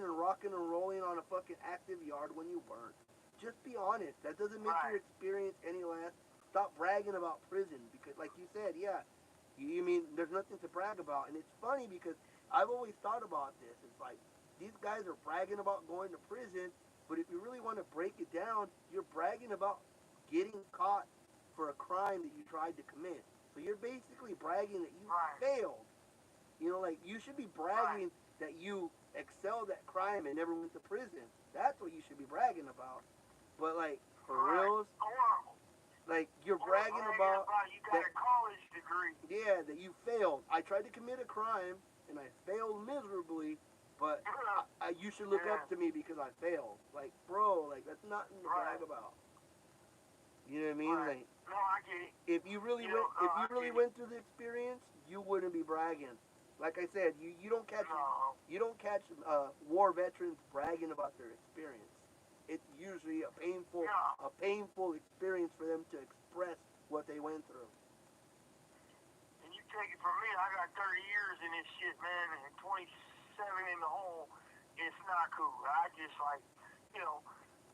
and rocking and rolling on a fucking active yard when you weren't. Just be honest. That doesn't make your experience any less. Stop bragging about prison, because, like you said, yeah, you mean there's nothing to brag about. And it's funny because I've always thought about this. It's like these guys are bragging about going to prison, but if you really want to break it down, you're bragging about getting caught for a crime that you tried to commit. So you're basically bragging that you failed. You know, like you should be bragging that you excelled at crime and never went to prison. That's what you should be bragging about. But like for reals, like you're bragging about you got a college degree. Yeah, that you failed. I tried to commit a crime and I failed miserably, but you should look up to me because I failed. Like, bro, like that's nothing to brag about. You know what I mean? Like, no, I get it. If you really went through the experience, you wouldn't be bragging. Like I said, you don't catch war veterans bragging about their experience. It's usually a painful experience for them to express what they went through. And you take it from me, I got 30 years in this shit, man, and 27 in the hole. It's not cool. I just like, you know,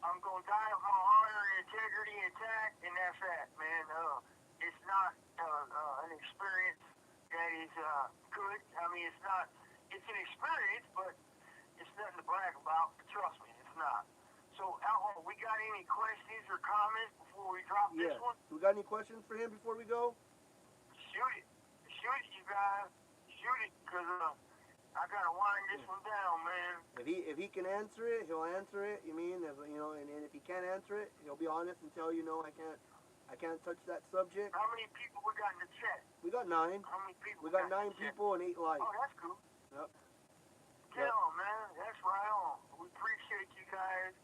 I'm gonna die with my honor and integrity intact, and that's that, man. It's not an experience that is good. I mean, it's not. It's an experience, but it's nothing to brag about. Trust me, it's not. So, Outlaw, we got any questions or comments before we drop this one? We got any questions for him before we go? Shoot it, you guys. Shoot it, cause I gotta wind this one down, man. If he can answer it, he'll answer it. You mean, if, you know, and if he can't answer it, he'll be honest and tell you, no, I can't touch that subject. How many people we got in the chat? We got 9. How many people? We got 9 people and 8 likes. Oh, that's cool. Yep. Get on, man. That's right on. We appreciate you guys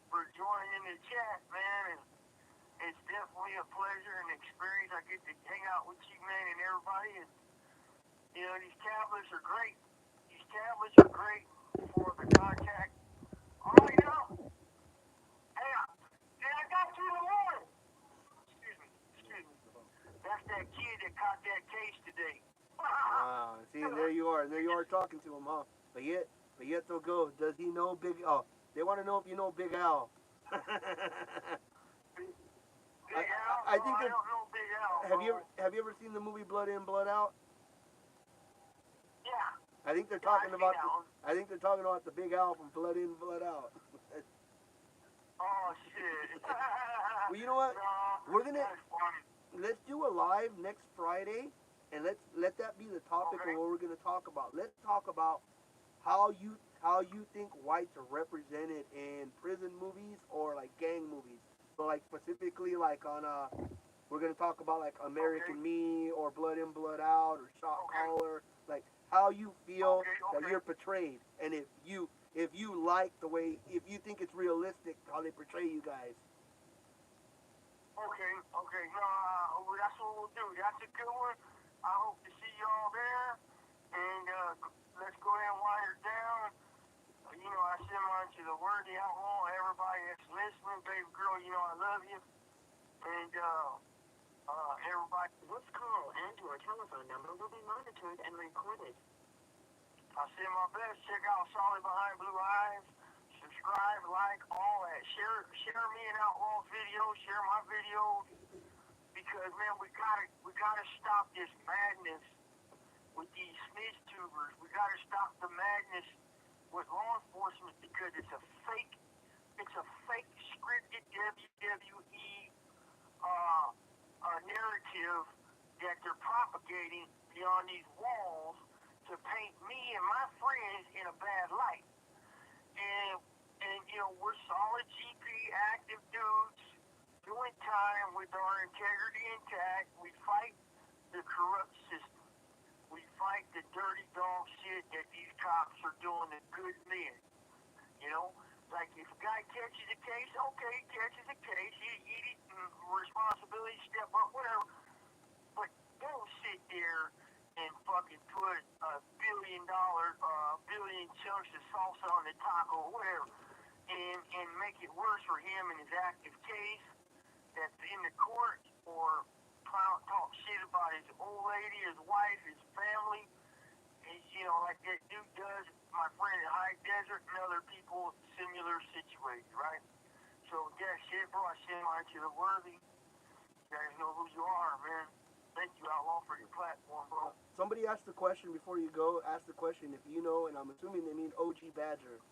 for joining in the chat, man. And it's definitely a pleasure and experience. I get to hang out with you, man, and everybody. And you know, these tablets are great. These tablets are great for the contact. All right, now. Hey, I got you in the morning. Excuse me. That's that kid that caught that case today. Wow. See, there you are. There you are talking to him, huh? But yet they'll go. Does he know Big Al? They want to know if you know Big Al. Big Al? I think I don't know Big Al. Have you ever seen the movie Blood In, Blood Out? Yeah. I think they're talking about the Big Al from Blood In, Blood Out. Oh shit. Well, you know what? Let's do a live next Friday, and let that be the topic of what we're gonna talk about. Let's talk about how you think whites are represented in prison movies or like gang movies. So like specifically like on we're gonna talk about like American Me or Blood In, Blood Out or Shot Caller, like how you feel that you're portrayed, and if you like the way, if you think it's realistic how they portray you guys. Okay. No, that's what we'll do. That's a good one. I hope to see y'all there, and let's go ahead and wind it down. You know, I send mine to the work. heard the Outlaw, everybody that's listening, baby girl, you know I love you. And, everybody. This call and your telephone number will be monitored and recorded. I send my best. Check out Solid Behind Blue Eyes. Subscribe, like, all that. Share me and Outlaw's videos. Share my videos. Because, man, we gotta stop this madness with these snitch tubers. We gotta stop the madness with law enforcement because it's a fake scripted WWE narrative that they're propagating beyond these walls to paint me and my friends in a bad light. And you know, we're solid GP active dudes doing time with our integrity intact. We fight the corrupt system. We fight the dirty dog shit that these cops are doing to good men. You know, like if a guy catches a case, okay, he catches a case, he responsibility, step up, whatever. But don't sit there and fucking put $1 billion, billion chunks of salsa on the taco, whatever, and make it worse for him in his active case that's in the court, or talk shit about his old lady, his wife, his family. And, you know, like that dude does, my friend in High Desert and other people similar situated, right? So that's it, bro. I send mine to the worthy. You guys know who you are, man. Thank you, Outlaw, for your platform, bro. Somebody asked the question before you go. Ask the question if you know, and I'm assuming they mean OG Badger.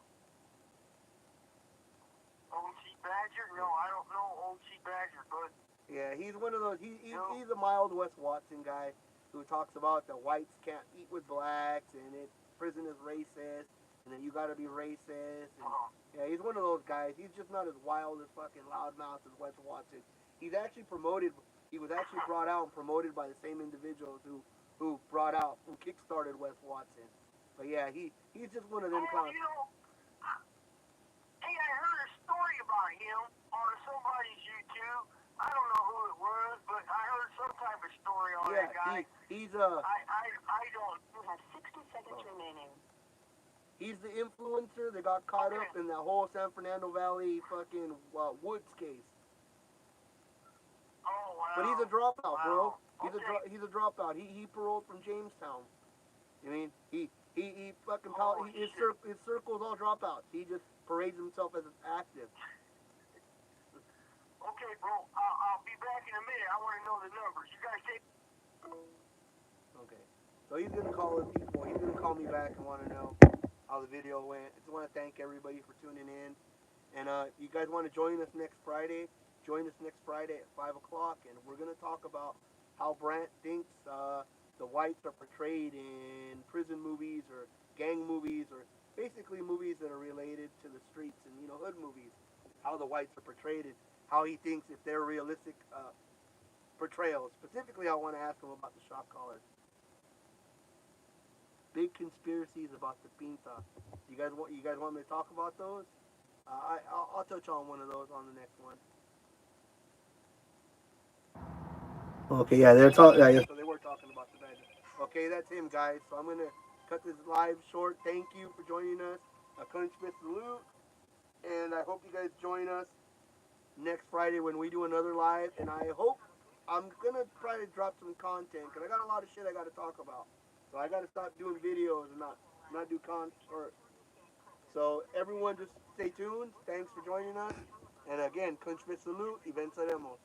OG Badger? No, I don't know OG Badger, but... Yeah, he's one of those. He's a mild Wes Watson guy who talks about the whites can't eat with blacks, and prison is racist, and then you gotta be racist. And, yeah, he's one of those guys. He's just not as wild as fucking loudmouth as Wes Watson. He's actually promoted. He was actually brought out and promoted by the same individuals who kickstarted Wes Watson. But yeah, he's just one of them clowns. You know, hey, I heard a story about him on somebody's YouTube. I don't know who it was, but I heard some type of story on that guy. He's I don't. You have 60 seconds remaining. He's the influencer that got caught up in that whole San Fernando Valley fucking Woods case. Oh wow! But he's a dropout, bro. Okay. He's a dropout. He paroled from Jamestown. I mean, he fucking his circle's all dropouts. He just parades himself as active. Okay, bro. I'll be back in a minute. I want to know the numbers. You guys take. Okay. So he's gonna call his people. He's gonna call me back and want to know how the video went. I just want to thank everybody for tuning in. And you guys want to join us next Friday? Join us next Friday at 5 o'clock, and we're gonna talk about how Brant thinks the whites are portrayed in prison movies or gang movies, or basically movies that are related to the streets and hood movies. How the whites are portrayed, and how he thinks if they're realistic portrayals. Specifically, I want to ask him about the shock collars. Big conspiracies about the pinta. You guys want me to talk about those? I'll touch on one of those on the next one. Okay, yeah, they're talking. Yeah, so they were talking about the badger. Okay, that's him, guys. So I'm gonna cut this live short. Thank you for joining us. A Kunchmith salute, and I hope you guys join us next Friday when we do another live. And I hope I'm gonna try to drop some content because I got a lot of shit I got to talk about. So I got to stop doing videos and not do content. So everyone, just stay tuned. Thanks for joining us. And again, Kunchmith salute. Y venceremos.